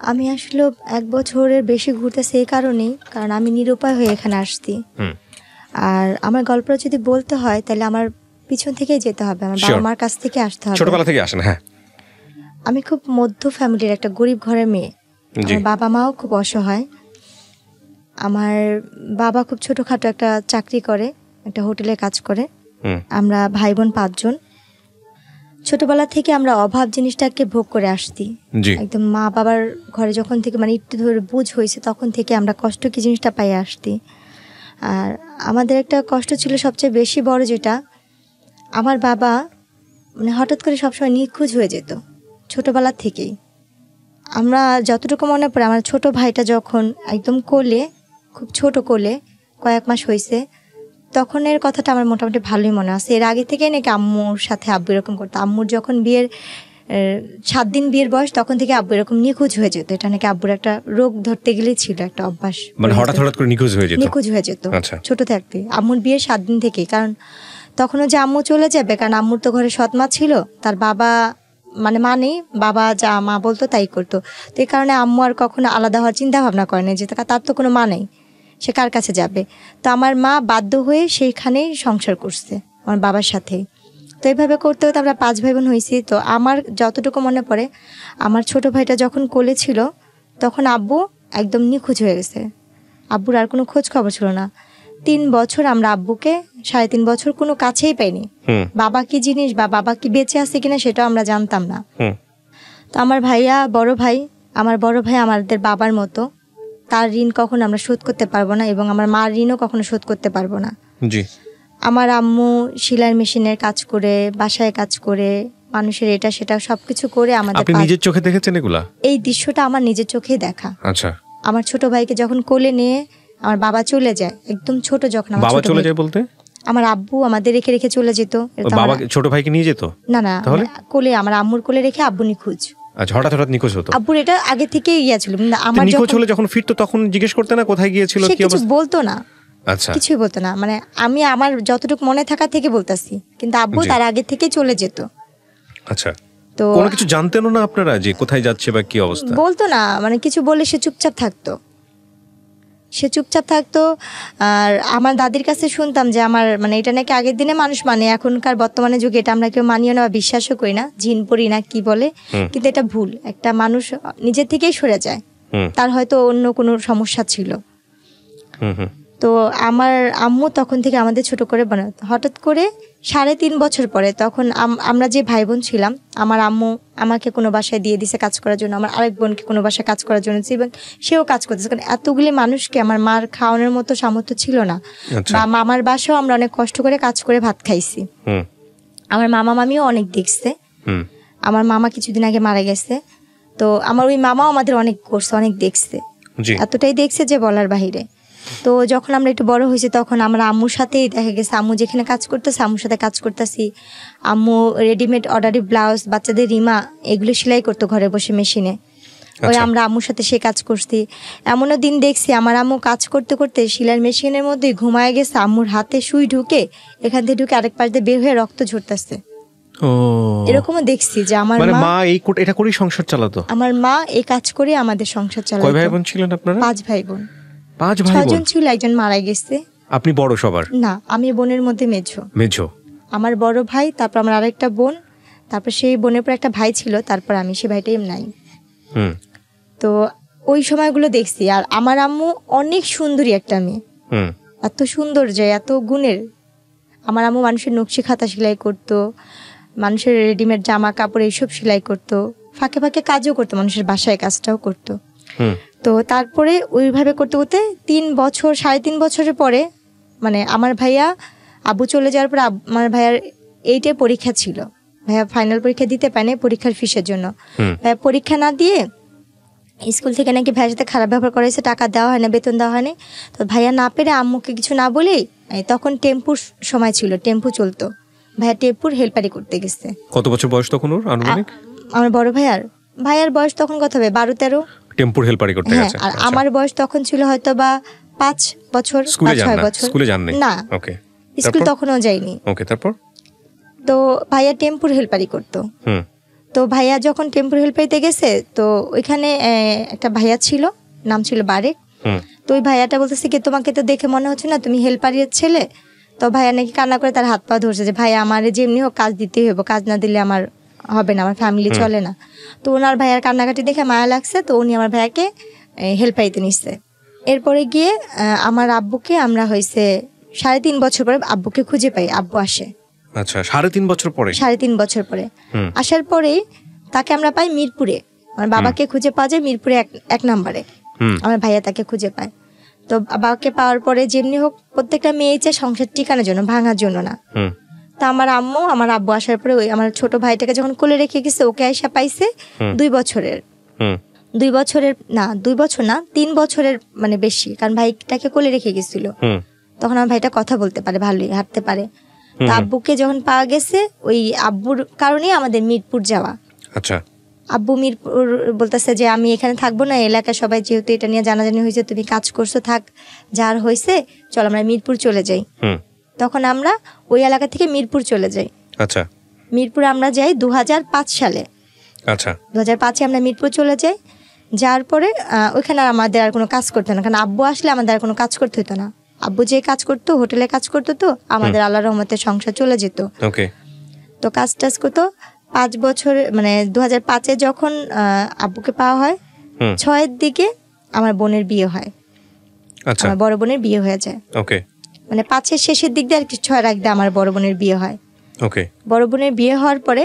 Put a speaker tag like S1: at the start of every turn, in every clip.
S1: আমি আসলে 1 বছরের বেশি ঘুরতেছি এই কারণেই, কারণ আমি নিরুপায় হয়ে এখানে আসছি। আর আমার গল্পটা যদি বলতে হয় তাহলে আমার পিছন থেকেই যেতে হবে, আমার বাবা মার কাছ থেকে আসতে হবে।
S2: ছোটবেলা থেকে আসেন? হ্যাঁ,
S1: আমি খুব মধ্য ফ্যামিলির একটা গরিব ঘরের মেয়ে। আমার বাবা মাও খুব অসহায়। আমার বাবা খুব ছোটখাটো একটা চাকরি করে, একটা হোটেলে কাজ করে। আমরা ভাই বোন 5 জন। ছোটবেলা থেকে আমরা অভাব জিনিসটাকে ভোগ করে আসছি। একদম মা বাবার ঘরে যখন থেকে মানে একটু ধরে বুঝ হয়েছে তখন থেকে আমরা কষ্ট কি জিনিসটা পাই আসছি। আর আমাদের একটা কষ্ট ছিল সবচেয়ে বেশি বড়, যেটা আমার বাবা মানে হঠাৎ করে সবসময় নিখোঁজ হয়ে যেত ছোটবেলা থেকেই। আমরা যতটুকু মনে পড়ে, আমার ছোট ভাইটা যখন একদম কোলে, খুব ছোট কোলে কয়েক মাস হয়েছে, তখনের কথাটা আমার মোটামুটি ভালোই মনে আছে। এর আগে থেকেই নাকি আম্মুর সাথে আব্বু এরকম করতো। আম্মুর যখন বিয়ের 7 দিন বিয়ের বয়স, তখন থেকে আব্বু এরকম নিখোঁজ হয়ে যেত। এটা নাকি আব্বুর একটা রোগ ধরতে গেলেই ছিল, একটা অভ্যাস,
S2: মানে হঠাৎ করে নিখোঁজ হয়ে যেত
S1: ছোট থাকতে। আম্মুর বিয়ের 7 দিন থেকেই, কারণ তখনও যে আম্মু চলে যাবে, কারণ আম্মুর তো ঘরে সৎ মা ছিল, তার বাবা মানে মা নেই, বাবা যা মা বলতো তাই করতো। তো এই কারণে আম্মু আর কখনো আলাদা হওয়ার চিন্তা ভাবনা করে না, যে তার তো কোনো মা নেই, সে কার কাছে যাবে। তো আমার মা বাধ্য হয়ে সেইখানেই সংসার করছে আমার বাবার সাথে। তো এইভাবে করতে হতে আমরা 5 ভাই বোন হয়েছি। তো আমার যতটুকু মনে পড়ে, আমার ছোট ভাইটা যখন কোলে ছিল তখন আব্বু একদম নিখোঁজ হয়ে গেছে। আব্বুর আর কোনো খোঁজ খবর ছিল না। 3 বছর আমরা আব্বুকে, 3.5 বছর কোনো কাছেই পাইনি। বাবা কি জিনিস বা বাবা কি বেঁচে আছে কিনা সেটাও আমরা জানতাম না। তো আমার ভাইয়া, আমার বড় ভাই আমাদের বাবার মতো, তার ঋণ কখনো আমরা শোধ করতে পারবো না, এবং আমার মার ঋণও কখনো শোধ করতে পারবো না। আমার আম্মু সেলাই মেশিনের কাজ করে, বাসায় কাজ করে, মানুষের এটা সেটা সবকিছু করে আমাদের।
S2: আপনি নিজের চোখে দেখেছেন এগুলা?
S1: এই দৃশ্যটা আমার নিজের চোখেই দেখা।
S2: আচ্ছা।
S1: আমার ছোট ভাইকে যখন কোলে নিয়ে আমার বাবা চলে যায়, একদম ছোট যখন।
S2: বাবা চলে যায় বলতে?
S1: আমার আব্বু আমাদের রেখে রেখে চলে যেত।
S2: বাবা ছোট ভাইকে নিয়ে যেত?
S1: না, কোলে, আমার আম্মুর কোলে রেখে আব্বু নিখোঁজ।
S2: আচ্ছা, হঠাৎ নিখোঁজ হতো?
S1: আব্বুর এটা আগে থেকেই ছিল।
S2: আমার নিখোঁজ হলে যখন ফিরতো তখন জিজ্ঞেস করতে না কোথায় গিয়েছিল, কি অবস্থা?
S1: কিছু বলতো না।
S2: আচ্ছা,
S1: কিছুই বলতো না। মানে আমি আমার যতটুকু মনে থাকা থেকে বলতাছি, কিন্তু আব্বু তার আগে থেকেই চলে যেত।
S2: আচ্ছা, তো কোনো কিছু জানতেনও না আপনারা যে কোথায় যাচ্ছে বা কি অবস্থা?
S1: বলতো না, মানে কিছু বললে সে চুপচাপ থাকতো। আর আমার দাদির কাছে শুনতাম যে আমার মানে এটা নাকি আগের দিনে মানুষ মানে, এখনকার বর্তমানে যুগে এটা আমরা কেউ মানিও না বা বিশ্বাসও করি না, জিন পড়ি না কি বলে, কিন্তু এটা ভুল। একটা মানুষ নিজের থেকেই সরে যায়, তার হয়তো অন্য কোনো সমস্যা ছিল। তো আমার আম্মু তখন থেকে আমাদের ছোট করে বানাতো। হঠাৎ করে 3.5 বছর পরে, তখন আমরা যে ভাই বোন ছিলাম, আমার আম্মু আমাকে কোনো বাসায় দিয়ে দিছে কাজ করার জন্য, আমার আরেক বোনকে কোনো বাসায় কাজ করার জন্য, এবং সেও কাজ করতেছে। কারণ এতগুলি মানুষকে আমার মার খাওয়ানোর মতো সামর্থ্য ছিল না। বা মামার বাসাও আমরা অনেক কষ্ট করে কাজ করে ভাত খাইছি। আমার মামা মামিও অনেক দেখছে। আমার মামা কিছুদিন আগে মারা গেছে। তো আমার ওই মামাও আমাদের অনেক করছে, অনেক দেখছে, এতটাই দেখছে যে বলার বাহিরে। তো যখন আমরা একটু বড় হয়েছি তখন আমরা আম্মুর সাথেই দেখা গেছে, আম্মু যেখানে কাজ করতেছে আম্মুর সাথে কাজ করতেছি। আম্মু রেডিমেড অর্ডারি ব্লাউজ, বাচ্চাদের রিমা, এগুলো সেলাই করতো ঘরে বসে মেশিনে। ওই আমরা আম্মুর সাথে সে কাজ করছি। এমনও দিন দেখছি আমার আম্মু কাজ করতে করতে সেলাই মেশিনের মধ্যে ঘুমায় গেছে, আম্মুর হাতে সুই ঢুকে এখান থেকে ঢুকে আরেক পাশ দিয়ে বের হয়ে রক্ত ঝরতেছে। এরকমও দেখছি যে আমার মা
S2: এটা করেই সংসার চালাতো।
S1: আমার মা এই কাজ করে আমাদের সংসার চালাতো।
S2: কয় ভাই বোন ছিলেন আপনারা?
S1: 5 ভাই বোন।
S2: 6
S1: জন ছিল, একজন মারা গেছে।
S2: আপনি বড় সবার?
S1: না, আমি বোনের মধ্যে মেঝো। আমার বড় ভাই, তারপর আমার আরেকটা বোন, তারপর সেই বোনের পর একটা ভাই ছিল, তারপর আমি, সে ভাইটাই নাই। তো ওই সময়গুলো দেখছি। আর আমার আম্মু অনেক সুন্দরী একটা মেয়ে, এত সুন্দর যে এত গুণের। আমার আম্মু মানুষের নকশি খাতা সেলাই করতো, মানুষের রেডিমেড জামা কাপড় এইসব সেলাই করতো, ফাঁকে ফাঁকে কাজও করতো, মানুষের বাসায় কাজটাও করতো। তো তারপরে ওইভাবে করতে করতে 3 বছর 3.5 বছরের পরে, মানে আমার ভাইয়া আব্বু চলে যাওয়ার পর আমার ভাইয়ার 8-এ পরীক্ষা ছিল। ভাইয়া ফাইনাল পরীক্ষা দিতে পারেনি পরীক্ষার ফিসের জন্য। ভাইয়া পরীক্ষা না দিয়ে স্কুল থেকে নাকি ভাইয়ের সাথে খারাপ ব্যবহার করেছে, টাকা দেওয়া হয় না, বেতন দেওয়া হয়নি। তো ভাইয়া না পেরে আম্মুকে কিছু না বলেই, তখন টেম্পুর সময় ছিল, টেম্পু চলতো, ভাইয়া টেম্পুর হেল্পারি করতে গেছে।
S2: কত বছর বয়স তখন ওর আনুমানিক?
S1: আমার বড় ভাইয়ার বয়স তখন কত হবে, 12-13।
S2: টেম্পুর হেল্পারি করতে গেছে।
S1: আর আমার বয়স তখন ছিল হয়তো বা 5 বছর, 5-6 বছর।
S2: স্কুলে যাননি?
S1: না,
S2: ওকে,
S1: স্কুল তখনও যাইনি।
S2: ওকে, তারপর?
S1: তো ভাইয়া টেম্পুর হেল্পারি করতো। তো ভাইয়া যখন টেম্পোর হেল্পারিতে গেছে, তো ওইখানে একটা ভাইয়া ছিল, নাম ছিল বারেক। তো ওই ভাইয়াটা বলতেছে কি, তোমাকে তো দেখে মনে হচ্ছে না তুমি হেল্পারের ছেলে। তো ভাইয়া নাকি কান্না করে তার হাত পা ধরছে যে ভাইয়া আমার যেমনি হোক কাজ দিতেই হবে, কাজ না দিলে আমার হবে না, আমার ফ্যামিলি চলে না। তো ওনার ভাইয়ার কান্নাকাটি দেখে মায়া লাগছে, তো উনি আমার ভাইয়াকে হেল্পারিতে নিচ্ছে। এরপরে গিয়ে আমার আব্বুকে আমরা হয়েছে 3.5 বছর পরে আব্বুকে খুঁজে পাই, আব্বু আসে।
S2: আচ্ছা, 3.5 বছর পরে?
S1: 3.5 বছর পরে আসার পরেই তাকে আমরা পাই মিরপুরে। আমার বাবাকে খুঁজে পাওয়া যায় মিরপুরে 1 নম্বরে, আমার ভাইয়া তাকে খুঁজে পায়। তো বাবাকে পাওয়ার পরে যেমনি হোক প্রত্যেকটা মেয়ে চায় সংসার টিকানোর জন্য, ভাঙার জন্য না। তো আমার আব্বু আসার পরে ওই আমার ছোট ভাইটাকে যখন কোলে রেখে গেছে, ওকে আইসা পাইছে 2 বছরের, 2 বছরের না 2 বছর না 3 বছরের মানে বেশি, কারণ ভাইটাকে কোলে রেখে গেছিল। তখন আমার ভাইটা কথা বলতে পারে, ভালোই হাঁটতে পারে। তো আব্বুকে যখন পাওয়া গেছে, ওই আব্বুর কারণেই আমাদের মিরপুর যাওয়া।
S2: আচ্ছা,
S1: আব্বু মিরপুর বলতেছে যে আমি এখানে থাকবো না, এলাকার সবাই যেহেতু এটা নিয়ে জানাজানি হয়েছে, তুমি কাজ করছো, থাক, যার হয়েছে চল আমরা মিরপুর চলে যাই। তখন আমরা ওই এলাকা থেকে মিরপুর চলে যাই।
S2: আচ্ছা,
S1: মিরপুর আমরা যাই 2005 সালে।
S2: আচ্ছা,
S1: 2005-এ আমরা মিরপুর চলে যাই। যার পরে ওইখানে আর আমাদের আর কোনো কাজ করতো না, কারণ আব্বু আসলে আমাদের আর কোনো কাজ করতে হতো না। আব্বু যে কাজ করতো, হোটেলে কাজ করতো, তো আমাদের আল্লাহর রহমতে সংসার চলে যেত।
S2: ওকে।
S1: তো কাজ টাজ করতো 5 বছর, মানে 2005-এ যখন আব্বুকে পাওয়া হয়, 6-এর দিকে আমার বোনের বিয়ে হয়।
S2: আচ্ছা,
S1: আমার বড় বোনের বিয়ে হয়ে যায়।
S2: ওকে।
S1: মানে 5-এর শেষের দিক দিয়ে আর কি 6-এর আগ দিয়ে আমার বড় বোনের বিয়ে হয়।
S2: ওকে।
S1: বড় বোনের বিয়ে হওয়ার পরে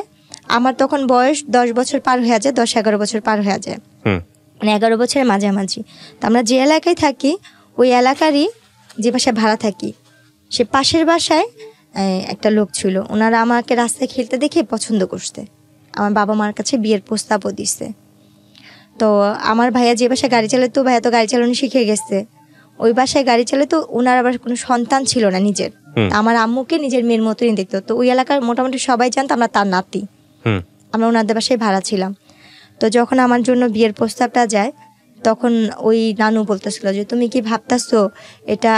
S1: আমার তখন বয়স 10 বছর পার হয়ে যায়, 10-11 বছর পার হয়ে যায়, মানে 11 বছরের মাঝামাঝি। তো আমরা যে এলাকায় থাকি, ওই এলাকারই যে বাসায় ভাড়া থাকি, সে পাশের বাসায় একটা লোক ছিল। ওনারা আমাকে রাস্তায় খেলতে দেখে পছন্দ করছে, আমার বাবা মার কাছে বিয়ের প্রস্তাবও দিচ্ছে। তো আমার ভাইয়া যে বাসায় গাড়ি চালাতো, ভাইয়া তো গাড়ি চালানো শিখে গেছে, ওই বাসায় গাড়ি চালাতো। ওনার আবার কোনো সন্তান ছিল না নিজের, আমার আম্মুকে নিজের মেয়ের মতোই দেখতো। তো ওই এলাকার মোটামুটি সবাই জানতো আমরা তার নাতি। আমরা ওনাদের বাসায় ভাড়া ছিলাম। তো যখন আমার জন্য বিয়ের প্রস্তাবটা যায়, তখন ওই নানু বলতেছিল যে তুমি কি ভাবতেছো এটা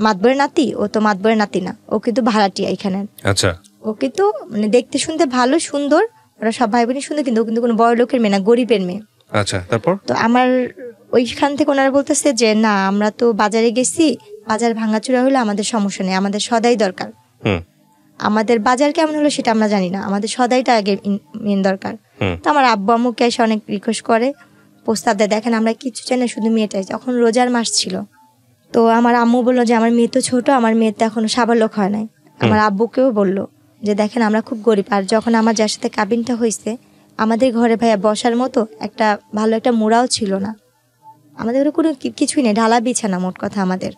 S1: মাতবরের নাতি? ও তো মাতবরের নাতি না, ও কিন্তু ভাড়াটিয়া এখানে।
S2: আচ্ছা,
S1: ও কিন্তু মানে দেখতে শুনতে ভালো, সুন্দর, ওরা সব ভাই বোনই সুন্দর, কিন্তু ও কিন্তু কোনো বড় লোকের মেয়ে না, গরিবের মেয়ে।
S2: আচ্ছা, তারপর? তো
S1: আমার ওইখান থেকে ওনারা বলতেছে যে না, আমরা তো বাজারে গেছি, বাজার ভাঙাচুরা হলে আমাদের সমস্যা নেই, আমাদের সদাই দরকার। আমাদের বাজার কেমন হলো সেটা আমরা জানি না, আমাদের সদাইটা আগে মেন দরকার। তো আমার আব্বু আম্মুকে এসে অনেক রিকোয়েস্ট করে, প্রস্তাব দেয়, দেখেন আমরা কিছু চাই না, শুধু মেয়েটাই। তখন রোজার মাস ছিল। তো আমার আম্মু বললো যে আমার মেয়ে তো ছোট, আমার মেয়ে তো এখনো সাবালক হয় নাই। আমার আব্বুকেও বললো যে দেখেন আমরা খুব গরিব, আর যখন আমার যার সাথে কাবিনটা হয়েছে, আমাদের ঘরে ভাইয়া বসার মতো একটা ভালো একটা মোড়াও ছিল না, আমাদের কোনো কিছুই নেই, ঢালা বিছানা মোট কথা আমাদের।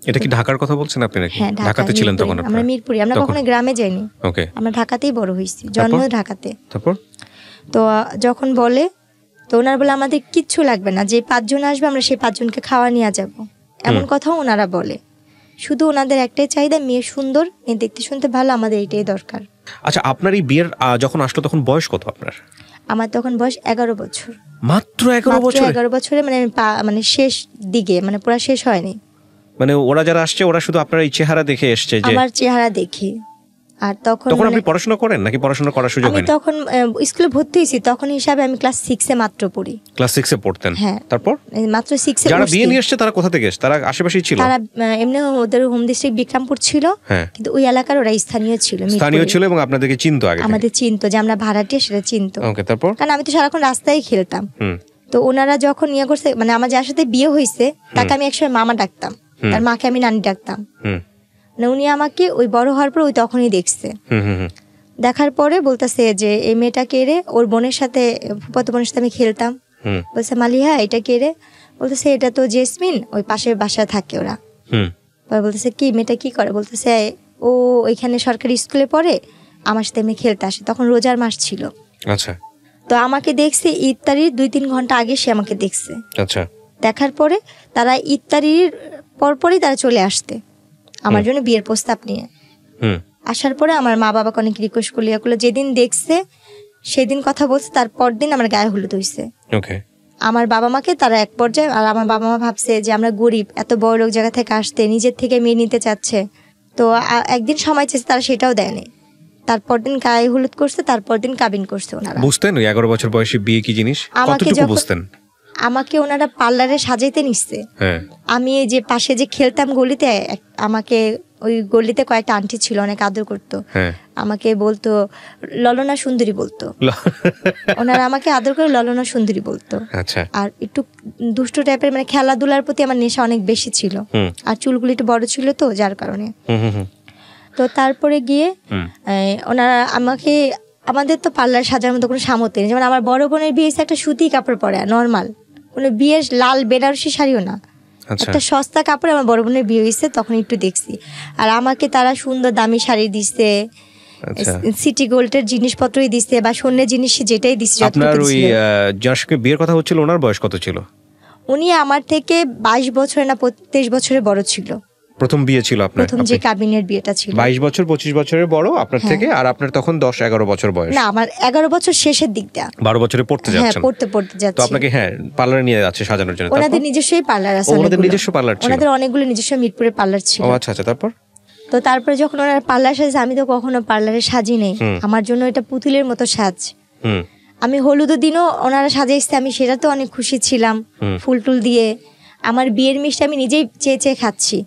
S2: এটা কি ঢাকার কথা বলছেন আপনি নাকি?
S1: হ্যাঁ,
S2: ঢাকাতে ছিলেন তখন আপনারা?
S1: আমরা মিরপুরে, আমরা কখনো গ্রামে যাইনি।
S2: ওকে।
S1: আমরা ঢাকাতেই বড় হয়েছি, জন্ম ঢাকাতে।
S2: তারপর
S1: তো যখন বলে, তো ওনার বলে আমাদের কিচ্ছু লাগবে না, যে 5 জন আসবে আমরা সেই 5 জনকে খাওয়া নিয়ে যাব, এমন কথাও ওনারা বলে। শুধু ওনাদের একটাই চাহিদা, মেয়ে সুন্দর, মেয়ে দেখতে শুনতে ভালো, আমাদের এইটাই দরকার।
S2: আচ্ছা, আপনার এই বিয়ের যখন আসলো তখন বয়স কত আপনার?
S1: আমার তখন বয়স 11 বছর।
S2: মাত্র 11 বছর?
S1: 11 বছরে, মানে মানে শেষ দিকে, মানে পুরো শেষ হয়নি।
S2: মানে ওরা যারা আসছে ওরা শুধু আপনার এই চেহারা দেখে এসছে? যে
S1: আমার চেহারা দেখে। আর তখন
S2: আপনি পড়াশোনা করেন নাকি পড়াশোনা করার সুযোগ হয়নি?
S1: আমি তখন স্কুলে ভর্তি হয়েছি, তখন হিসাবে আমি ক্লাস 6-এ মাত্র পড়ি।
S2: ক্লাস 6-এ পড়তেন? হ্যাঁ। তারপর
S1: মাত্র 6-এ।
S2: যারা বিয়ে নিয়ে আসছে তারা কোথা থেকে এসেছে? তারা আশেপাশেই ছিল?
S1: তারা এমনি ওদের হোম ডিস্ট্রিক্ট বিক্রমপুর ছিল, কিন্তু ওই এলাকার ওরা স্থানীয় ছিল
S2: এবং আপনাদেরকে চিনতো আগে?
S1: আমাদের চিনতো, যে আমরা ভাড়াটিয়া সেটা চিনতো।
S2: ওকে, তারপর?
S1: কারণ আমি তো সারাক্ষণ রাস্তায় খেলতাম। তো ওনারা যখন ইয়ে করছে, মানে আমার যার সাথে বিয়ে হয়েছে তাকে আমি একসময় মামা ডাকতাম, তার মাকে আমি নানি ডাকতাম। উনি আমাকে ওই বড় হওয়ার পর ওই তখনই দেখছে। দেখার পরে বলতেছে যে এই মেয়েটা কে রে? ওর বোনের সাথে, ফুফাতো বোনের সাথে আমি খেলতাম। বলছে মালিহা এটা কে রে? বলতেছে এটা তো জেসমিন, ওই পাশের বাসায় থাকে ওরা। বলতেছে কি মেয়েটা কি করে? বলতেছে ও ওইখানে সরকারি স্কুলে পড়ে, আমার সাথে এমনি খেলতে আসে। তখন রোজার মাস ছিল।
S2: আচ্ছা।
S1: তো আমাকে দেখছে ইফতারির 2-3 ঘন্টা আগে, সে আমাকে দেখছে।
S2: আচ্ছা।
S1: দেখার পরে তারা ইফতারির পরপরই তারা চলে আসতে আমার জন্য বিয়ের প্রস্তাব নিয়ে। আসার পরে আমার মা বাবাকে অনেক রিকোয়েস্ট করলো, যেদিন দেখছে সেদিন কথা বলছে, তারপর দিন আমার গায়ে হলুদ হয়েছে। আমার বাবা মাকে তারা এক পর্যায়ে, আর আমার বাবা মা ভাবছে যে আমরা গরিব, এত বড় লোক জায়গা থেকে আসতে নিজের থেকে মেয়ে নিতে চাচ্ছে, তো একদিন সময় চেয়েছে, তারা সেটাও দেয়নি। তারপর দিন গায়ে হলুদ করছে, তারপর দিন কাবিন করছে ওনারা।
S2: বুঝতেন ওই 11 বছর বয়সে বিয়ে কি জিনিস? কতটুকু বুঝতেন?
S1: আমাকে ওনারা পার্লারে সাজাইতে নিচ্ছে।
S2: হ্যাঁ,
S1: আমি এই যে পাশে যে খেলতাম গলিতে, আমাকে ওই গলিতে কয়েকটা আন্টি ছিল, অনেক আদর করতো।
S2: হ্যাঁ,
S1: আমাকে বলতো ললনা সুন্দরী বলতো। ওনারা আমাকে আদর করে ললনা সুন্দরী বলতো।
S2: আচ্ছা।
S1: আর একটু দুষ্ট টাইপের, মানে খেলাধুলার প্রতি আমার নেশা অনেক বেশি ছিল। আর চুলগুলি একটু বড় ছিল তো, যার কারণে। তো তারপরে গিয়ে ওনারা আমাকে, আমাদের তো পার্লার সাজার মতো কোনো সামর্থ্য নেই। যেমন আমার বড় বোনের বিয়ে হয়েছে একটা সুতি কাপড় পরে, নর্মাল কোনো বিয়ের লাল বেনারসি শাড়িও না, একটা সস্তা কাপড় আমার বড় বোনের বিয়ে হয়েছে, তখন একটু দেখছি। আর আমাকে তারা সুন্দর দামি শাড়ি দিচ্ছে, সিটি গোল্ডের জিনিসপত্রই দিচ্ছে, বা স্বর্ণের জিনিস যেটাই দিচ্ছে।
S2: আপনার ওই যার সঙ্গে বিয়ের কথা হচ্ছিল ওনার বয়স কত ছিল?
S1: উনি আমার থেকে 22 বছর না 23 বছরের বড় ছিল।
S2: প্রথম বিয়ে ছিল আপনার?
S1: প্রথম যে কাবিনের বিয়েটা ছিল।
S2: 22 বছর 25 বছরের বড় আপনার থেকে, আর আপনার তখন 10-11 বছর বয়স?
S1: না, আমার 11 বছর শেষের দিকটা।
S2: 12 বছরে পড়তে যাচ্ছেন?
S1: হ্যাঁ, পড়তে যাচ্ছি।
S2: তো আপনাকে পার্লারে নিয়ে যাচ্ছে সাজানোর জন্য?
S1: ওনাদের নিজস্বই পার্লার আছে।
S2: ওনাদের নিজস্ব পার্লার ছিল?
S1: ওনাদের অনেকগুলো নিজস্ব মিরপুরে পার্লার ছিল।
S2: ও আচ্ছা। তারপর?
S1: তো তারপরে যখন ওনারা পার্লার সাজে, আমি তো কখনো পার্লারে সাজি নেই। আমার জন্য এটা পুতুলের মতো সাজ। আমি হলুদের দিনও ওনারা সাজাইছে, আমি সেটা তো অনেক খুশি ছিলাম, ফুল টুল দিয়ে। আমার বিয়ের মিষ্টি আমি নিজেই চেয়ে খাচ্ছি।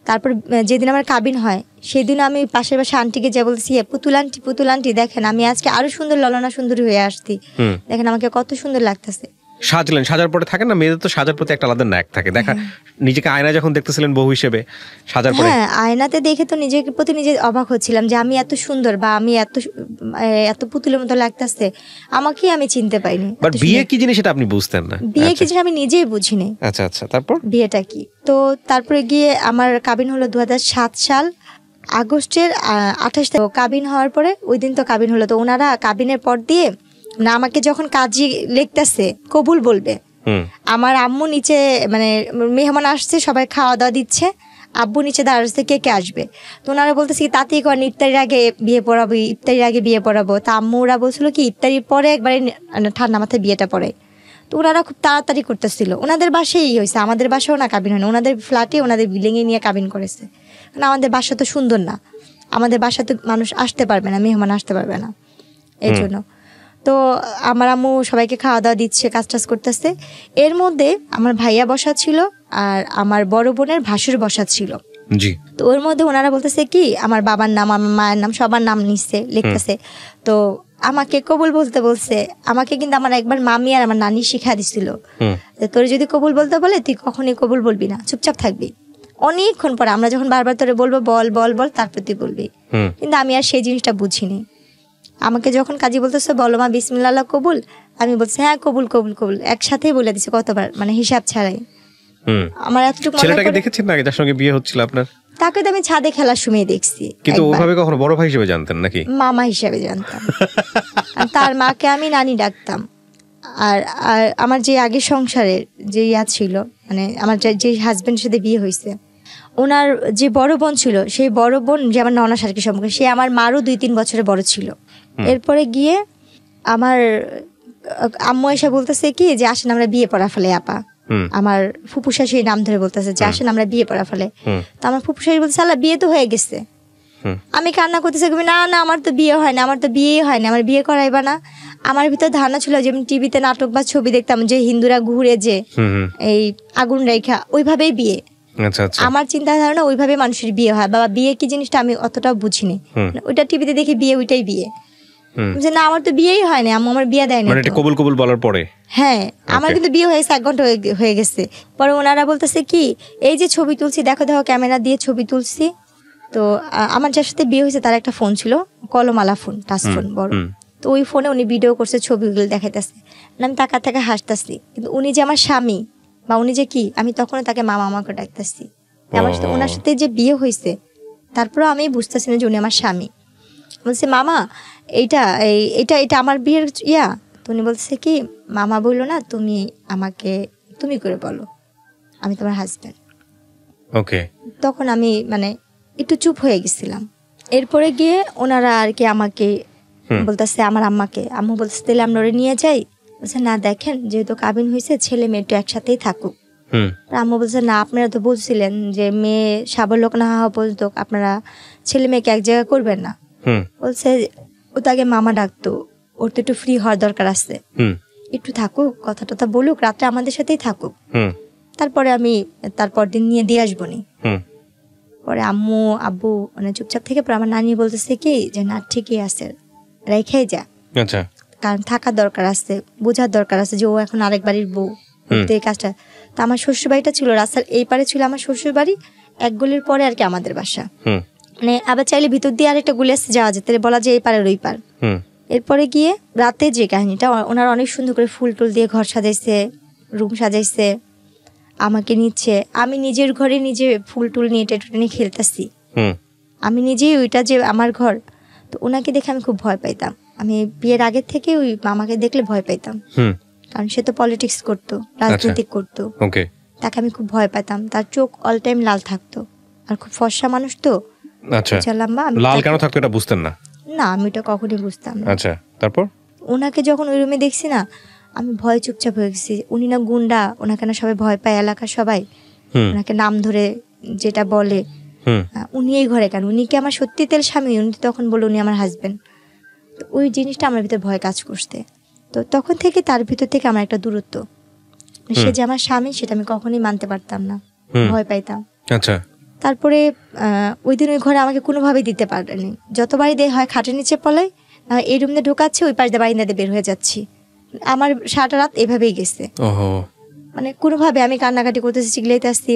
S1: তারপর যেদিন আমার কাবিন হয়, সেদিন আমি পাশের বাসা আন্টিকে যা বলছি, পুতুল আন্টি দেখেন আমি আজকে আরো সুন্দর ললনা সুন্দরী হয়ে আসছি, দেখেন আমাকে কত সুন্দর লাগতেছে।
S2: সাজলেন, সাজার পরে থাকে না মেয়েদের তো সাজার প্রতি একটা আলাদা ন্যাক থাকে, দেখা নিজেকে আয়না যখন দেখতেছিলেন বউ হিসেবে সাজার পরে?
S1: হ্যাঁ, আয়নাতে দেখে তো নিজের প্রতি নিজে অবাক হচ্ছিলাম যে আমি এত সুন্দর, বা আমি এত পুতুলের মতো লাগতেছে, আমাকেই আমি চিনতে পাইনি।
S2: বাট বিয়ে কি জিনিস সেটা আপনি বুঝতেন না?
S1: বিয়ে কি জিনিস আমি নিজেই বুঝিনি।
S2: আচ্ছা। তারপর
S1: বিয়েটা কি? তো তারপরে গিয়ে আমার কাবিন হলো 2007 সাল আগস্টের 28 তারিখ। কাবিন হওয়ার পরে ওই দিন তো কাবিন হলো, তো ওনারা কাবিনের পর দিয়ে না আমাকে যখন কাজী লিখতেছে কবুল বলবে, আমার আম্মু নিচে, মানে মেহমান আসছে, সবাই খাওয়া দাওয়া দিচ্ছে, আব্বু নিচে দাঁড়াচ্ছে কে আসবে। তো ওনারা বলতেছে কি তাতেই করেন, ইফতারির আগে বিয়ে পড়াবো। তা আম্মুরা বলছিল কি ইফতারির পরে একবারে ঠান্ডা মাথায় বিয়েটা পড়ে। তো ওনারা খুব তাড়াতাড়ি করতেছিল। ওনাদের বাসায় হয়েছে, আমাদের বাসাও না কাবিন হয় না, ওনাদের ফ্ল্যাটে ওনাদের বিল্ডিংয়ে নিয়ে কাবিন করেছে। কারণ আমাদের বাসা তো সুন্দর না, আমাদের বাসা তো মানুষ আসতে পারবে না, মেহমান আসতে পারবে না, এই জন্য। তো আমার আম্মু সবাইকে খাওয়া দাওয়া দিচ্ছে, কাজ টাজ করতেছে। এর মধ্যে আমার ভাইয়া বসা ছিল, আর আমার বড় বোনের ভাসুর বসা ছিল। তো ওর মধ্যে ওনারা বলতেছে কি আমার বাবার নাম, আমার মায়ের নাম, সবার নাম নিচ্ছে, লিখতেছে। তো আমাকে কবুল বলতে বলছে। আমাকে কিন্তু আমার একবার মামি আর আমার নানি শিখা দিছিল, তোর যদি কবুল বলতে বলে তুই কখনই কবুল বলবি না, চুপচাপ থাকবি। অনেকক্ষণ পরে আমরা যখন বারবার তোরে বলবো বল বল বল, তারপর তুই বলবি। কিন্তু আমি আর সেই জিনিসটা বুঝিনি। আমাকে যখন কাজী বলতেছে বলো মা বিসমিল্লাহ কবুল, আমি বলছি হ্যাঁ কবুল কবুল কবুল, একসাথেই বলে দিছে কতবার, মানে হিসাব ছাড়াই। আমার এতটুকু
S2: ছেলেটাকে দেখেছেন না যার সঙ্গে বিয়ে হচ্ছিল আপনার?
S1: তাকে তো আমি ছাদে খেলার সময় দেখছি,
S2: কিন্তু ওইভাবে কখনো বড় ভাই হিসেবে জানতেন নাকি? মামা
S1: হিসেবে জানতাম। আর তার মাকে আমি নানি ডাকতাম। আর আমার যে আগের সংসারের যে ছিল, মানে আমার যে হাজবেন্ডের সাথে বিয়ে হয়েছে, ওনার যে বড় বোন ছিল, সেই বড় বোন যে আমার ননা শারকি সম্পর্কে, সে আমার মারও 2-3 বছরের বড় ছিল। এরপরে গিয়ে আমার আম্মু এসে বলতেছে কি যে আসেন আমরা বিয়ে পড়া ফেলে আপা। আমার ফুপু শাশুড়ি নাম ধরে বলতেছে যে আসেন আমরা বিয়ে পড়া ফেলে। তো আমার ফুপু শাশুড়ি বলছে আল্লাহ বিয়ে তো হয়ে গেছে। আমি কান্না করতেছি, না না আমার তো বিয়ে হয় না, আমার তো বিয়ে হয় না, আমার বিয়ে করাইবা না। আমার ভিতর ধারণা ছিল, যেমন টিভিতে নাটক বা ছবি দেখতাম যে হিন্দুরা ঘুরে যে এই আগুন রেখা, ওইভাবেই বিয়ে। আমার চিন্তা ধারণা ওইভাবে মানুষের বিয়ে হয়। বাবা বিয়ে কি জিনিসটা আমি অতটাও বুঝিনি, ওইটা টিভিতে দেখি বিয়ে, ওইটাই বিয়ে। না আমার তো বিয়েই হয় না, আম্মু আমার বিয়ে দেয় না।
S2: কবুল কবুল বলার পরে
S1: হ্যাঁ আমার কিন্তু বিয়ে হয়েছে 1 ঘন্টা হয়ে গেছে। পরে ওনারা বলতেছে কি এই যে ছবি তুলছি, দেখো দেখো ক্যামেরা দিয়ে ছবি তুলছি। তো আমার যার সাথে বিয়ে হয়েছে তার একটা ফোন ছিল, কলমালা ফোন, টাচ ফোন বড়। তো ওই ফোনে উনি ভিডিও করছে, ছবিগুলো দেখাইতেছে। আমি টাকা থেকে হাসতেছি, কিন্তু উনি যে আমার স্বামী বা উনি যে কি, আমি তখনও তাকে মামা আমাকে ডাকতেছি। আমার সাথে ওনার সাথে যে বিয়ে হয়েছে, তারপরেও আমি বুঝতেছি না যে উনি আমার স্বামী। বলছে মামা এইটা এটা এটা আমার বিয়ের ইয়া। তো উনি বলছে কি মামা বললো না, তুমি আমাকে তুমি করে বলো, আমি তোমার হাজব্যান্ড।
S2: ওকে।
S1: তখন আমি মানে একটু চুপ হয়ে গেছিলাম। এরপরে গিয়ে ওনারা আর কি আমাকে বলতেছে, আমার আম্মাকে, আম্মু বলছে তাহলে আমরা ওরে নিয়ে যাই। বলছে না দেখেন যেহেতু কাবিন হয়েছে, ছেলে মেয়ে একটু একসাথেই থাকুক। আম্মু বলছে না আপনারা তো বলছিলেন যে মেয়ে সাবলোক না হওয়া পর্যন্ত আপনারা ছেলে মেয়েকে এক জায়গায় করবেন না। বলছে ও তো আগে মামা ডাকতো, ওর তো একটু ফ্রি হওয়ার দরকার আছে, একটু থাকুক, কথা টথা বলুক, রাত্রে আমাদের সাথেই থাকুক, তারপরে আমি তারপর দিন নিয়ে দিয়ে আসবো নি। পরে আম্মু আব্বু মানে চুপচাপ থেকে পরে আমার নানি বলতেছে কি যে না ঠিকই আছে, রেখেই যা, কারণ থাকার দরকার আছে, বোঝার দরকার আছে যে ও এখন আরেক বাড়ির বউ, এই কাজটা। তো আমার শ্বশুর বাড়িটা ছিল রাস্তার এই পারে ছিল আমার শ্বশুর বাড়ি, এক গলির পরে আর কি আমাদের বাসা, মানে আবার চাইলে ভিতর দিয়ে আরেকটা গলি আসতে যাওয়া যেতে, বলা যায় এই পারের ওই পার। এরপরে গিয়ে রাতে যে কাহিনীটা, ওনারা অনেক সুন্দর করে ফুল টুল দিয়ে ঘর সাজাইছে, রুম সাজাইছে, আমাকে নিচ্ছে, আমি নিজের ঘরে নিজে ফুল টুল নিয়ে টেটুটে নিয়ে খেলতেছি, আমি নিজেই ওইটা যে আমার ঘর। তো ওনাকে দেখে আমি খুব ভয় পাইতাম, আমি বিয়ের আগে থেকে ওই মামাকে দেখলে ভয় পাইতাম, কারণ সে তো পলিটিক্স করতো, রাজনীতি করতো, তাকে আমি খুব ভয় পেতাম। তার চোখ অল টাইম লাল থাকতো, আর খুব ফর্সা মানুষ তো। লম্বা,
S2: লাল কেন থাকতো এটা বুঝতেন না?
S1: না, আমি এটা কখনোই বুঝতাম না।
S2: আচ্ছা, তারপর
S1: ওনাকে যখন ওই রুমে দেখছি না, আমি ভয় চুপচাপ হয়ে গেছি। উনি না গুন্ডা, ওনাকে না সবাই ভয় পায়, এলাকার সবাই ওনাকে নাম ধরে যেটা বলে। উনি এই ঘরে কেন, উনি কি আমার সত্যি তেল স্বামী? উনি তখন বলে উনি আমার হাজবেন্ড। তো ওই জিনিসটা আমার ভিতরে ভয় কাজ করছে। তো তখন থেকে তার ভিতর থেকে আমার একটা দূরত্ব, সে যে আমার স্বামী সেটা আমি কখনোই মানতে পারতাম না, ভয় পাইতাম।
S2: আচ্ছা, তারপরে
S1: ওই দিন ওই ঘরে আমাকে কোনোভাবেই দিতে পারেনি। যতবারই দেয় হয় খাটের নিচে পলাই, এই রুমে ঢোকাচ্ছে, ওই পাশ দিয়ে বারিন্দাতে বের হয়ে যাচ্ছি। আমার সারাটা রাত এভাবেই গেছে, মানে কোনোভাবে আমি কান্নাকাটি করতেছি, চিগলাইতে আসছি।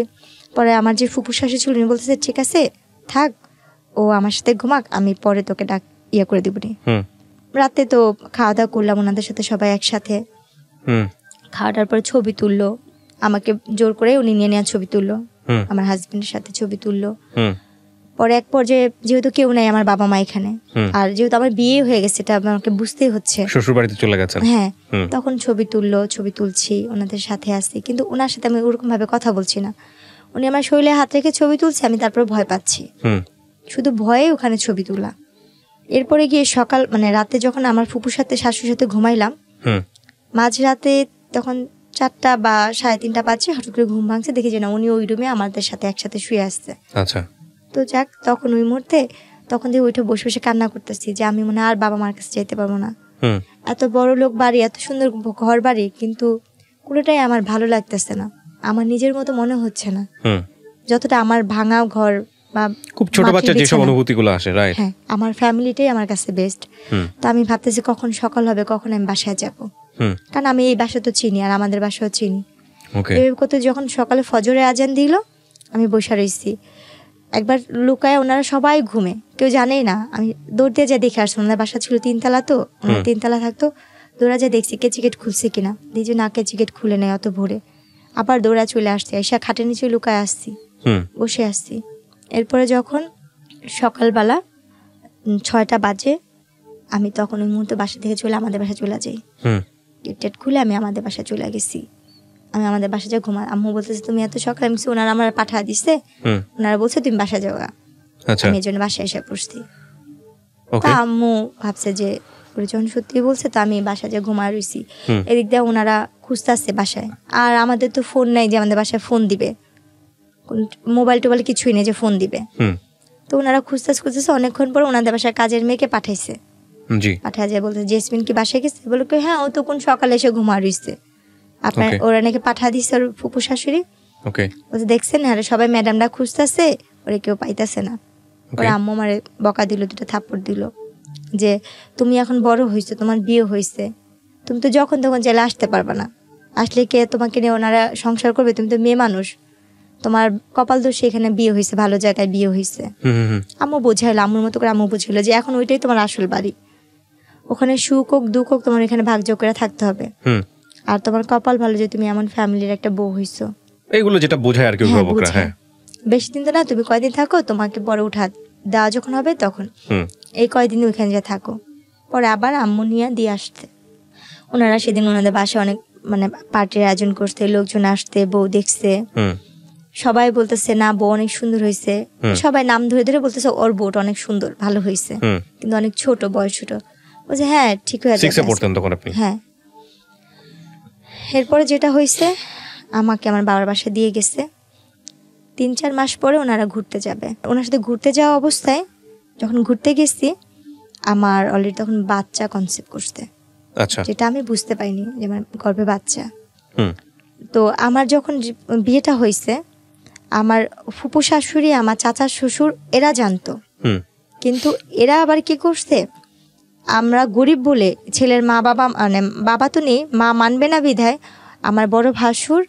S1: পরে আমার যে ফুফু শাশু ছিল উনি বলতেছে ঠিক আছে থাক, ও আমার সাথে ঘুমাক, আমি পরে তোকে ইয়ে করে দিবনি। রাতে তো খাওয়া দাওয়া করলাম ওনাদের সাথে সবাই একসাথে। খাওয়া দাওয়ার পরে ছবি তুললো, আমাকে জোর করে উনি নিয়ে নেওয়া ছবি তুললো, আমার হাজবেন্ডের সাথে ছবি তুললো। পরে এক পর্যায়ে যেহেতু কেউ নাই আমার বাবা মা এখানে, আর যেহেতু আমার বিয়ে হয়ে গেছে এটা আমাকে বুঝতেই হচ্ছে,
S2: শ্বশুর বাড়িতে চলে গেছেন।
S1: হ্যাঁ, তখন ছবি তুললো, ছবি তুলছি, ওনাদের সাথে আসছি, কিন্তু ওনার সাথে আমি ওরকম ভাবে কথা বলছি না। উনি আমার শরীরে হাত রেখে ছবি তুলছে, আমি তারপর ভয় পাচ্ছি, শুধু ভয়ে ওখানে ছবি তোলা। এরপরে গিয়ে সকাল মানে রাতে যখন আমার ফুপুর সাথে শাশুর সাথে ঘুমাইলাম, মাঝরাতে তখন 4টা বা 3:30 বাজছে, হঠাৎ করে ঘুম ভাঙছে, দেখি যে না উনি ওই রুমে আমাদের সাথে একসাথে শুয়ে আসছে।
S2: আচ্ছা,
S1: তো যাক, তখন ওই মুহূর্তে তখন দিয়ে ওইটা বসে বসে কান্না করতেছি যে আমি মনে আর বাবা মার কাছে যেতে পারবো না। এত বড় লোক বাড়ি, এত সুন্দর ঘর বাড়ি, কিন্তু কোনোটাই আমার ভালো লাগতেছে না, আমার নিজের মতো মনে হচ্ছে না। যতটা আমার ভাঙা ঘর বা
S2: খুব ছোট বাচ্চা যেসব অনুভূতিগুলো আসে, রাইট,
S1: হ্যাঁ, আমার ফ্যামিলিটাই আমার কাছে বেস্ট। তো আমি ভাবতেছি কখন সকাল হবে, কখন আমি বাসায় যাব, কারণ আমি এই বাসা তো চিনি আর আমাদের বাসাও চিনি। এভাবে করতে যখন সকালে ফজরে আজান দিল, আমি বসে রয়েছি। একবার লুকায়, ওনারা সবাই ঘুমে, কেউ জানেই না, আমি দৌড় দিয়ে যা দেখে আসছি। ওনার বাসা ছিল 3 তলা, তো ওনার 3 তলা থাকতো, দৌড়া যা দেখছি কেচিকেট খুলছে কিনা, দেখছি না কেচিকেট খুলে নেই অত ভোরে। আবার দৌড়া চলে আসছি, এসে খাটের নিচে লুকায় আসছি, বসে আসছি। এরপরে যখন সকালবেলা 6টা বাজে, আমি তখন ওই মুহূর্তে বাসা থেকে চলে আমাদের বাসা চলে যাই। গেট খুলে আমি আমাদের বাসা চলে গেছি। আমি আমাদের বাসা যা ঘুমা, আম্মু বলতেছে তুমি এত সকালে, আমি ওনারা আমার পাঠা দিচ্ছে, ওনারা বলছে তুমি বাসা যাওয়া, আমি এই জন্য বাসায় এসে পড়ছি। তা আম্মু ভাবছে যে যখন সত্যি বলছে, তো আমি বাসা যা ঘুমায় রয়েছি। এদিক দিয়ে ওনারা খুঁজতে আসছে বাসায়, আর আমাদের তো ফোন নাই যে আমাদের বাসায় ফোন দিবে, মোবাইল টোবাইল কিছুই নেই যে ফোন দিবে। তো ওনারা খুঁজতেছে, অনেকক্ষণ পর ওনাদের বাসায় কাজের মেয়েকে পাঠাইছে, পাঠায় যায় বলতে জেসমিন কি বাসায় গেছে, বলে হ্যাঁ ও তো কোন সকালে এসে ঘুমা রয়েছে, আপনার ওরা নাকি পাঠা দিচ্ছে ওর ফুপু শাশুড়ি। বলছে দেখছেন আরে সবাই ম্যাডামরা খুঁজতেছে, ওরে কেউ পাইতেছে না। ওরা আম্মু আমারে বকা দিল, 2টা থাপ্পড় দিল যে তুমি এখন বড় হয়েছো, তোমার বিয়ে হয়েছে, তুমি তো যখন তখন চাইলে আসতে পারবা না, আসলে কে তোমাকে নিয়ে ওনারা সংসার করবে, তুমি তো মেয়ে মানুষ, তোমার কপাল দোষে এখানে বিয়ে হয়েছে, ভালো জায়গায় বিয়ে হয়েছে। আম্মু বোঝাইলো, আম্মুর মতো করে আম্মু বুঝাইলো যে এখন ওইটাই তোমার আসল বাড়ি, ওখানে সুখ হোক দুঃখ হোক তোমার এখানে ভাগযোগ করে থাকতে হবে, আর তোমার কপাল ভালো যে তুমি এমন ফ্যামিলির একটা বউ হইছো।
S2: এইগুলো যেটা বোঝায় আর কি অভিভাবকরা। হ্যাঁ,
S1: বেশি দিন তো না, তুমি কয়দিন থাকো, তোমাকে পরে উঠা দেওয়া যখন হবে তখন এই কয়দিন ওইখানে যা থাকো। পরে আবার আম্মু নিয়ে দিয়ে আসতে, ওনারা সেদিন ওনাদের বাসায় অনেক মানে পার্টির আয়োজন করতে, লোকজন আসতে, বউ দেখছে, সবাই বলতেছে না বউ অনেক সুন্দর হয়েছে, সবাই নাম ধরে ধরে বলতেছে ওর বউটা অনেক সুন্দর, ভালো হয়েছে, কিন্তু অনেক ছোট, বয়স ছোট। বলছে হ্যাঁ ঠিক হয়ে যাবে। হ্যাঁ, এরপরে যেটা হয়েছে, আমাকে আমার বাবার বাসায় দিয়ে গেছে। 3-4 মাস পরে ওনারা ঘুরতে যাবে, ওনার সাথে ঘুরতে যাওয়া অবস্থায় যখন ঘুরতে গেছি, আমার অলরেডি তখন বাচ্চা কনসেপ্ট করতে,
S2: আচ্ছা।
S1: যেটা আমি বুঝতে পারিনি যে আমার গর্ভে বাচ্চা।
S2: হুম।
S1: তো আমার যখন বিয়েটা হয়েছে, আমার ফুপু শাশুড়ি, আমার চাচা শ্বশুর এরা জানতো, কিন্তু এরা আবার কি করছে, আমরা গরিব বলে ছেলের মা বাবা, মানে বাবা তো নেই, মা মানবে না বিধায় আমার বড় ভাসুর,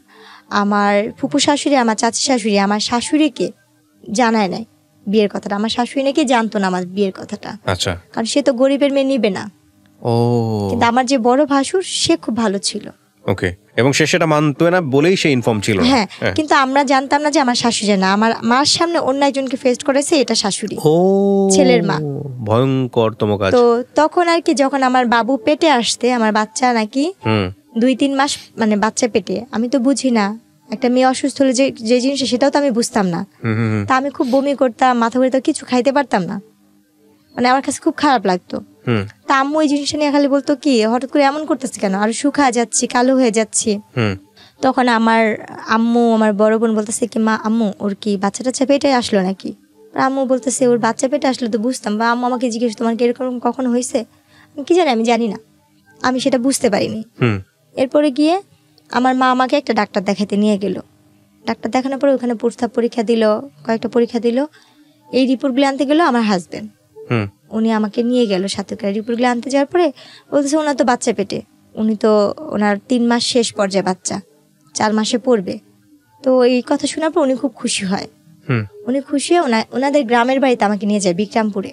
S1: আমার ফুপু শাশুড়ি, আমার চাচা শাশুড়ি আমার শাশুড়িকে জানায় নাই বিয়ের কথাটা। আমার শাশুড়ি নাকি জানতো না আমার বিয়ের কথাটা,
S2: আচ্ছা,
S1: কারণ সে তো গরিবের মেয়ে নিবে না।
S2: ও,
S1: কিন্তু আমার যে বড় ভাসুর সে খুব ভালো ছিল।
S2: ওকে, এবং সে সেটা মানতো না বলেই সে ইনফর্ম ছিল না।
S1: হ্যাঁ, কিন্তু আমরা জানতাম না যে আমার শাশুড়ি জানে, আমার মার সামনে অন্য একজনকে ফেস করেছে, এটা শাশুড়ি,
S2: ও,
S1: ছেলের মা।
S2: ভয়ঙ্করতম কাজ।
S1: তো তখন আর কি, যখন আমার বাবু পেটে আসতে, আমার বাচ্চা নাকি 2-3 মাস মানে বাচ্চা পেটে, আমি তো বুঝি না একটা মেয়ে অসুস্থ হলে যে জিনিস সেটাও তো আমি বুঝতাম না। তা আমি খুব বমি করতাম, মাথা ঘুরে, তো কিছু খাইতে পারতাম না, মানে আমার কাছে খুব খারাপ লাগতো। তা আম্মু এই জিনিসটা নিয়ে খালি বলতো কি হঠাৎ করে এমন করতেছে কেন, আর শুকা যাচ্ছি, কালো হয়ে যাচ্ছি। তখন আমার আম্মু, আমার বড় বোন বলতেছে কি, মা আম্মু ওর কি বাচ্চা টাচ্চা পেটে আসলো নাকি? আম্মু বলতেছে ওর বাচ্চা পেটে আসলে তো বুঝতাম, বা আম্মু আমাকে জিজ্ঞেস তোমার কি এরকম কখনো হয়েছে? কি জানি, আমি জানি না, আমি সেটা বুঝতে পারিনি। এরপরে গিয়ে আমার মা আমাকে একটা ডাক্তার দেখাতে নিয়ে গেল। ডাক্তার দেখানোর পরে ওখানে প্রস্তাব পরীক্ষা দিল, কয়েকটা পরীক্ষা দিল। এই রিপোর্টগুলো আনতে গেল আমার হাজবেন্ড, উনি আমাকে নিয়ে গেল সাথে করে। রিপোর্টগুলো আনতে যাওয়ার পরে বলতেছে ওনার তো বাচ্চা পেটে, উনি তো ওনার 3 মাস শেষ পর্যায়ে, বাচ্চা 4 মাসে পড়বে। তো এই কথা শোনার পর উনি খুব খুশি হয়। উনি খুশি হয়ে ওনাদের গ্রামের বাড়িতে আমাকে নিয়ে যায়, বিক্রমপুরে।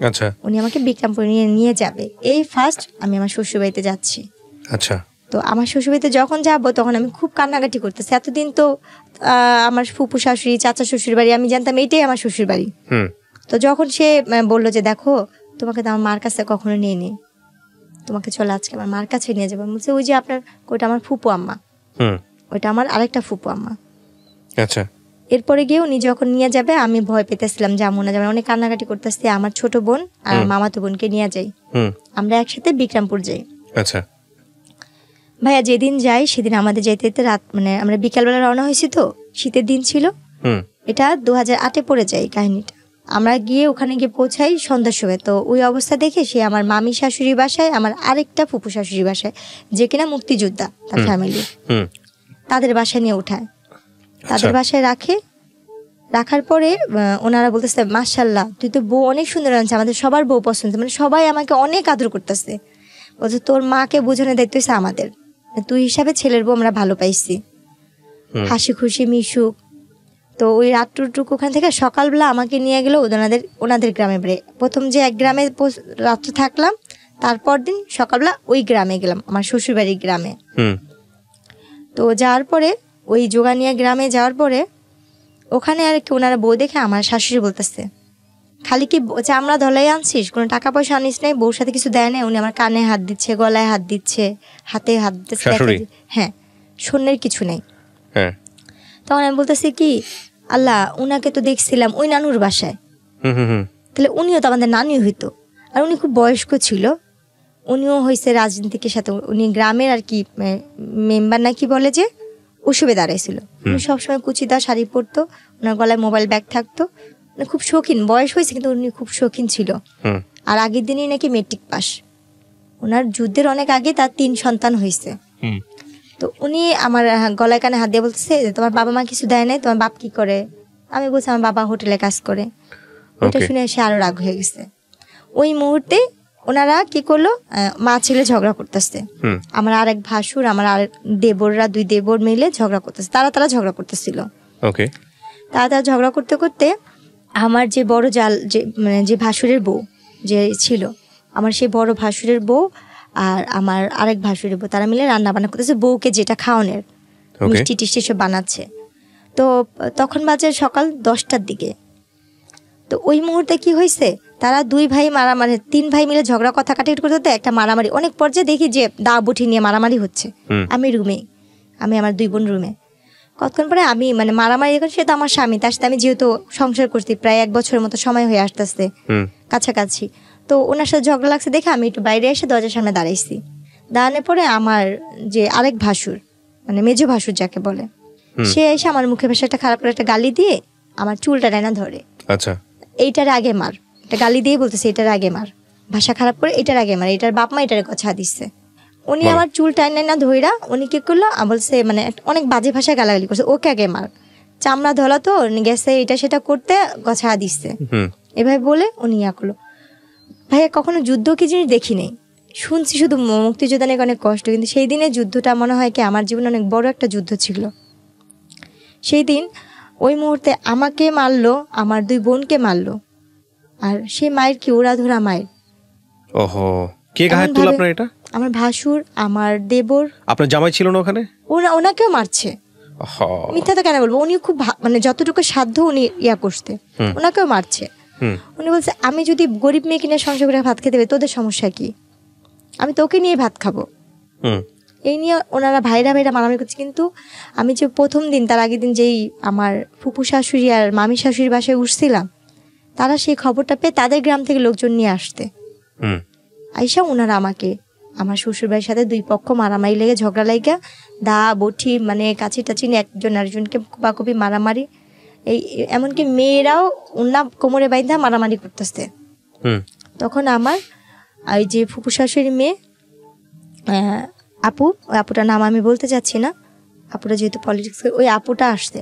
S2: আচ্ছা,
S1: উনি আমাকে বিক্রমপুরে নিয়ে যাবে। এই ফার্স্ট আমি আমার শ্বশুর বাড়িতে যাচ্ছি।
S2: আচ্ছা।
S1: তো আমার শ্বশুরবাড়িতে যখন যাবো তখন আমি খুব কান্নাকাটি করতেছি। এতদিন তো আমার ফুপু শাশুড়ি, চাচা শ্বশুর বাড়ি আমি জানতাম এটাই আমার শ্বশুর বাড়ি। তো যখন সে বললো যে দেখো তোমাকে তো আমার মার কাছে কখনো নিয়ে নি, তোমাকে চলে আজকে আমার মার কাছে নিয়ে যাবো। বলছে ওই যে আপনার, ওইটা আমার ফুপু আম্মা, ওইটা আমার আরেকটা ফুপু আম্মা।
S2: আচ্ছা।
S1: এরপরে গিয়ে উনি যখন নিয়ে যাবে আমি ভয় পেতেছিলাম, যাবো না যাবো, অনেক কান্নাকাটি করতেছি। আমার ছোট বোন আর মামাতো বোনকে নিয়ে যাই, আমরা একসাথে বিক্রমপুর যাই।
S2: আচ্ছা।
S1: ভাইয়া যেদিন যাই সেদিন আমাদের যাইতে যেতে রাত, মানে আমরা বিকালবেলা রওনা হয়েছি, তো শীতের দিন ছিল, এটা 2008-এ পড়ে যায় কাহিনীটা। আমরা গিয়ে ওখানে গিয়ে পৌঁছাই সন্ধ্যার সময়। তো ওই অবস্থা দেখে সে আমার মামি শাশুড়ির বাসায়, আমার আরেকটা ফুপু শাশুড়ির বাসায়, যে কিনা মুক্তিযোদ্ধা, তার ফ্যামিলি, তাদের বাসায় নিয়ে উঠায়, তাদের বাসায় রাখার পরে ওনারা বলতেছে মাশাআল্লাহ তুই তো বউ অনেক সুন্দর আনছে, আমাদের সবার বউ পছন্দ, মানে সবাই আমাকে অনেক আদর করতেছে। বলছে তোর মাকে বোঝানোর দায়িত্ব হচ্ছে আমাদের, তুই হিসাবে ছেলের বউ আমরা ভালো পাইছি, হাসি খুশি মিশুক। তো ওই রাত্রটুকু ওখান থেকে সকালবেলা আমাকে নিয়ে গেল ওনাদের গ্রামে বেড়ে। প্রথম যে এক গ্রামে রাত্র থাকলাম, তারপর দিন সকালবেলা ওই গ্রামে গেলাম, আমার শ্বশুরবাড়ির গ্রামে। তো যাওয়ার পরে ওই জোগানিয়া গ্রামে যাওয়ার পরে ওখানে আর কি ওনারা বউ দেখে আমার শাশুড়ি বলতেছে খালি কি চামড়া ধলাই আনছিস, কোনো টাকা পয়সা আনিস নাই, বউর সাথে কিছু দেয় না। উনি আমার কানে হাত দিচ্ছে, গলায় হাত দিচ্ছে, হাতে হাত দিচ্ছে। হ্যাঁ, শূন্যের কিছু নেই। তখন আমি বলতেছি কি আল্লাহ, উনাকে তো দেখছিলাম ওই নানুর বাসায়, তাহলে উনিও তো আমাদের নানি হইতো। আর উনি খুব বয়স্ক ছিল, উনিও হয়েছে রাজনীতিকের সাথে, উনি গ্রামের আর কি মেম্বার নাকি বলে যে ওসবে দাঁড়াইছিল। উনি সবসময় কুচিদার শাড়ি পরতো, ওনার গলায় মোবাইল ব্যাগ থাকতো, মানে খুব শৌখিন, বয়স হয়েছে কিন্তু উনি খুব শৌখিন ছিল। আর আগের দিনই নাকি মেট্রিক পাস, ওনার যুদ্ধের অনেক আগে তার 3 সন্তান হয়েছে। তো উনি আমার গলায় কানে হাত দিয়ে বলতেছে তোমার বাবা মা কিছু দেয় নাই, তোমার বাপ কি করে? আমি বলছি আমার বাবা হোটেলে কাজ করে। ওটা শুনে সে আরো রাগ হয়ে গেছে। ওই মুহূর্তে ওনারা কি করলো, মা ছেলে ঝগড়া করতেছে। আমার আরেক ভাসুর, আমার আরেক দেবররা, 2 দেবর মিলে ঝগড়া করতেছে, তারা ঝগড়া করতেছিল। তারা ঝগড়া করতে করতে আমার যে বড় যে ভাসুরের বউ যে ছিল, আমার সেই বড় ভাসুরের বউ আর আমার আরেক ভাসুরের বউ, তারা মিলে রান্না বান্না করতেছে, বউকে যেটা খাওয়ানোর মিষ্টি টিষ্টি সব বানাচ্ছে। তো তখন বাজে সকাল 10টার দিকে। তো ওই মুহূর্তে কি হয়েছে, তারা 2 ভাই মারামারি, 3 ভাই মিলে ঝগড়া কথা কাটাকাটি করতে একটা মারামারি, অনেক পর্যায়ে দেখি যে দা বটি নিয়ে মারামারি হচ্ছে। আমি আমার 2 বোন রুমে। কতক্ষণ পরে আমি মানে মারামারি যখন, সে তো আমার স্বামী, তার সাথে আমি যেহেতু সংসার করছি প্রায় 1 বছরের মতো সময় হয়ে আসতেছে কাছাকাছি, তো ওনার সাথে ঝগড়া লাগছে দেখে আমি একটু বাইরে এসে দরজার সামনে দাঁড়াইছি। দাঁড়ানোর পরে আমার যে আরেক ভাসুর, মানে মেজো ভাসুর যাকে বলে, সে এসে আমার মুখে ভাষা একটা খারাপ করে একটা গালি দিয়ে আমার চুলটা ডাইনা ধরে। আচ্ছা, এইটার আগে মার, একটা গালি দিয়ে বলতেছে এটার আগে মার। ভাষা খারাপ করে, এটার আগে মানে এটার বাপ মা এটার কথা দিচ্ছে। উনি আমার চুল টাইনে না ধইরা উনি কি করলো বলছে মানে অনেক বাজে ভাষায় গালাগালি করছে, ওকে আগে মার, চামড়া ধলা তো গেছে এটা সেটা করতে কথা দিচ্ছে, এভাবে বলে উনি ইয়া করলো। ভাইয়া কখনো যুদ্ধ কি জিনিস দেখি নেই, শুনছি শুধু মুক্তিযোদ্ধা নাকি অনেক কষ্ট, কিন্তু সেই দিনের যুদ্ধটা মনে হয় কি আমার জীবনে অনেক বড় একটা যুদ্ধ ছিল। সেই দিন ওই মুহূর্তে আমাকে মারলো, আমার 2 বোনকে মারলো, আর সেই মায়ের কি ওরা ধরা মায়ের।
S2: ওহো, কে গায়ে তুল আপনার? এটা
S1: আমার ভাসুর, আমার দেবর।
S2: আপনার জামাই ছিল না ওখানে?
S1: ওনাকেও মারছে। মিথ্যা তো কেন বলবো, উনি খুব মানে যতটুকু সাধ্য উনি ইয়া করতে, ওনাকেও মারছে। উনি বলছে আমি যদি গরিব মেয়ে কিনে সংসার করে ভাত খেতে হবে, তোদের সমস্যা কি, আমি তোকে নিয়ে ভাত খাবো। এই নিয়ে ওনারা ভাইরা মারামারি করছে। কিন্তু আমি যে প্রথম দিন তার আগের দিন যেই আমার ফুপু শাশুড়ি আর মামি শাশুড়ির বাসায় উঠছিলাম, তারা সেই খবরটা পেয়ে তাদের গ্রাম থেকে লোকজন নিয়ে আসতে আইসা ওনারা আমাকে আমার শ্বশুর বাড়ির সাথে 2 পক্ষ মারামারি লেগে ঝগড়া লাগা দা বঠি মানে কাছি টাচি নিয়ে একজন আরেকজনকে কুপাকুপি মারামারি, এই এমনকি মেয়েরাও ওনা কোমরে বাইন্ধা মারামারি করতেছে। তখন আমার ওই যে ফুপু শাশুড়ির মেয়ে আপু, ওই আপুটার নাম আমি বলতে চাচ্ছি না, আপুটা যেহেতু পলিটিক্স, ওই আপুটা আসছে।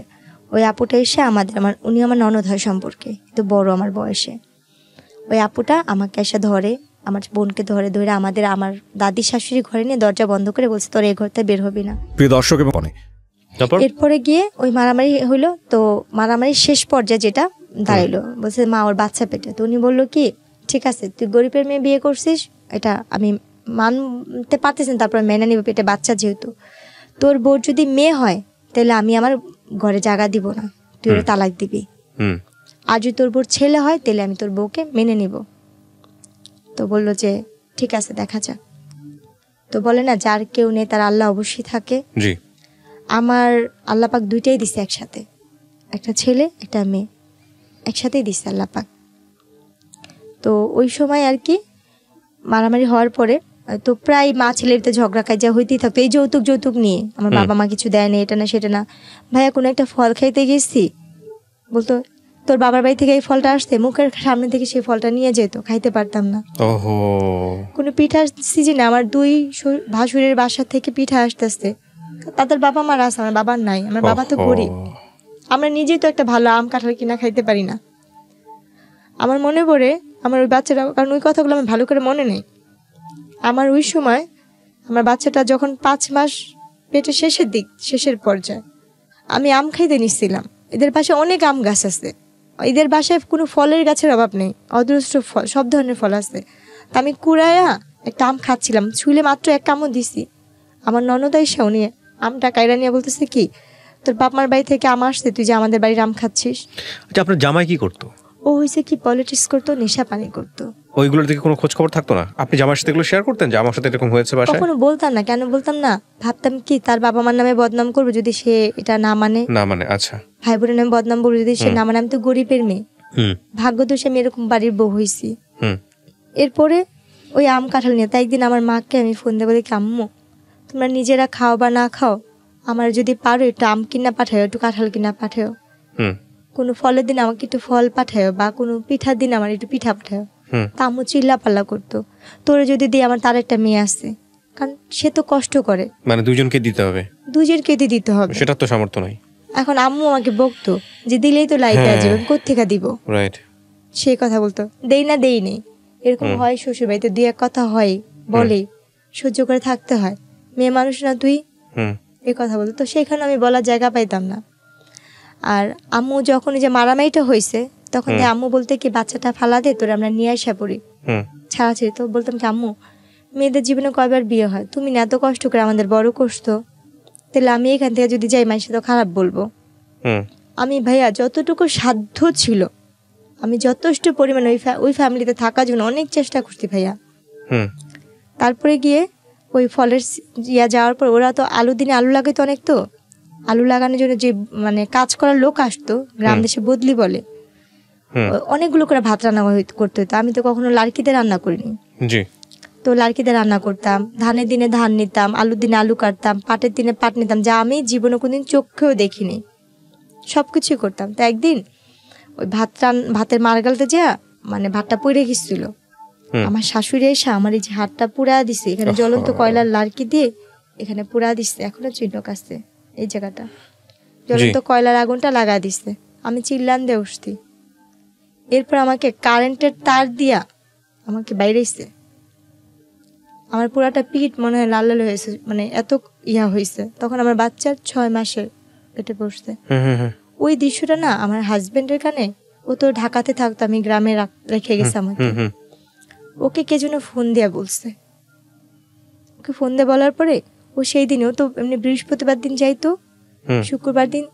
S1: ওই আপুটা এসে উনি আমার ননদ হয় সম্পর্কে, তো বড় আমার বয়সে। ওই আপুটা আমাকে এসে ধরে, আমার বোনকে ধরে আমার দাদি শাশুড়ি ঘরে নিয়ে দরজা বন্ধ করে বলছে তোর এই ঘরতে বের হবি না।
S2: প্রিয় দর্শক,
S1: এরপরে গিয়ে ওই মারামারি হইলো। তো মারামারির শেষ পর্যায়ে যেটা দাঁড়াইলো, বলছে মা ওর বাচ্চা পেটে। তো উনি বললো কি ঠিক আছে তুই গরিবের মেয়ে বিয়ে করছিস, এটা আমি মানতে পারতেছেন, তারপর মেনে নিব, পেটে বাচ্চা যেহেতু। তোর বোর যদি মেয়ে হয় তাহলে আমি আমার ঘরে জায়গা দিব না, তুই ওরা তালাক দিবি। আর যদি তোর বোর ছেলে হয় তাহলে আমি তোর বউকে মেনে নিব। তো বললো যে ঠিক আছে দেখা যাক। তো বলে না যার কেউ নেই তার আল্লাহ অবশ্যই থাকে। আমার আল্লাহ পাক 2টাই দিছে একসাথে, একটা ছেলে একটা মেয়ে একসাথেই দিছে আল্লাহ পাক। তো ওই সময় আর কি মারামারি হওয়ার পরে তো প্রায় মা ছেলের তো ঝগড়া কাজা হইতেই থাকতো, এই যৌতুক নিয়ে। আমার বাবা মা কিছু দেয় না, এটা না সেটা না। ভাইয়া কোনো একটা ফল খাইতে গেছি, বলতো তোর বাবার বাড়ি থেকে এই ফলটা আসতে, মুখের সামনে থেকে সেই ফলটা নিয়ে যেত, খাইতে পারতাম না। কোনো পিঠার সিজনে আমার 2 ভাসুরের বাসা থেকে পিঠা আসতে, তাদের বাবা মার আছে, আমার বাবার নাই। আমার বাবা তো গরিব, আমরা নিজেই তো একটা ভালো আম কাঁঠাল কিনা খাইতে পারি না। আমার মনে পড়ে আমার ওই বাচ্চাটা, কারণ ওই কথাগুলো আমার ভালো করে মনে নেই। আমার ওই সময় আমার বাচ্চাটা যখন 5 মাস পেটে শেষের পর্যায়ে, আমি আম খাইতে নিচ্ছিলাম। এদের বাসায় অনেক আম গাছ আছে, এদের বাসায় কোনো ফলের গাছের অভাব নেই, অদৃষ্ট ফল, সব ধরনের ফল আছে। তা আমি কুড়াইয়া একটা আম খাচ্ছিলাম, ছুলে মাত্র 1 কামড় দিছি। আমার ননদ আইসা উনি আমটা কাইরা নিয়ে বলতেছে কি তোর বাপ মার বাড়ি থেকে আম আসছে, তুই যে আমাদের বাড়ির আম খাচ্ছিস।
S2: আচ্ছা, আপনার জামাই কি করতো?
S1: ও হয়েছে কি পলিটিক্স করতো, নেশা পানি করতো।
S2: ওইগুলোর দিকে কোনো খোঁজ খবর থাকতো না? আপনি জামার সাথে এগুলো শেয়ার করতেন যে আমার সাথে এরকম হয়েছে বাসায়?
S1: কখনো বলতাম না। কেন বলতাম না? ভাবতাম কি তার বাবা মার নামে বদনাম করবো যদি সে এটা না মানে। আচ্ছা, ভাই বোনের নামে বদনাম করবো যদি সে না মানে। আমি তো গরিবের মেয়ে, ভাগ্য দোষে আমি এরকম বাড়ির বউ হয়েছি। এরপরে ওই আম কাঁঠাল নিয়ে, তাই একদিন আমার মাকে আমি ফোন দিয়ে বলি কি আম্মু তোমরা নিজেরা খাও বা না খাও, আমার যদি পারো একটু আম কিনা পাঠাও, একটু কাঁঠাল কিনা পাঠাও, কোনো ফলের দিন আমাকে একটু ফল পাঠাও, বা কোনো পিঠার দিন আমার একটু পিঠা পাঠাও। তা আম্মু চিল্লা পাল্লা করতো, তোরে যদি দিই আমার তার একটা মেয়ে আছে, কারণ সে তো কষ্ট করে, মানে দুজনকে দিতে দিতে হবে, সেটা তো সামর্থ্য নাই। এখন আম্মু আমাকে বকতো যে দিলেই তো লাইট আসবে, কোত্থেকে দিব, সেই কথা বলতো। দেই নেই এরকম হয়। শ্বশুর বাড়িতে 2-1 কথা হয়, বলে সহ্য করে থাকতে হয়, মেয়ে মানুষ না তুই, এই কথা বলতো। তো সেখানে আমি বলার জায়গা পাইতাম না। আর আম্মু যখন যে মারামারিটা হয়েছে তখন আম্মু বলতে কি বাচ্চাটা ফালা দে, তোর আমরা নিয়ে আসা পড়ি ছাড়াছাড়ি। তো বলতাম কি আম্মু মেয়েদের জীবনে কয়বার বিয়ে হয়, তুমি না এত কষ্ট করে আমাদের বড় করছো, তাহলে আমি এখান থেকে যদি যাই মানুষ তো খারাপ বলবো। আমি ভাইয়া যতটুকু সাধ্য ছিল আমি যথেষ্ট পরিমাণে ওই ফ্যামিলিতে থাকার জন্য অনেক চেষ্টা করছি ভাইয়া। তারপরে গিয়ে ওই ফলের যাওয়ার পর ওরা তো দিনে আলু লাগাইতো অনেক, তো আলু লাগানোর জন্য যে মানে কাজ করার লোক আসতো, গ্রাম দেশে বদলি বলে, অনেকগুলো করে ভাত রান্না করতে হতো। আমি তো কখনো লাড়কিতে রান্না করিনি, তো লাড়কিতে রান্না করতাম, ধানের দিনে ধান নিতাম, আলুর দিনে আলু কাটতাম, পাটের দিনে পাট নিতাম, যা আমি জীবনে কোনদিন চোখেও দেখিনি, সবকিছুই করতাম। তো একদিন ওই ভাতের মারগালতে যা মানে ভাতটা পড়ে গেছিল, আমার শাশুড়ি এসে আমার এই যে হাতটা পুড়া দিছে, এখানে জ্বলন্ত কয়লার লার্কি দিয়ে এখানে পুড়া দিচ্ছে, এখনো চিহ্ন কাছে এই জায়গাটা জ্বলন্ত কয়লার আগুনটা লাগা দিচ্ছে। আমি চিল্লান দিয়ে উঠছি। এরপর আমাকে কারেন্টের তার দিয়া আমাকে বাইরেছে। আমার পুরাটা পিঠ মনে হয় লাল লাল হয়েছে, মানে এত ইয়া হয়েছে। তখন আমার বাচ্চার 6 মাসের পেটে পড়ছে। ওই দৃশ্যটা না আমার হাজবেন্ডের কানে, ও তো ঢাকাতে থাকতো, আমি গ্রামে রেখে গেছি আমাকে। ওকে কে যেন ফোন দিয়া বলছে, ওকে ফোন দিয়ে বলার পরে ও সেই দিন, ও তো এমনি বৃহস্পতিবার দিন যাইতো, শুক্রবার দিন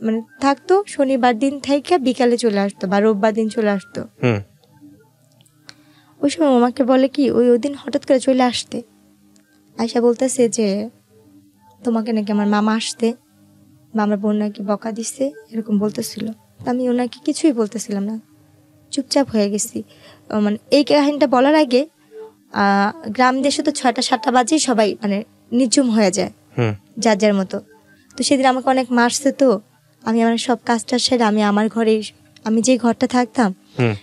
S1: মানে থাকতো, শনিবার দিন থেকে বিকালে চলে আসতো বা রোববার দিন চলে আসতো। ওই সময় আমাকে বলে কি ওই দিন হঠাৎ করে চলে আসতে, আয়সা বলতেছে যে তোমাকে নাকি আমার মামা আসতে বা আমার বোন নাকি বকা দিচ্ছে, এরকম বলতেছিল। আমি ওনাকে কিছুই বলতেছিলাম না, চুপচাপ হয়ে গেছি। মানে এই কাহিনীটা বলার আগে গ্রাম দেশে তো 6টা-7টা বাজেই সবাই মানে নিঝুম হয়ে যায় যার যার মতো। তো সেদিন আমাকে অনেক মারছে। তো আমি আমার সব কাজটা সেরে আমি আমার ঘরে, আমি যে ঘরটা থাকতাম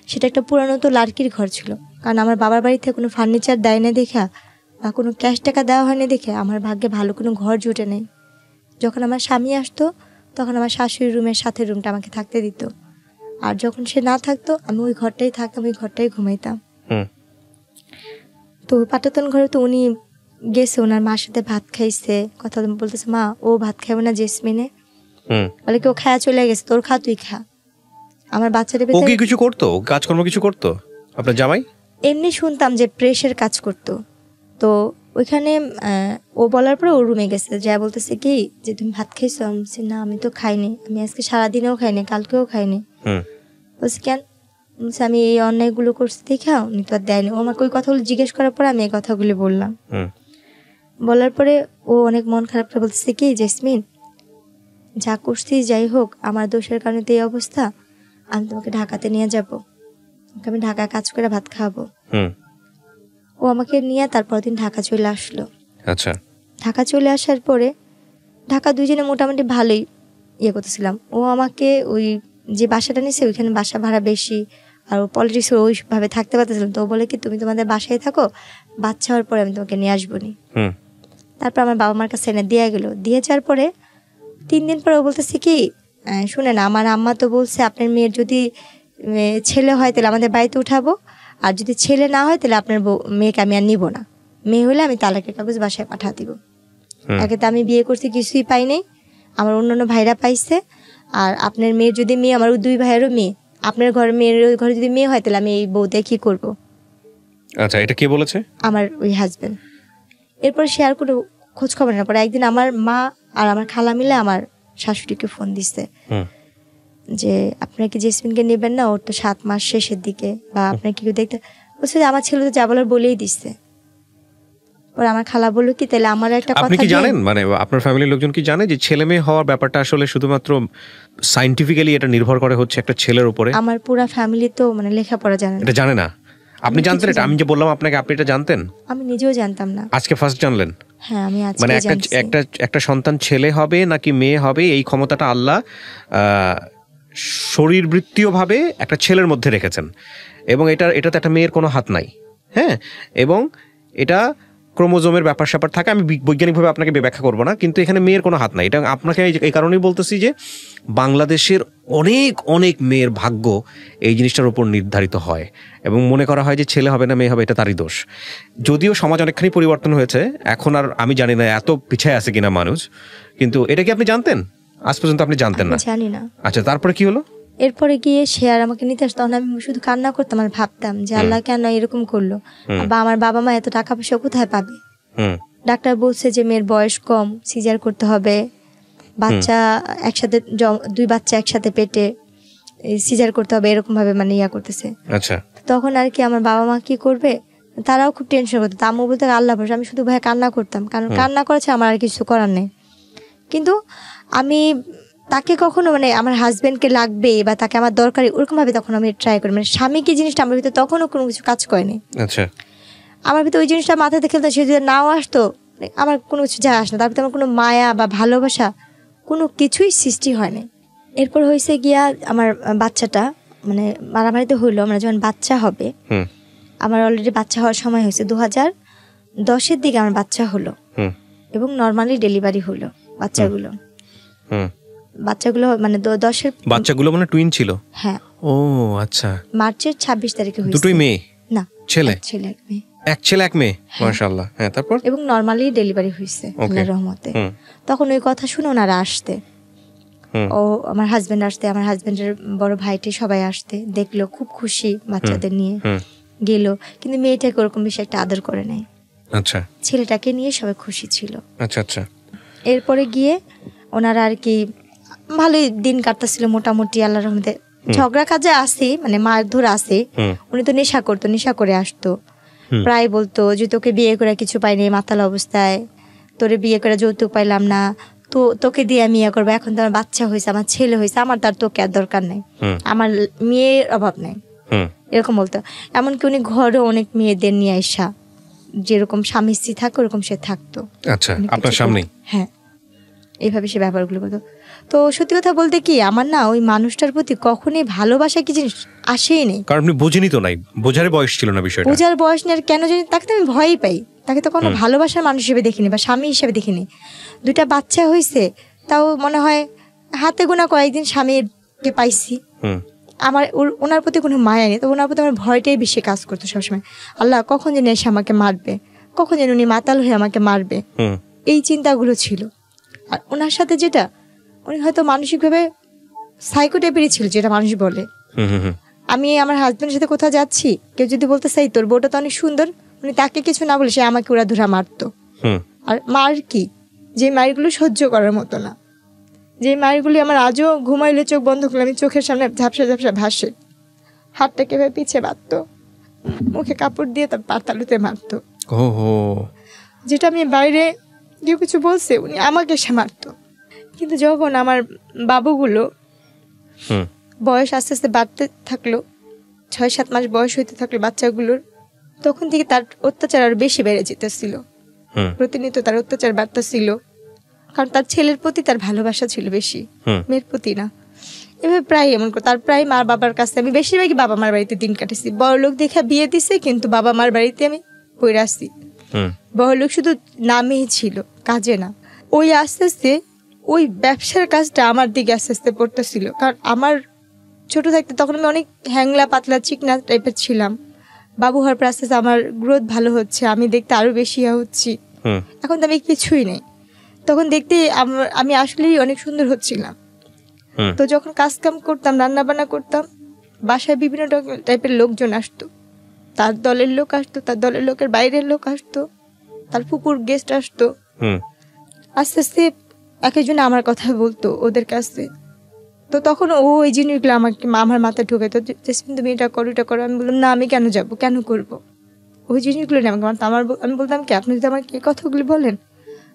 S1: সেটা একটা পুরানো তো লার্কির ঘর ছিল, কারণ আমার বাবার বাড়িতে কোনো ফার্নিচার দেয় না দেখা বা কোনো ক্যাশ টাকা দেওয়া হয়নি দেখে আমার ভাগ্যে ভালো কোনো ঘর জুটে নেই। যখন আমার স্বামী আসতো তখন আমার শাশুড়ির রুমের সাথে রুমটা আমাকে থাকতে দিত, আর যখন সে না থাকতো আমি ওই ঘরটাই থাকতাম, ওই ঘরটাই ঘুমাইতাম। তো ওই পাটাতন ঘরে তো উনি গেছে, ওনার মার সাথে ভাত খাইছে, কথা বলতেছে, মা ও ভাত খাইবে না জেসমিনে, বলে কি ও খায়া চলে গেছে, তোর খা, তুই খা। আমার বাচ্চাটা
S2: ও কি কিছু করতো, কাজকর্ম কিছু করতো আপনার জামাই?
S1: এমনি শুনতাম যে প্রেসের কাজ করতো। তো ওইখানে ও বলার পরে ও রুমে গেছে, যা বলতেছে কি যে তুমি ভাত খাইছো? আমি বলছি না আমি তো খাইনি, আমি আজকে সারাদিনেও খাইনি, কালকেও খাইনি। বলছি কেন? বলছে আমি এই অন্যায়গুলো করছি দেখা উনি তো আর দেয়নি। ও আমাকে ওই কথাগুলো জিজ্ঞেস করার পরে আমি এই কথাগুলি বললাম। বলার পরে ও অনেক মন খারাপ করে বলতেছে কি জেসমিন, যা করছি যাই হোক, আমার দোষের কারণে তো এই অবস্থা, আমি তোমাকে ঢাকাতে নিয়ে যাবো, আমি ঢাকায় কাজ করে ভাত খাওয়াবো। ও আমাকে নিয়ে তারপর দিন ঢাকা চলে আসলো।
S2: আচ্ছা। ঢাকা
S1: চলে আসার পরে ঢাকা দুইজনে মোটামুটি ভালোই ইয়ে করতেছিলাম। ও আমাকে ওই যে বাসাটা নিছে ওইখানে বাসা ভাড়া বেশি, আর ও পলিটিক্স ওইভাবে থাকতে পারতেছিলাম। তো ও বলে কি তুমি তোমাদের বাসায় থাকো, বাচ্চা হওয়ার পরে আমি তোমাকে নিয়ে আসবো নি। তারপর আমার বাবা মার কাছে এনে দিয়ে গেলো। দিয়ে যাওয়ার পরে 3 দিন পরে ও বলতেছে কি শুনেন, আমার আম্মা তো বলছে আপনার মেয়ের যদি ছেলে হয় তাহলে আমাদের বাড়িতে উঠাবো, আর যদি ছেলে না হয় তাহলে আপনার মেয়েকে আমি আর নিব না, মেয়ে হলে আমি তালাকের কাগজ বাসায় পাঠা দিব। একে তো আমি বিয়ে করছি কিছুই পাই নাই, আমার অন্যান্য ভাইরা পাইছে, আর আপনার মেয়ের যদি মেয়ে, আমার 2 ভাইয়েরও মেয়ে, আপনার ঘরের মেয়ের ঘরে যদি মেয়ে হয় তাহলে আমি এই বউ দিয়ে কি করবো।
S2: আচ্ছা, এটা কে বলেছে? আমার
S1: ওই হাজবেন্ড। এরপর সে আর কোনো খোঁজ খবর না। পরে একদিন আমার মা আর আমার খালা মিলে আমার শাশুড়িকে ফোন দিচ্ছে যে আপনারা কি জেসমিনকে নেবেন না, ওর তো 7 মাস শেষের দিকে, বা আপনার কি দেখতে বলছে যে আমার ছেলে তো যা বলার বলেই দিচ্ছে। পরে আমার খালা বললো কি তাহলে আমার একটা কথা,
S2: আপনি কি জানেন, মানে আপনার ফ্যামিলির লোকজন কি জানে যে ছেলে মেয়ে হওয়ার ব্যাপারটা আসলে শুধুমাত্র সায়েন্টিফিক্যালি এটা নির্ভর করে হচ্ছে একটা ছেলের উপরে?
S1: আমার পুরো ফ্যামিলি তো মানে লেখাপড়া জানে না।
S2: এটা জানে না? আপনি জানতেন এটা? আমি যে বললাম আপনাকে, আপনি এটা জানতেন?
S1: আমি নিজেও জানতাম না।
S2: আজকে ফার্স্ট জানলেন?
S1: হ্যাঁ, আমি আজকে
S2: মানে
S1: জানছি।
S2: একটা সন্তান ছেলে হবে নাকি মেয়ে হবে এই ক্ষমতাটা আল্লাহ শরীরবৃত্তীয়ভাবে একটা ছেলের মধ্যে রেখেছেন, এবং এটাতে একটা মেয়ের কোনো হাত নাই। হ্যাঁ, এবং এটা ক্রোমোজোমের ব্যাপার স্যাপার থাকে, আমি বৈজ্ঞানিকভাবে আপনাকে ব্যাখ্যা করবো না, কিন্তু এখানে মেয়ের কোনো হাত নাই। এটা আপনাকে এই কারণেই বলতেছি যে বাংলাদেশের অনেক অনেক মেয়ের ভাগ্য এই জিনিসটার উপর নির্ধারিত হয়, এবং মনে করা হয় যে ছেলে হবে না মেয়ে হবে এটা তারই দোষ। যদিও সমাজ অনেকখানি পরিবর্তন হয়েছে, এখন আর আমি জানি না এত পিছায় আছে কিনা মানুষ, কিন্তু এটা কি আপনি জানতেন? আজ পর্যন্ত আপনি জানতেন না?
S1: জানি না।
S2: আচ্ছা, তারপরে কি হলো?
S1: এরপরে গিয়ে সে আর আমাকে নিতে আসতো, তখন আমি শুধু কান্না করতাম আর ভাবতাম যে আল্লাহ কেন এরকম করলো, বা আমার বাবা মা এত টাকা পয়সা কোথায় পাবে। ডাক্তার বলছে যে মেয়ের বয়স কম, সিজার করতে হবে, বাচ্চা একসাথে 2 বাচ্চা একসাথে পেটে সিজার করতে হবে, এরকম ভাবে মানে ইয়া করতেছে।
S2: আচ্ছা,
S1: তখন আর কি আমার বাবা মা কি করবে, তারাও খুব টেনশন করতো। আম্মু বলতে আল্লাহ ভরসা, আমি শুধু ভাই কান্না করতাম, কারণ কান্না করেছে আমার আর কিছু করার নেই। কিন্তু আমি তাকে কখনো মানে আমার হাজবেন্ডকে লাগবে বা তাকে আমার দরকারি ওরকম ভাবে তখন আমি ট্রাই করি, মানে স্বামী কি জিনিসটা আমার ভিতরে তখনও কোনো কিছু কাজ করেনি।
S2: আচ্ছা,
S1: আমার ভিতরে ওই জিনিসটা মাথাতে খেলতো, সে যদি নাও আসতো আমার কোনো কিছু যায় আসে না, তার ভিতরে আমার কোনো মায়া বা ভালোবাসা কোনো কিছুই সৃষ্টি হয়নি। এরপর হয়েছে গিয়া আমার বাচ্চাটা মানে মারামারিতে হইলো, আমরা যখন বাচ্চা হবে আমার অলরেডি বাচ্চা হওয়ার সময় হয়েছে, 2010-এর দিকে আমার বাচ্চা হলো এবং নর্মালি ডেলিভারি হলো বাচ্চাগুলো। বাচ্চাগুলো মানে 10-এর
S2: বাচ্চাগুলো মানে টুইন ছিল?
S1: হ্যাঁ।
S2: ও আচ্ছা।
S1: মার্চের 26 তারিখে হয়েছে।
S2: দুটোই মেয়ে?
S1: না,
S2: ছেলে।
S1: এক মেয়ে।
S2: এক ছেলে এক মেয়ে, মাশাআল্লাহ। হ্যাঁ, তারপর?
S1: এবং নর্মালি ডেলিভারি হয়েছে আল্লাহর রহমতে। তখন ওই কথা শুনে ওনারা আসতে, ও আমার হাজবেন্ড আসতে, আমার হাজবেন্ডের বড় ভাইটি সবাই আসতে, দেখলো, খুব খুশি বাচ্চাদের নিয়ে গেল, কিন্তু মেয়েটাকে ওরকম বেশি একটা আদর করে নাই।
S2: আচ্ছা। ছেলেটাকে
S1: নিয়ে সবাই খুশি ছিল।
S2: আচ্ছা আচ্ছা।
S1: এরপরে গিয়ে ওনারা আর কি ভালোই দিন কাটতেছিল মোটামুটি আল্লাহর রহমতে। ঝগড়া কাজে আসে, মানে মারধর আসে। উনি তো নেশা করতো, নেশা করে আসতো, প্রায় বলতো যে তোকে বিয়ে করে কিছু পাইনি মাতাল অবস্থায়, তোরে বিয়ে করে যৌতুক পাইলাম না, তো তোকে দিয়ে আমি ইয়ে করবো, এখন তো আমার বাচ্চা হয়েছে, আমার ছেলে হয়েছে, আমার তার তোকে আর দরকার নেই, আমার মেয়ের অভাব নেই, এরকম বলতো। এমনকি উনি ঘরে অনেক মেয়েদের নিয়ে আসা, যেরকম স্বামী স্ত্রী থাকে ওরকম সে থাকতো।
S2: আচ্ছা, আপনার সামনেই?
S1: হ্যাঁ, এইভাবে সে ব্যাপারগুলো করতো। তো সত্যি কথা বলতে কি, আমার না ওই মানুষটার প্রতি কখনোই ভালোবাসা কি জিনিস আসেই নেই,
S2: কারণ আপনি বোঝেনি তো, নাই বোঝার বয়স ছিল না বিষয়টা।
S1: বোঝার বয়স নেই, কেন জানি তাকে তো আমি ভয়ই পাই, তাকে তো কোনো ভালোবাসার মানুষ হিসেবে দেখিনি বা স্বামী হিসেবে দেখিনি। 2টা বাচ্চা হয়েছে, তাও মনে হয় হাতে গোনা কয়েকদিন স্বামীকে পাইছি। আমার ওনার প্রতি কোনো মায়া নেই, তো ওনার প্রতি আমার ভয়টাই বেশি কাজ করতো সবসময়। আল্লাহ, কখন যেন এসে আমাকে মারবে, কখন যেন উনি মাতাল হয়ে আমাকে মারবে, এই চিন্তাগুলো ছিল। আর ওনার সাথে যেটা, উনি হয়তো মানসিকভাবে সাইকো টাইপেরই ছিল, যেটা মানুষ বলে। আমি আমার হাজবেন্ডের সাথে কোথাও যাচ্ছি, কেউ যদি বলতে চাই তোর বউটা তো অনেক সুন্দর, উনি তাকে কিছু না বলে সে আমাকে ওরা ধরা মারতো। আর মার কি, যে মারগুলো সহ্য করার মতো না, যে মারগুলি আমার আজও ঘুমাইলে চোখ বন্ধ করলে আমি চোখের সামনে ঝাপসা ঝাপসা ভাসে। হাতটা কেভাবে পিছিয়ে বাঁধতো, মুখে কাপড় দিয়ে তার পাতালুতে মারতো, যেটা আমি বাইরে কেউ কিছু বলছে উনি আমাকে সে মারতো। কিন্তু যখন আমার বাবুগুলো বয়স আস্তে আস্তে বাড়তে থাকলো, 6-7 মাস বয়স হইতে থাকলো বাচ্চাগুলোর, তখন থেকে তার অত্যাচার আরো বেশি বেড়ে যেতেছিল। প্রতিনিয়ত তার অত্যাচার বাড়তেছিল, কারণ তার ছেলের প্রতি তার ভালোবাসা ছিল বেশি, মেয়ের প্রতি না। এভাবে প্রায় এমন করে তার প্রায় মা বাবার কাছে, আমি বেশিরভাগই বাবা মার বাড়িতে দিন কাটেছি। বড় লোক দেখে বিয়ে দিছে, কিন্তু বাবা মার বাড়িতে আমি পড়ে আসছি। বড় লোক শুধু নামেই ছিল, কাজে না। ওই আস্তে আস্তে ওই ব্যবসার কাজটা আমার দিকে আস্তে আস্তে পড়তেছিল, কারণ আমার ছোট থাকতে তখন আমি অনেক হ্যাংলা পাতলা চিকনা টাইপের ছিলাম। বাবু হওয়ার পর আস্তে আস্তে আমার গ্রোথ ভালো হচ্ছে, আমি দেখতে আরো বেশি হচ্ছি। এখন তো আমি কিছুই নেই, তখন দেখতে আমি আসলেই অনেক সুন্দর হচ্ছিলাম। তো যখন কাজ কাম করতাম, রান্না বান্না করতাম, বাসায় বিভিন্ন টাইপের লোকজন আসতো, তার দলের লোক আসতো, তার দলের লোকের বাইরের লোক আসতো, তার ফুপুর গেস্ট আসতো। আস্তে আস্তে এক একজন আমার কথা বলতো ওদের কাছে। তো তখন ও এই জিনিসগুলো আমাকে আমার মাথায় ঢুকাইতো, জেসমিন তুমি এটা করো, এটা করো। আমি বললাম না, আমি কেন যাবো, কেন করবো, ওই জিনিসগুলো নিয়ে আমাকে মারতো। আমি বলতাম কি, আপনি যদি আমাকে এই কথাগুলি বলেন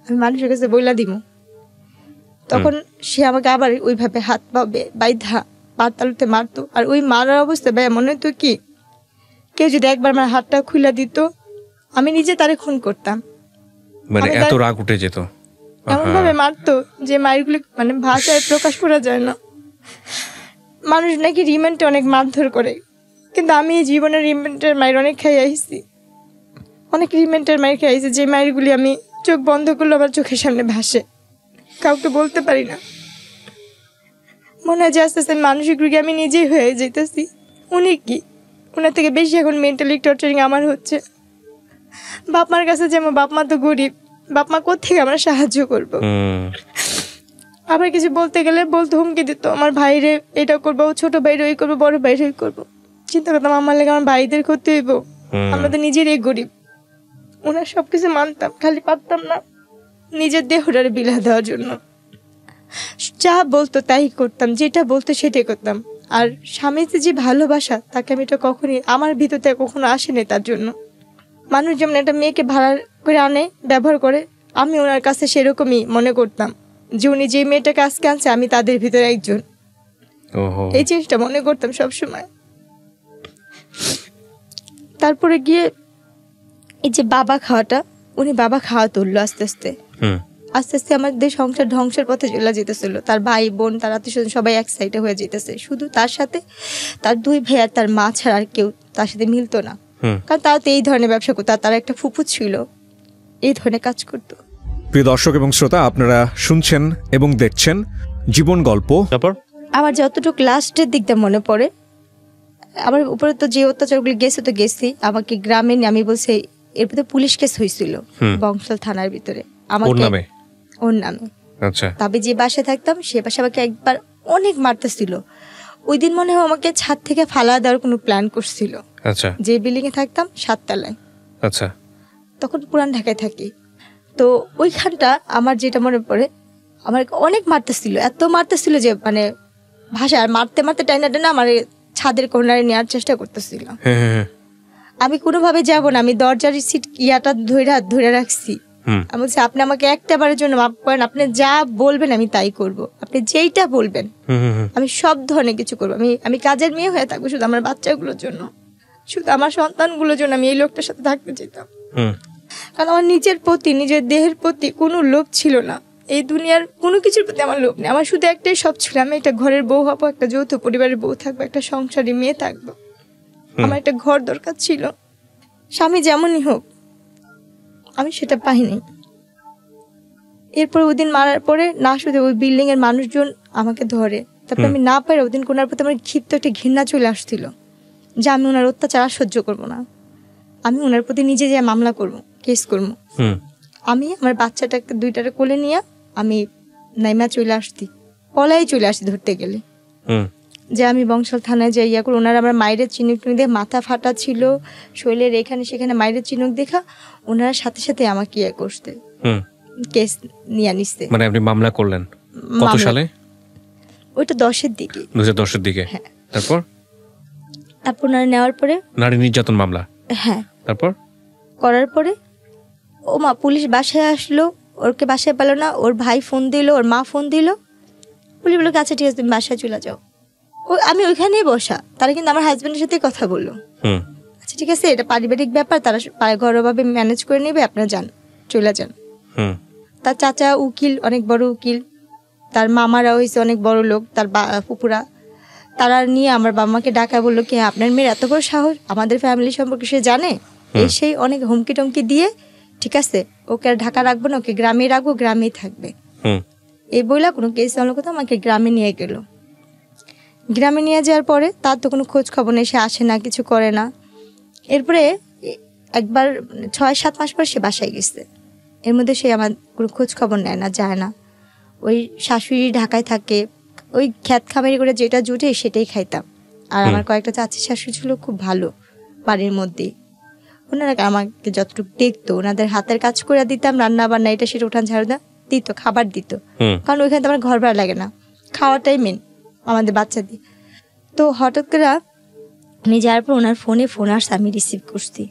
S1: আমি মানুষের কাছে বইলা দিব। তখন সে আমাকে আবার ওইভাবে হাত পা বাইধা পাতালুতে মারতো। আর ওই মারার অবস্থা ভাই মনে হতো কি, কেউ যদি একবার আমার হাতটা খুলে দিত, আমি নিজে তারে খুন করতাম।
S2: মানে এত রাগ উঠে যেত,
S1: এমন ভাবে মারতো যে মারগুলি মানে ভাষায় প্রকাশ করা যায় না। মানুষ নাকি রিমেন্টে অনেক মারধর করে, কিন্তু আমি এই জীবনের রিমেন্টের মায়ের অনেক খাই আইছি, অনেক রিমেন্টের মায়ের খাই আইছি, যে মায়েরগুলি আমি চোখ বন্ধ করলে আমার চোখের সামনে ভাসে, কাউকে বলতে পারি না। মনে হয় যে আস্তে আস্তে মানসিক রোগী আমি নিজেই হয়ে যেতেছি। উনি কি, ওনার থেকে বেশি এখন মেন্টালি টর্চারিং আমার হচ্ছে। বাপ মার কাছে যেমন, বাপ মা তো গরিব, বাপ মা কোত্থেকে আমরা সাহায্য করবো। আবার কিছু বলতে গেলে বলতে হুমকি দিত, আমার ভাইরে এটা করবো, ছোট ভাইরে ওই করবো, বড় ভাইরে ওই করবো। চিন্তা করতাম আমার লেগে আমার ভাইদের ক্ষতি হইব, আমরা তো নিজেরই গরিব। ওনার সবকিছু মানতাম, খালি পারতাম না নিজের দেহটারে বিলা দেওয়ার জন্য। যা বলতো তাই করতাম, যেটা বলতো সেটাই করতাম। আর স্বামীতে যে ভালোবাসা, তাকে আমি এটা কখনই আমার ভিতর থেকে কখনো আসেনি। তার জন্য মানুষ যেমন একটা মেয়েকে ভাড়া করে আনে, ব্যবহার করে, আমি ওনার কাছে সেরকমই মনে করতাম যে উনি যে মেয়েটাকে আজকে আনছে আমি তাদের ভিতরে একজন। এই জিনিসটা মনে করতাম সবসময়। তারপরে গিয়ে এই যে বাবা খাওয়াটা, উনি বাবা খাওয়া তুললো আস্তে আস্তে আস্তে আস্তে আমাদের সংসার ধ্বংসের পথে চলে যেতেছিল। তার ভাই বোন, তার আত্মীয়স্বজন সবাই এক সাইডে হয়ে যেতেছে। শুধু তার সাথে তার 2 ভাই আর তার মা ছাড়া আর কেউ তার সাথে মিলতো না। কারণ তারা তো এই ধরনের ব্যবসা করতো, আর তারা একটা ফুপু ছিল, এই ধরনের কাজ করতো।
S3: প্রিয় দর্শক এবং শ্রোতা, আপনারা শুনছেন এবং দেখছেন জীবন গল্প।
S2: তারপর
S1: আমার যতটুকু লাস্টের দিকটা মনে পড়ে, আমার উপরে তো যে অত্যাচারগুলো গেছে তো গেছি, আমাকে গ্রামে আমি বলছে এরপর তো পুলিশ কেস হয়েছিল বংশাল থানার ভিতরে
S2: ওর নামে।
S1: আচ্ছা, তবে যে বাসায় থাকতাম সে বাসায় আমাকে একবার অনেক মারতেছিল। ওই দিন মনে হয় আমাকে ছাদ থেকে ফালা দেওয়ার কোনো প্ল্যান করছিল।
S2: আচ্ছা,
S1: যে বিল্ডিং এ থাকতাম 7 তলায়,
S2: আচ্ছা,
S1: তখন পুরান ঢাকায় থাকি। তো ওইখানটা আমার যেটা মনে পড়ে, আমার অনেক মারতেছিল, এত মারতেছিল যে মানে ভাষা, আর মারতে মারতে টাইনা টাইনা আমার ছাদের কর্নারে নেওয়ার চেষ্টা করতেছিল। আমি কোনোভাবে যাব না, আমি দরজার সিট ইয়াটা ধরে রাখছি। আমি বলছি আপনি আমাকে একটা বারের জন্য মাফ করেন, আপনি যা বলবেন আমি তাই করব, আপনি যেইটা বলবেন আমি সব ধরনের কিছু করবো। আমি কাজের মেয়ে হয়ে থাকবো শুধু আমার বাচ্চাগুলোর জন্য, শুধু আমার সন্তানগুলোর জন্য আমি এই লোকটার সাথে থাকতে চাইতাম। কারণ আমার নিজের প্রতি, নিজের দেহের প্রতি কোনো লোভ ছিল না, এই দুনিয়ার কোনো কিছুর প্রতি আমার লোভ নেই। আমার শুধু একটাই সব ছিল, আমি একটা ঘরের বউ হবো, একটা যৌথ পরিবারের বউ থাকবো, একটা সংসারী মেয়ে থাকবো, আমার একটা ঘর দরকার ছিল। স্বামী যেমনই হোক আমি সেটা পাইনি। এরপর ওদিন মারার পরে না শুধু ওই বিল্ডিং এর মানুষজন আমাকে ধরে, তারপর আমি না পারি ওদিন কোনার প্রতি আমার ক্ষিপ্ত একটা ঘৃণা চলে আসছিল যে আমি ওনার অত্যাচার আর সহ্য করবো না, আমি ওনার প্রতি নিজে যে মামলা করবো, কেস করবো। আমি আমার বাচ্চাটাকে দুইটারে কোলে নিয়ে আমি নাইমা চলে আসছি, পলাই চলে আসছি ধরতে গেলে, যে আমি বংশাল থানায় যাই ইয়া করে। ওনারা আমার মায়ের চিনুক দিয়ে মাথা ফাটা ছিল, শরীরের এখানে সেখানে মায়ের চিনুক দেখা, ওনারা সাথে সাথে আমাকে ইয়ে করতে কেস নিয়ে নিচ্ছে।
S2: মানে আপনি মামলা করলেন কত সালে?
S1: ওইটা 10-এর দিকে,
S2: 2010-এর দিকে। তারপর
S1: ওনারা নেওয়ার পরে
S2: নারী নির্যাতন মামলা।
S1: হ্যাঁ,
S2: তারপর
S1: করার পরে ও মা পুলিশ বাসায় আসলো, ওরকে বাসায় পেলো না, ওর ভাই ফোন দিল, ওর মা ফোন দিল, পুলিশ বললো আচ্ছা ঠিক আছে তুমি বাসায় চলে যাও। আমি ওইখানেই বসা, তারা কিন্তু আমার হাজবেন্ডের সাথে কথা বললো, আচ্ছা ঠিক আছে এটা পারিবারিক ব্যাপার, তারা ঘরোয়াভাবে ম্যানেজ করে নেবে, আপনারা যান, চলে যান। তার চাচা উকিল, অনেক বড় উকিল, তার মামারা হয়েছে অনেক বড় লোক, তার ফুপুরা, তারা নিয়ে আমার বাবা মাকে ডাকা বললো কি আপনার মেয়ের এত বড় সাহস, আমাদের ফ্যামিলি সম্পর্কে সে জানে, এই সেই অনেক হুমকি টমকি দিয়ে ঠিক আছে ওকে আর ঢাকা রাখবো না, ওকে গ্রামে রাখবো, গ্রামেই থাকবে। এই বইলা কোনো কেস হলো কথা আমাকে গ্রামে নিয়ে গেল। গ্রামে নিয়ে যাওয়ার পরে তার তো কোনো খোঁজ খবর নেই, সে আসে না, কিছু করে না। এরপরে একবার 6-7 মাস পর সে বাসায় গেছে, এর মধ্যে সে আমার কোনো খোঁজ খবর নেয় না, যায় না। ওই শাশুড়ি ঢাকায় থাকে, ওই খ্যাত খামারি করে যেটা জুটে সেটাই খাইতাম। আর আমার কয়েকটা চাচি শাশুড়ি ছিল খুব ভালো বাড়ির মধ্যেই, ওনারা আমাকে যতটুকু দেখতো, ওনাদের হাতের কাজ করে দিতাম, রান্না বান্না এটা সেটা উঠান ঝাড়ু দিত, খাবার দিত, কারণ ওইখানে তো আমার ঘর ভাড়া লাগে না, খাওয়াটাই মেন আমাদের বাচ্চা দিয়ে। তো হঠাৎ করে উনি যাওয়ার পর ওনার ফোন আসছে, আমি রিসিভ করছি।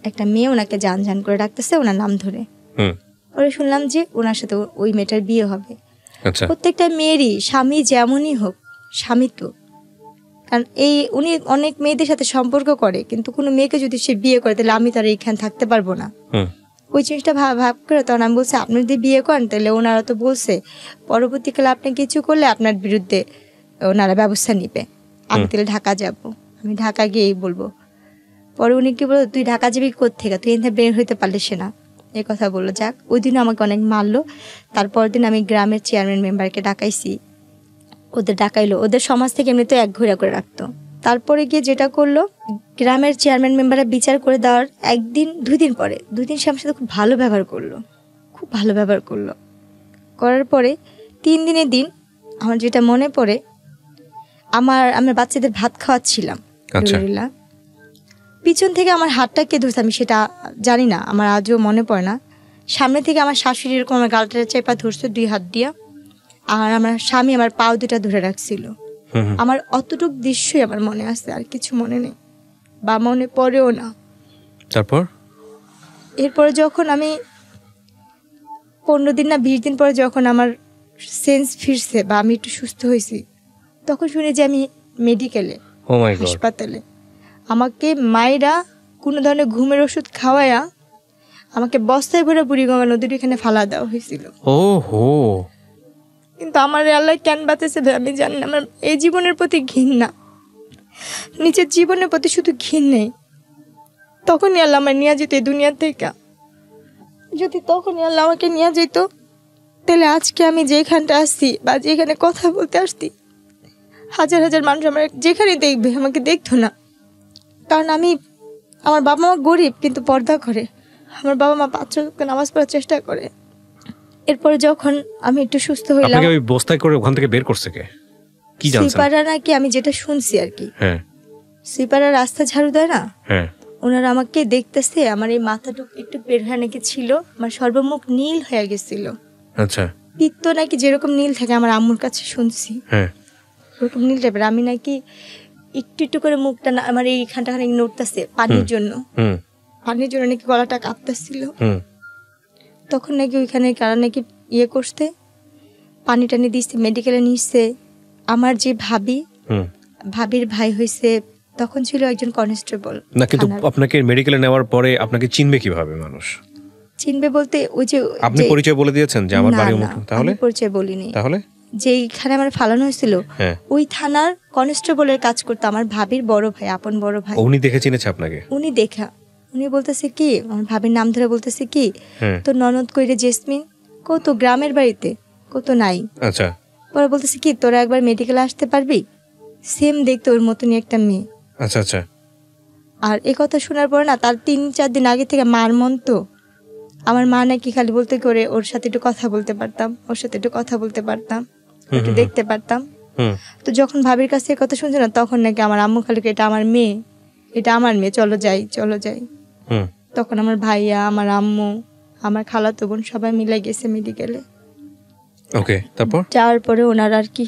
S1: একটা মেয়ে ওনাকে জান করে ডাকতেছে ওনার নাম ধরে, ওরা শুনলাম যে ওনার সাথে ওই মেয়েটার বিয়ে হবে। প্রত্যেকটা মেয়েরই স্বামী যেমনই হোক, স্বামী তো, কারণ উনি অনেক মেয়েদের সাথে সম্পর্ক করে, কিন্তু কোনো মেয়েকে যদি সে বিয়ে করে তাহলে আমি তো আর এইখানে থাকতে পারবো না। ওই জিনিসটা ভাব করে তখন আমি বলছি আপনি যদি বিয়ে করেন তাহলে ওনারা তো বলছে পরবর্তীকালে আপনি কিছু করলে আপনার বিরুদ্ধে ওনারা ব্যবস্থা নিবে, আমি তাহলে ঢাকা যাব, আমি ঢাকা গিয়েই বলবো। পরে উনি কি বললো তুই ঢাকা যাবি কোত্থেকে, তুই এখানে বের হইতে পারলে সে না, এই কথা বললো। যাক, ওই দিনও আমাকে অনেক মারলো। তারপর দিন আমি গ্রামের চেয়ারম্যান মেম্বারকে ডাকাইছি, ওদের ডাকাইলো, ওদের সমাজ থেকে এমনি তো এক ঘোরা করে রাখতো। তারপরে গিয়ে যেটা করলো, গ্রামের চেয়ারম্যান মেম্বাররা বিচার করে দেওয়ার 2 দিন পরে 2 দিন সে আমার সাথে খুব ভালো ব্যবহার করলো, খুব ভালো ব্যবহার করলো। করার পরে 3 দিনের দিন আমার যেটা মনে পড়ে, আমার বাচ্চাদের ভাত খাওয়াচ্ছিলাম, পিছন থেকে আমার হাতটা কে ধরছে আমি সেটা জানি না, আমার আজও মনে পড়ে না। সামনে থেকে আমার শাশুড়ি এরকম আমার গালটা চেপা ধরছে 2 হাত দিয়া, আর আমার স্বামী আমার পাও 2টা ধরে রাখছিল। আমার অতটুক দৃশ্যই আমার মনে আছে, আর কিছু মনে নেই বা মনে পড়েও না। এরপরে যখন আমি 15 দিন না 20 দিন পরে যখন আমার সেন্স ফিরছে বা আমি একটু সুস্থ হয়েছি, তখন শুনি যে আমি মেডিকেলে, হাসপাতালে, আমাকে মায়েরা কোনো ধরনের ঘুমের ওষুধ খাওয়ায়া আমাকে বস্তায় ভরে বুড়িগঙ্গা নদীর এখানে ফালা দেওয়া হয়েছিল। কিন্তু আমার আল্লাহ কেন বাঁচাইছে আমি জানি না। আমার এই জীবনের প্রতি ঘৃণা, নিজের জীবনের প্রতি শুধু ঘৃণ নেই, তখনই আল্লাহ আমার নিয়ে যেত এই দুনিয়া থেকে। যদি তখনই আল্লাহ আমাকে নিয়ে যেত, তাহলে আজকে আমি যেখানটা আসছি বা যেখানে কথা বলতে আসছি, হাজার হাজার মানুষ আমার যেখানে দেখবে আমাকে দেখতো না। কারণ আমার বাবা মা গরিব কিন্তু পর্দা করে, আমার বাবা মা 5 ওয়াক্ত নামাজ পড়ার চেষ্টা করে। এরপরে যখন আমি একটু সুস্থ হইলাম,
S2: আপনাকে ওই বস্তায় করে ওখান থেকে বের করছে কে, কি জানছেন?
S1: সুইপাররা নাকি, আমি যেটা শুনছি আর কি,
S2: হ্যাঁ
S1: সুইপাররা রাস্তা ঝাড়ু দেয় না,
S2: হ্যাঁ
S1: ওনারা আমাকে দেখতেছে, আমার এই মাথাটুক একটু বের হয়ে নাকি ছিল, আমার সর্বমুখ নীল হয়ে গেছিল।
S2: আচ্ছা
S1: পিত্ত নাকি যেরকম নীল থাকে, আমার আম্মুর কাছে শুনছি
S2: হ্যাঁ
S1: ওরকম নীল টাইপের। আমি নাকি একটু একটু করে মুখটা আমার এইখানটা খানিক নড়তেছে পানির জন্য, পানির জন্য নাকি গলাটা কাঁপতেছিল। তখন নাকি ওইখানে কারা নাকি ইয়ে করতে পানি টানি দিচ্ছে, মেডিকেলে নিচ্ছে। আমার যে ভাবির ভাই হয়েছে, তখন ছিল একজন কনস্টেবল
S2: না, কিন্তু আপনাকে মেডিকেলে নেওয়ার পরে আপনাকে চিনবে কিভাবে মানুষ?
S1: চিনবে বলতে ওই যে
S2: আপনি পরিচয় বলে দিয়েছেন যে আমার বাড়ি অমুক, তাহলে
S1: পরিচয় বলিনি।
S2: তাহলে
S1: যেইখানে আমার ফালানো হয়েছিল ওই থানার কনস্টেবলের কাজ করতো আমার ভাবির বড় ভাই, আপন বড় ভাই।
S2: উনি দেখে চিনেছে আপনাকে?
S1: উনি বলতেছে কি, আমার ভাবির নাম ধরে বলতেছে কি, তো ননদ কইরে জেসমিন, কত গ্রামের বাড়িতে কত নাই।
S2: আচ্ছা,
S1: পরে বলতেছে কি, তোরা একবার মেডিকেলে আসতে পারবি, সেম দেখতে ওর মতনই একটা মেয়ে।
S2: আচ্ছা আচ্ছা।
S1: আর এই কথা শোনার পর না, তার 3-4 দিন আগে থেকে মার মন তো, আমার মা নাকি খালি বলতে করে ওর সাথে একটু কথা বলতে পারতাম, ওর সাথে একটু কথা বলতে পারতাম, একটু দেখতে পারতাম। তো যখন ভাবির কাছে কথা শুনছে না, তখন নাকি আমার আম্মু খালি এটা আমার মেয়ে, এটা আমার মেয়ে, চলো যাই চলো যাই। তখন আমার ভাইয়া, আমার আম্মু, আমার খালাতো বোন সবাই মিলে গেছে মেডিকেলে।
S2: ওকে, তারপর
S1: যাওয়ার পরে ওনার আর কি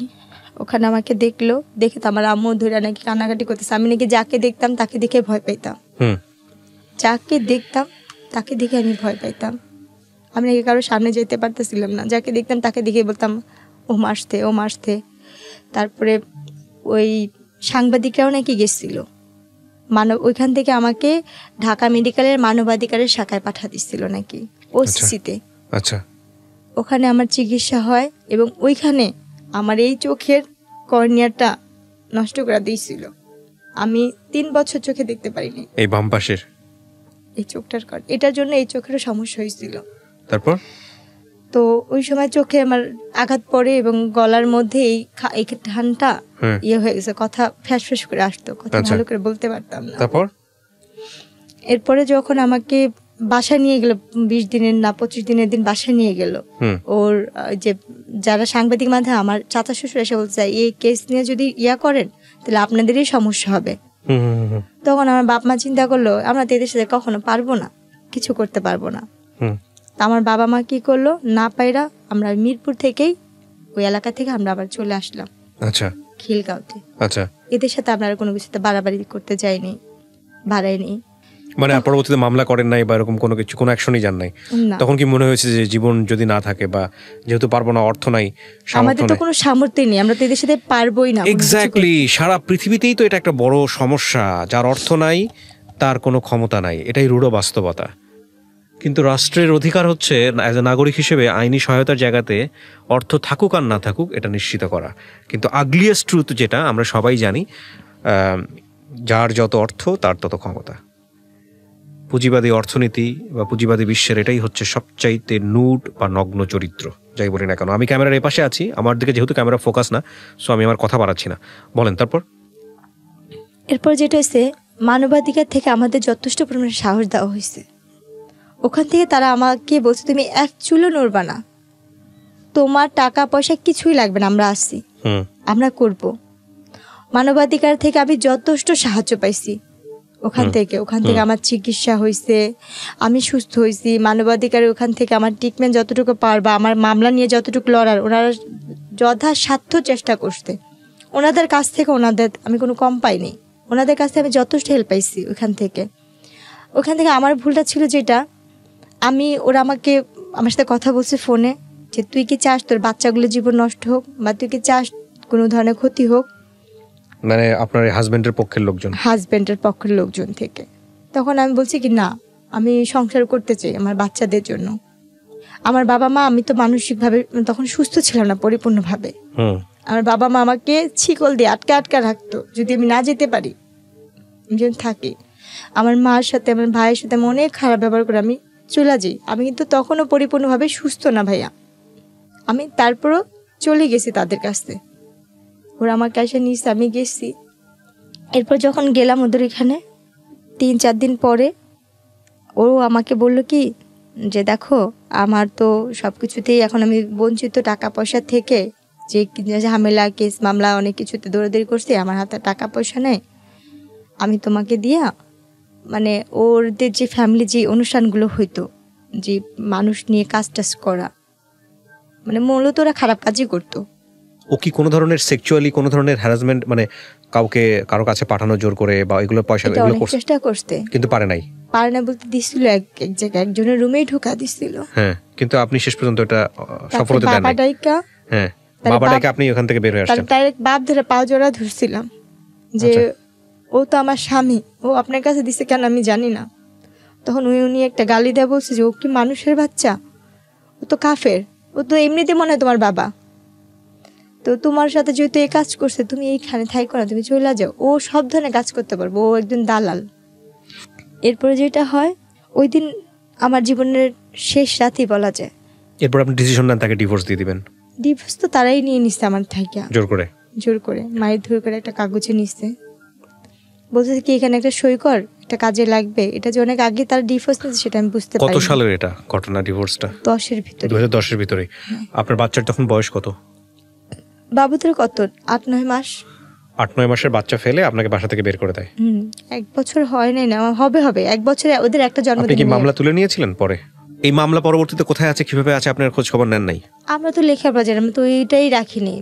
S1: ওখানে আমাকে দেখলো, দেখে তো আমার আম্মু ধরে নাকি কান্নাকাটি করতেছে। আমি নাকি যাকে দেখতাম তাকে দেখে ভয় পাইতাম, যাকে দেখতাম তাকে দেখে আমি ভয় পাইতাম। আমি নাকি কারোর সামনে যেতে পারতেছিলাম না, যাকে দেখতাম তাকে দেখে বলতাম ও মাসতে ও মাসতে। তারপরে ওই সাংবাদিকরাও নাকি গেছিল, ওইখান থেকে আমাকে ঢাকা মেডিকেলের মানবাধিকারের শাখায় পাঠা দিচ্ছিল নাকি, ওসিতে।
S2: আচ্ছা,
S1: ওখানে আমার চিকিৎসা হয় এবং ওইখানে আমার এই চোখের কর্নিয়াটা নষ্ট করে দিয়েছিল। আমি 3 বছর চোখে দেখতে পারিনি,
S2: এই বাম পাশের
S1: এই চোখটার এটার জন্য এই চোখেরও সমস্যা হয়েছিল।
S2: তারপর
S1: তো ওই সময় চোখে আমার আঘাত পড়ে এবং গলার মধ্যে এই ঠানটা ইয়ে হয়ে গেছে, কথা ফ্যাস ফ্যাস করে আসতো, কথা ভালো করে বলতে পারতাম না।
S2: তারপর
S1: এরপরে যখন আমাকে বাসায় নিয়ে গেল, 20 দিনের না 25 দিনের দিন বাসায় নিয়ে গেল, ওর যে যারা সাংবাদিক মাধ্যমে আমার চাচা শ্বশুর এসে বলছে এই কেস নিয়ে যদি ইয়া করেন তাহলে আপনাদেরই সমস্যা হবে। তখন আমার বাপ মা চিন্তা করলো আমরা তো এদের সাথে কখনো পারবো না, কিছু করতে পারবো না। আমার বাবা মা কি করলো, না পাইরা আমরা মিরপুর থেকেই ওই এলাকা থেকে আমরা আবার চলে আসলাম।
S2: আচ্ছা,
S1: খিলগাঁওতে।
S2: আচ্ছা,
S1: এদের সাথে আপনারা কোনো কিছুতে বাড়াবাড়ি করতে যাইনি, বাড়াইনি।
S2: মানে পরবর্তীতে মামলা করেন নাই বা এরকম কোনো কিছু, কোনো অ্যাকশনই যান নাই? তখন কি মনে হয়েছে যে জীবন যদি না থাকে বা যেহেতু পারবো না, অর্থ নাই,
S1: আমাদের তো কোনো সামর্থ্য নেই, আমরা তো এদের সাথে পারবোই না।
S2: এক্স্যাক্টলি, সারা পৃথিবীতেই তো এটা একটা বড় সমস্যা, যার অর্থ নাই তার কোনো ক্ষমতা নাই, এটাই রূঢ় বাস্তবতা। কিন্তু রাষ্ট্রের অধিকার হচ্ছে অ্যাজ এ নাগরিক হিসেবে আইনি সহায়তার জায়গাতে অর্থ থাকুক আর না থাকুক এটা নিশ্চিত করা। কিন্তু আগলিয়েস্ট ট্রুথ যেটা আমরা সবাই জানি, যার যত অর্থ তার তত ক্ষমতা। পুঁজিবাদী অর্থনীতি বা পুঁজিবাদী বিশ্বের এটাই হচ্ছে সবচাইতে নুড বা নগ্ন চরিত্র, যাই বলি না কেন। আমি ক্যামেরার এপাশে আছি, আমার দিকে যেহেতু ক্যামেরা ফোকাস না, সো আমি আমার কথা বাড়াচ্ছি না, বলেন। তারপর
S1: এরপর যেটা হয়েছে, মানবাধিকার থেকে আমাদের যথেষ্ট পরিমাণে সাহস দেওয়া হয়েছে। ওখান থেকে তারা আমাকে বলছে তুমি 1 চুলও নড়বা না, তোমার টাকা পয়সা কিছুই লাগবে না, আমরা আসছি, আমরা করব। মানবাধিকার থেকে আমি যথেষ্ট সাহায্য পাইছি ওখান থেকে আমার চিকিৎসা হয়েছে, আমি সুস্থ হয়েছি। মানবাধিকারের ওখান থেকে আমার ট্রিটমেন্ট যতটুকু পারবা, আমার মামলা নিয়ে যতটুকু লড়ার, ওনারা যথাসাধ্য চেষ্টা করছে। ওনাদের কাছ থেকে আমি কোনো কম পাইনি, ওনাদের কাছ থেকে আমি যথেষ্ট হেল্প পাইছি ওখান থেকে। আমার ভুলটা ছিল যেটা, ওরা আমার সাথে কথা বলছে ফোনে যে তুই কি চাস তোর বাচ্চাগুলো জীবন নষ্ট হোক, বা তুই কি চাস কোনো ধরনের ক্ষতি হোক,
S2: মানে আপনার হাজবেন্ডের পক্ষের লোকজন থেকে। তখন আমি বলছি কি না, আমি সংসার করতে চাই আমার বাচ্চাদের জন্য। আমার বাবা মা, আমি তো মানসিকভাবে তখন সুস্থ ছিলাম না পরিপূর্ণভাবে, আমার বাবা মা আমাকে ছিকল দিয়ে আটকা রাখতো যদি আমি না যেতে পারি, যেন থাকি।
S1: আমার মার সাথে আমার ভাইয়ের সাথে আমি অনেক খারাপ ব্যবহার করে আমি চলে যাই। আমি কিন্তু তখনও পরিপূর্ণভাবে সুস্থ না ভাইয়া, আমি তারপরও চলে গেছি তাদের কাছে, ওরা আমার কাছে নিয়েছে, আমি গেছি। এরপর যখন গেলাম ওদের এখানে 3-4 দিন পরে ও আমাকে বললো কি যে দেখো আমার তো সব কিছুতেই এখন আমি বঞ্চিত, টাকা পয়সা থেকে যে ঝামেলা কেস মামলা অনেক কিছুতে দৌড়াদৌড়ি করছি, আমার হাতে টাকা পয়সা নেই, আমি তোমাকে দিয়া মানে ওদের যে ফ্যামিলি যে অনুষ্ঠানগুলো হইতো যে মানুষ নিয়ে কাজ টাজ করা, মানে মূলত ওরা খারাপ কাজই করতো।
S2: ও কি কোনো ধরনের সেক্সুয়ালি কোনো ধরনের হ্যারাসমেন্ট মানে কাউকে কারো কাছে পাঠানো জোর করে বা এগুলো পয়সা
S1: এটা
S2: এগুলো
S1: অনেক চেষ্টা করতে
S2: কিন্তু পারে নাই?
S1: পারে না বলতে দিছিল এক জায়গায় একজনের রুমেই ঢোকা দিছিল।
S2: হ্যাঁ, কিন্তু আপনি শেষ পর্যন্ত এটা সফলতা দেন নাই।
S1: বাবাটাইকা
S2: হ্যাঁ, বাবাটাকে আপনি ওখান থেকে বের হয়ে আসছেন।
S1: ডাইরেক্ট বাপ ধরে পা জোড়া ধরছিলাম যে ও তো আমার স্বামী, ও আপনার কাছে দিছে কেন আমি জানি না। তখন উনি একটা গালি দেয়, বলছে যে ও কি মানুষের বাচ্চা, ও তো কাফের, ও তো এমনিতে মনে হয় তোমার বাবা, তো তোমার সাথে যেহেতু এই কাজ করছে তুমি এইখানে থাইকো না, তুমি চলে যাও। ও সব ধরনের কাজ করতে পারবো, ও একজন দালাল। এরপরে যেটা হয় ওই দিন আমার জীবনের শেষ রাতই বলা যায়।
S2: এরপর আপনি ডিসিশন নেন তাকে ডিভোর্স দিয়ে দিবেন?
S1: ডিভোর্স তো তারাই নিয়ে নিচ্ছে আমার থাইকা, জোর করে মায়ের ধরে করে একটা কাগজে নিচ্ছে, বলছে কি এখানে একটা সই কর, একটা কাজে লাগবে। এটা যে অনেক আগে তার ডিভোর্স নিয়েছে সেটা আমি বুঝতে পারি।
S2: কত সালের এটা ঘটনা ডিভোর্সটা?
S1: 10-এর ভিতরে।
S2: 2010-এর ভিতরে। আপনার বাচ্চার তখন বয়স কত?
S1: বাবুদের কত 8-9 মাস।
S2: 8-9 মাসের বাচ্চা ফেলে আপনাকে বাসা থেকে বের করে দেয়?
S1: 1 বছর হয় নাই না, হবে 1 বছরে ওদের একটা জন্মদিন।
S2: আপনি কি মামলা তুলে নিয়েছিলেন পরে? এই মামলা পরবর্তীতে কোথায় আছে কিভাবে আছে আপনার খোঁজ খবর নেন নাই?
S1: আমরা তো লেখাপড়া জানি, আমরা তো ওইটাই রাখিনি,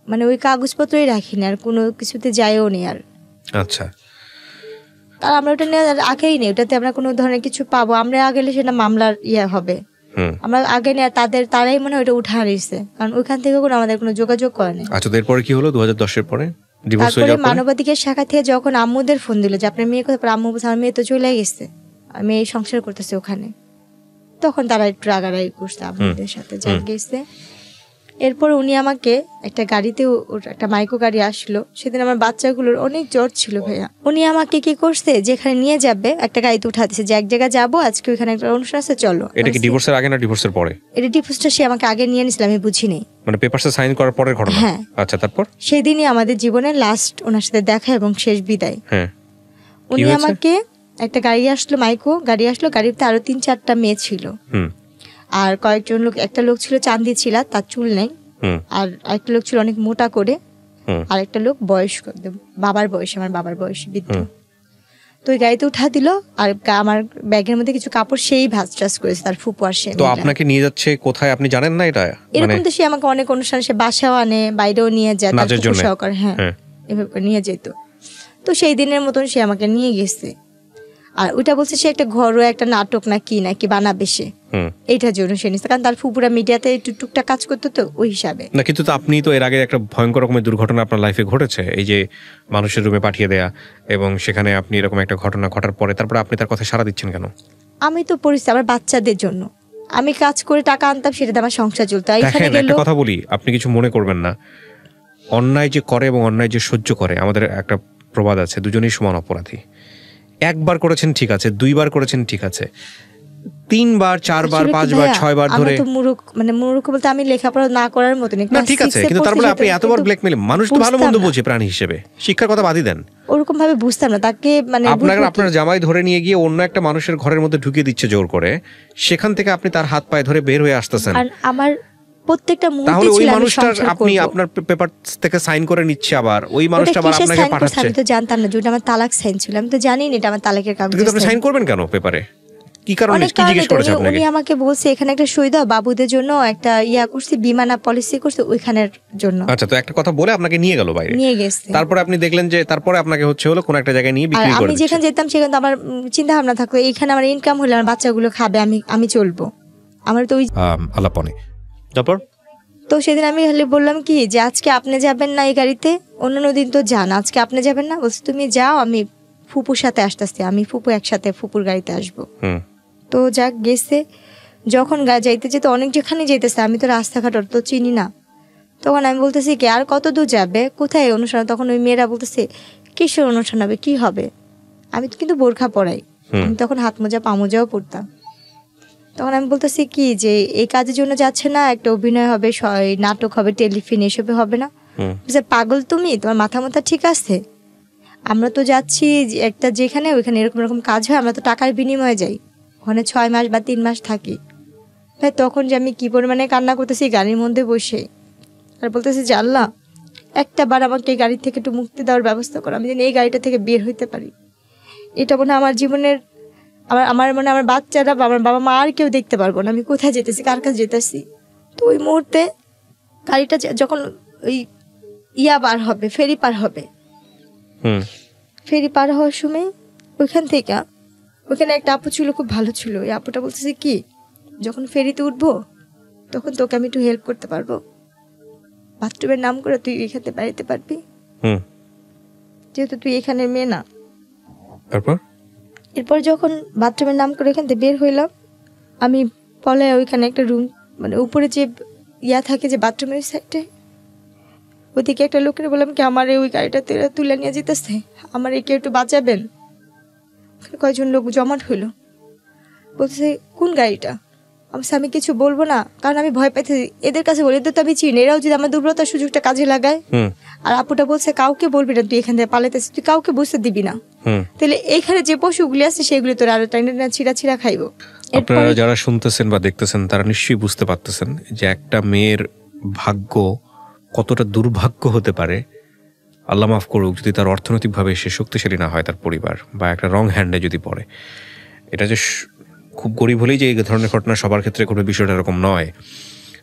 S1: মানে ওই কাগজপত্রই রাখিনি, আর কোনো কিছুতে যাইও নি। আর
S2: আচ্ছা,
S1: তার আমরা ওটা নিয়ে আগেই নেই, ওটাতে আমরা কোনো ধরনের কিছু পাবো আমরা আগেলে সেটা মামলার হবে। আমরা আগে নিয়ে তারাই মনে হয় ওটা উঠা নিয়েছে, কারণ ওইখান থেকে কোনো আমাদের কোনো যোগাযোগ করে না।
S2: আচ্ছা, এরপরে কি হলো 2010-এর পরে? ডিভোর্স হয়ে যাওয়ার পরে
S1: মানবাধিকার শাখা থেকে যখন আম্মুদের ফোন দিল যে আপনার মেয়ে কোথায়, আম্মু বলছে আমার মেয়ে তো চলে গেছে, আমি এই সংসার করতেছি ওখানে, তখন তারা একটু রাগারাগি করছে আম্মুদের সাথে যা গেছে। এরপর উনি আমাকে একটা গাড়িতে, একটা মাইক্রো গাড়ি আসলো, সেদিন আমার বাচ্চাগুলোর অনেক জ্বর ছিল ভাইয়া। উনি আমাকে কি করছে, যেখানে নিয়ে যাবে একটা গাড়িতে উঠা দিছে যে এক জায়গায় যাবো আজকে, ওইখানে একটা অনুষ্ঠান আছে চলো।
S2: এটা কি ডিভোর্সের আগে না ডিভোর্সের পরে?
S1: এটা ডিভোর্সটা সে আমাকে আগে নিয়ে নিছিল, আমি বুঝিনি,
S2: মানে পেপারসে সাইন করার পরের ঘটনা?
S1: হ্যাঁ।
S2: আচ্ছা, তারপর
S1: সেদিনই আমাদের জীবনের লাস্ট ওনার সাথে দেখা এবং শেষ বিদায়।
S2: হ্যাঁ,
S1: উনি আমাকে একটা গাড়ি আসলো, মাইক্রো গাড়ি আসলো, গাড়িতে আরো 3-4টা মেয়ে ছিল, আর কয়েকজন লোক, একটা লোক ছিল চাঁদি ছিল, তার চুল নেই, আর একটা লোক ছিল অনেক মোটা করে, আর একটা লোক বয়স্ক, বাবার বয়স, আমার বাবার বয়স বৃদ্ধ। তো ওই গাড়িতে উঠা দিল, আর আমার ব্যাগের মধ্যে কিছু কাপড় সেই ভাঁজ টাজ করেছে তার ফুপু আর সে।
S2: তো আপনাকে নিয়ে যাচ্ছে কোথায় আপনি জানেন না এটা?
S1: এরকম তো সে আমাকে অনেক অনুষ্ঠানে সে বাসাও আনে, বাইরেও নিয়ে যায় তার ফুপু সহকারে, হ্যাঁ এভাবে নিয়ে যেত। তো সেই দিনের মতন সে আমাকে নিয়ে গেছে, আর ওইটা বলছে সে একটা ঘরোয়া একটা নাটক না কি বানাবে সে, এইটার জন্য সে নিচ্ছে, কারণ তার ফুপুরা মিডিয়াতে একটু টুকটাক কাজ করতো তো ওই হিসাবে
S2: না। কিন্তু আপনি তো এর আগে একটা ভয়ঙ্কর রকমের দুর্ঘটনা আপনার লাইফে ঘটেছে, এই যে মানুষের রুমে পাঠিয়ে দেয়া, এবং সেখানে আপনি এরকম একটা ঘটনা ঘটার পরে তারপরে আপনি তার কথা সাড়া দিচ্ছেন কেন?
S1: আমি তো পরিস্থিতি আমার বাচ্চাদের জন্য আমি কাজ করে টাকা আনতাম, সেটাতে আমার সংসার চলতো।
S2: একটা কথা বলি, আপনি কিছু মনে করবেন না, অন্যায় যে করে এবং অন্যায় যে সহ্য করে, আমাদের একটা প্রবাদ আছে, দুজনেই সমান অপরাধী। একবার করেছেন ঠিক আছে, 2বার করেছেন ঠিক আছে, 3বার 4বার 5বার 6বার ধরে
S1: মূর্খ বলতে আমি লেখাপড়া না করার মতো
S2: না, ঠিক আছে, কিন্তু তারপরে আপনি এতবার ব্ল্যাকমেল, মানুষ তো ভালো মন্দ বোঝে প্রাণী হিসেবে, শিক্ষার কথা বাদই দেন।
S1: ওরকম ভাবে বুঝতাম না তাকে, মানে
S2: আপনার জামাই ধরে নিয়ে গিয়ে অন্য একটা মানুষের ঘরের মধ্যে ঢুকিয়ে দিচ্ছে জোর করে, সেখান থেকে আপনি তার হাত পায়ে ধরে বের হয়ে আসতেছেন,
S1: আর আমার প্রত্যেকটা মুহূর্তে
S2: তাহলে ওই মানুষটার আপনি আপনার পেপার থেকে সাইন করে নিচ্ছে, আবার ওই মানুষটা আবার আপনাকে পাঠাচ্ছে।
S1: আমি তো জানতাম না, যেটা আমার তালাক সাইন ছিল, আমি তো জানি না এটা আমার তালাকের কাগজ।
S2: কিন্তু আপনি সাইন করবেন কেন পেপারে? কি কারণে, কি জিজ্ঞেস করেছে আপনাকে?
S1: উনি আমাকে বলছে এখানে একটা সই দাও, বাবুদের জন্য একটা করছি, বিমানা পলিসি করছে ওইখানের জন্য।
S2: আচ্ছা, তো একটা কথা বলে আপনাকে নিয়ে গেল বাইরে,
S1: নিয়ে গেছে।
S2: তারপরে আপনি দেখলেন যে তারপরে আপনাকে হলো কোন একটা জায়গায় নিয়ে বিক্রি করে।
S1: আমি যেখানে যেতাম সেখানে আমার চিন্তা ভাবনা থাকতো এইখানে আমার ইনকাম হলে আমার বাচ্চাগুলো খাবে, আমি চলবো, আমার তো ওই
S2: আলাপনে। তারপর
S1: তো সেদিন আমি বললাম কি যে আজকে আপনি যাবেন না এই গাড়িতে, অন্যান্য দিন তো যান, আজকে আপনি যাবেন না? বলছে তুমি যাও, আমি ফুপুর সাথে আসতেছি, আমি ফুপু একসাথে ফুপুর গাড়িতে আসবো। তো যাক গেছে, যখন যাইতে যেতে অনেক যেখানে যেতেছে, আমি তো রাস্তাঘাট তো চিনি না, তখন আমি বলতেছি কি আর কত দূর যাবে, কোথায় অনুষ্ঠান? তখন ওই মেয়েরা বলতেছে কিসের অনুষ্ঠান হবে, কি হবে? আমি তো কিন্তু বোরখা পরাই, আমি তখন হাত মোজা পা মোজাও পরতাম। তখন আমি বলতেছি কি যে এই কাজের জন্য যাচ্ছে না, একটা অভিনয় হবে, নাটক হবে, টেলিফিল্ম, এসবে হবে না? পাগল তুমি, তোমার মাথা মাথা ঠিক আছে? আমরা তো যাচ্ছি একটা যেখানে, ওইখানে এরকম এরকম কাজ হয়, আমরা তো টাকার বিনিময়ে যাই, ওখানে 6 মাস বা 3 মাস থাকি। ভাই তখন যে আমি কি পরিমাণে কান্না করতেছি গাড়ির মধ্যে বসে, আর বলতেছি যে আল্লাহ একটা বার আমাকে এই গাড়ি থেকে একটু মুক্তি দেওয়ার ব্যবস্থা করো, আমি যেন এই গাড়িটা থেকে বের হইতে পারি। এটা মনে হয় আমার জীবনের, আমার মানে আমার বাচ্চারা বা আমার বাবা মা আর কেউ দেখতে পারবো না আমি কোথায় যেতেছি, কার কাছে যেতেছি। তো ওই মুহূর্তে গাড়িটা যখন ওই পার হবে, ফেরি পার হবে, ফেরি পার হওয়ার সময় ওইখানে একটা আপু ছিল, খুব ভালো ছিল। ওই আপুটা বলতেছে কি, যখন ফেরিতে উঠবো তখন তোকে আমি একটু হেল্প করতে পারবো, বাথরুমের নাম করে তুই এখানে বেড়াতে পারবি, যেহেতু তুই এখানের মেয়ে না। এরপর যখন বাথরুমের নাম করে এখান থেকে বের হইলাম, আমি পলে ওইখানে একটা রুম, মানে উপরে যে থাকে যে বাথরুমের সাইডে, ওইদিকে একটা লোকের বললাম কি আমার ওই গাড়িটা তুলে নিয়ে যেতেছে, আমার একে একটু বাঁচাবেন। কয়েকজন লোক জমাট হইলো, বলতেছে কোন গাড়িটা? আমি কিছু বলবো না, কারণ আমি ভয় পাইতেছি। এদের কাছে বলি, এদের তো আমি চিনি, এরাও যদি আমার দুর্বলতার সুযোগটা কাজে লাগায়। আর আপুটা বলছে কাউকে বলবি না, তুই এখান থেকে পালাইতেছিস, তুই কাউকে বুঝতে দিবি না, তাহলে এইখানে যে পশুগুলি আছে সেগুলি তোর আরো ছিঁড়া ছিঁড়া খাইবো।
S2: আপনারা যারা শুনতেছেন বা দেখতেছেন তারা নিশ্চয়ই বুঝতে পারতেছেন যে একটা মেয়ের ভাগ্য কতটা দুর্ভাগ্য হতে পারে। আল্লাহ মাফ করুক যদি তার অর্থনৈতিকভাবে সে শক্তিশালী না হয়, তার পরিবার বা একটা রং হ্যান্ডে যদি পড়ে। এটা যে খুব গরিব হলেই যে এই ধরনের ঘটনা সবার ক্ষেত্রে কোনো বিষয়টা এরকম নয়।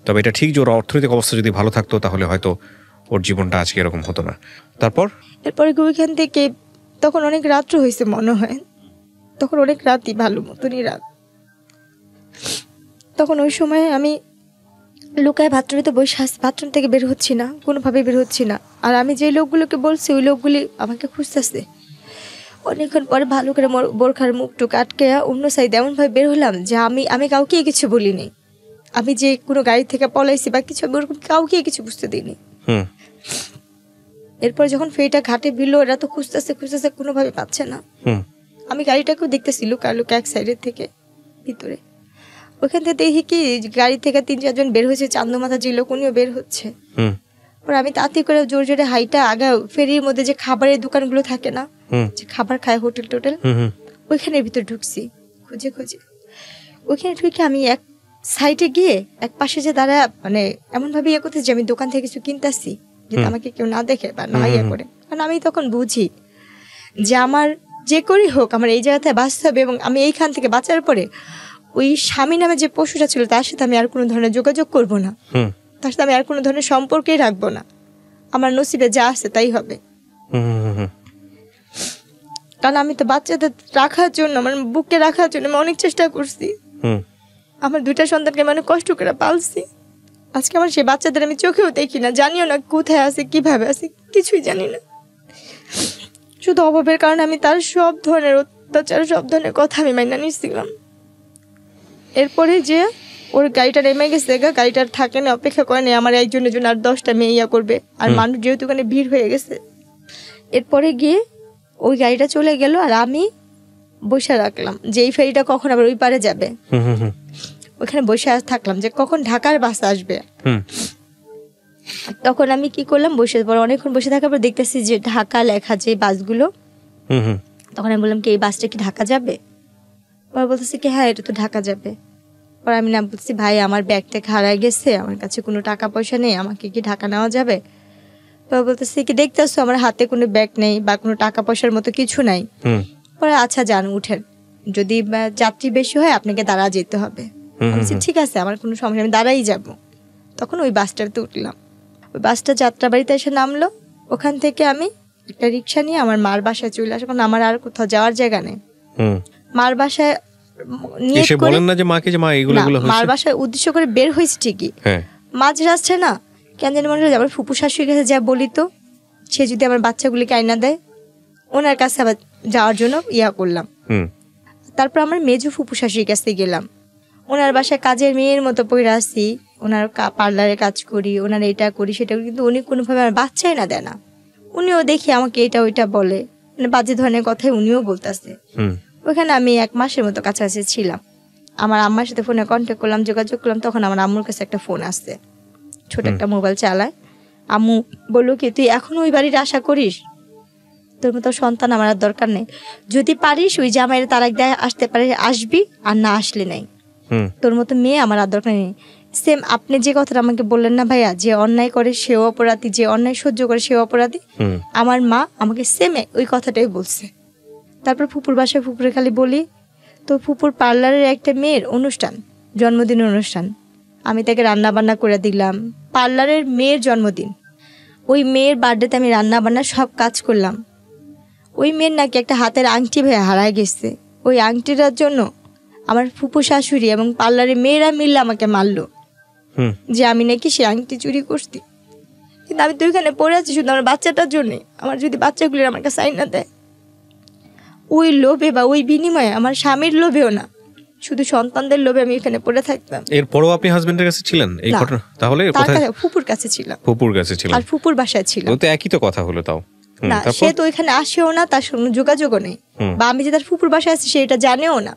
S2: তবে এটা ঠিক যে ওর অর্থনৈতিক অবস্থা যদি ভালো থাকতো তাহলে হয়তো ওর জীবনটা আজকে এরকম হতো না। এরপরে
S1: ওইখান থেকে তখন অনেক রাত্র হয়েছে মনে হয়, তখন অনেক রাতই, ভালো মতনই রাত। তখন ওই সময় আমি লুকায় বাথরুমে বসে আসছি, বাথরুম থেকে বের হচ্ছি না, কোনোভাবে বের হচ্ছি না। আর আমি যে লোকগুলোকে বলছি ওই লোকগুলি আমাকে খুঁজতেছে। অনেকক্ষণ পরে ভালো করে বোরখার মুখটুক আটকে অন্য সাইডে এমনভাবে বের হলাম যে আমি কাউকে কিছু বলিনি, আমি যে কোনো গাড়ি থেকে পলাইছি বা কিছু, ওরকম কাউকে কিছু বুঝতে দিইনি। এরপর যখন ফেরিটা ঘাটে ভিড়লো, এরা তো খুঁজতেছে কোনোভাবে পাচ্ছে না। আমি গাড়িটাকেও দেখতেছি লুকা এক সাইডের থেকে ভিতরে। ওইখান থেকে দেখি কি গাড়ি থেকে 3-4 জন বের হয়েছে, চান্দমাথা যে লোক উনিও বের হচ্ছে। আমি তাড়াতাড়ি করে জোরে জোরে হাইটা আগে ফেরির মধ্যে যে খাবারের দোকানগুলো থাকে না, যে খাবার খায় হোটেল টোটেল, ওইখানের ভিতর ঢুকছি খুঁজে। ওইখানে ঢুকে আমি এক সাইডে গিয়ে এক পাশে যে দাঁড়া, মানে এমন ভাবে করতেছি যে আমি দোকান থেকে কিছু কিনতেছি, যাতে আমাকে কেউ না দেখে বা না করে। কারণ আমি তখন বুঝি যে আমার যে করি হোক আমার এই জায়গাতে বাঁচতে হবে, এবং আমি এইখান থেকে বাঁচার পরে ওই স্বামী নামে যে পশুটা ছিল তার সাথে আমি আর কোনো ধরনের যোগাযোগ করব না, তার সাথে আমি আর কোনো ধরনের সম্পর্কেই রাখবো না। আমার নসিবে যা আছে তাই হবে। কারণ আমি তো বাচ্চাদের রাখার জন্য, আমার বুকে রাখার জন্য আমি অনেক চেষ্টা করছি। আমার 2টা সন্তানকে আমি অনেক কষ্ট করে পালছি। আজকে আমার সেই বাচ্চাদের আমি চোখেও দেখি না, জানিও না কোথায় আছে, কিভাবে আছে, কিছুই জানি না। শুধু অভাবের কারণে আমি তার সব ধরনের অত্যাচার, সব ধরনের কথা আমি মাইনা নিচ্ছিলাম। এরপরে যে ওর গাড়িটা নেমে গেছে, গাড়িটার থাকে না, অপেক্ষা করে নেই আমার একজনের জন্য আর 10টা মেয়ে করবে, আর মানুষ যেহেতু ওখানে ভিড় হয়ে গেছে। এরপরে গিয়ে ওই গাড়িটা চলে গেল, আর আমি বসে রাখলাম যে এই ফেরিটা কখন আবার ওই পারে যাবে। ওখানে বসে থাকলাম যে কখন ঢাকার বাস আসবে। তখন আমি কি করলাম, অনেকক্ষণ বসে থাকার পর দেখতেছি যে ঢাকা লেখা যে বাসগুলো, তখন আমি বললাম কি এই বাসটা কি ঢাকা যাবে? পরে বলতেছে কি হ্যাঁ এটা তো ঢাকা যাবে। পরে আমি না বলছি ভাই আমার ব্যাগটা হারাই গেছে, আমার কাছে কোনো টাকা পয়সা নেই, আমাকে কি ঢাকা নেওয়া যাবে? পরে বলতেছে কি দেখতেছো আমার হাতে কোনো ব্যাগ নেই বা কোনো টাকা পয়সার মতো কিছু নাই। পরে আচ্ছা যান উঠেন, যদি যাত্রী বেশি হয় আপনাকে দাঁড়া যেতে হবে। আমি ঠিক আছে আমার কোনো সমস্যা, আমি দাঁড়াই যাব। তখন ওই বাসটাতে উঠলাম, ওই বাসটা যাত্রাবাড়িতে এসে নামলো। ওখান থেকে আমি একটা রিক্সা নিয়ে আমার মার বাসায় চলে আসলাম, কারণ আমার আর কোথাও যাওয়ার জায়গা নেই। মার বাসায় মার বাসায় উদ্দেশ্য করে বের হয়েছে ঠিকই, মাঝ রাস্তা না কেন জানি মনে হয় আমার ফুপু শাশুড়ির কাছে যা বলি তো সে যদি আমার বাচ্চাগুলিকে আইনা দেয়, ওনার কাছে আবার যাওয়ার জন্য করলাম। তারপর আমার মেজো ফুপু শাশুড়ির কাছে গেলাম, ওনার বাসায় কাজের মেয়ের মতো পড়ে আসি, ওনার পার্লারে কাজ করি, ওনার এটা করি সেটা করি, কিন্তু উনি কোনোভাবে আমার বাচ্চাই না দেয় না। উনিও দেখি আমাকে এটা ওইটা বলে, মানে বাজে ধরনের কথাই উনিও বলতেছে।
S2: হুম
S1: ওখানে আমি 1 মাসের মতো কাছাকাছি ছিলাম। আমার আম্মার সাথে ফোনে কন্ট্যাক্ট করলাম, যোগাযোগ করলাম। তখন আমার আম্মুর কাছে একটা ফোন আসছে, ছোট একটা মোবাইল চালায়। আম্মু বললো কি, তুই এখন ওই বাড়ির আশা করিস? তোর মতো সন্তান আমার আর দরকার নেই। যদি পারিস ওই জামাইয়ের তালাক দেয় আসতে পারে আসবি, আর না আসলে নাই।
S2: হুম
S1: তোর মতো মেয়ে আমার আর দরকার নেই। সেম আপনি যে কথাটা আমাকে বললেন না ভাইয়া, যে অন্যায় করে সেও অপরাধী, যে অন্যায় সহ্য করে সেও অপরাধী,
S2: হুম
S1: আমার মা আমাকে সেম ওই কথাটাই বলছে। তারপর ফুপুর বাসায় ফুপুরে খালি বলি, তো ফুপুর পার্লারের একটা মেয়ের অনুষ্ঠান, জন্মদিন অনুষ্ঠান, আমি তাকে রান্না বান্না করে দিলাম। পার্লারের মেয়ের জন্মদিন, ওই মেয়ের বার্থডেতে আমি রান্না বান্না সব কাজ করলাম। ওই মেয়ের নাকি একটা হাতের আংটি ভাইয়া হারায় গেছে। ওই আংটিটার জন্য আমার ফুপু শাশুড়ি এবং পার্লারের মেয়েরা মিললে আমাকে মারলো,
S2: হুম
S1: যে আমি নাকি সে আংটি চুরি করছি। কিন্তু আমি তো ওইখানে পড়ে আছি শুধু আমার বাচ্চাটার জন্যে। আমার যদি বাচ্চাগুলির আমার কাছে আইন না দেয়, ওই লোভে বা ওই বিনিময়ে, আমার স্বামীর লোভেও না, শুধু সন্তানদের লোভে আমি এখানে পড়ে থাকতাম।
S2: এরপরও আপনি হাজবেন্ডের কাছে ছিলেন এই
S1: না।
S2: ঘটনা? তাহলে
S1: তার
S2: কোথায়?
S1: কাছে, ফুপুর কাছে ছিলাম।
S2: ফুপুর কাছে ছিলেন?
S1: আর ফুপুর বাসায় ছিল
S2: তো একই তো কথা হলো তাও।
S1: না, সে তো ওইখানে আসেও না, তার সঙ্গে যোগাযোগও নেই। বা আমি যে তার ফুপুর বাসায় আছি সে এটা জানেও না।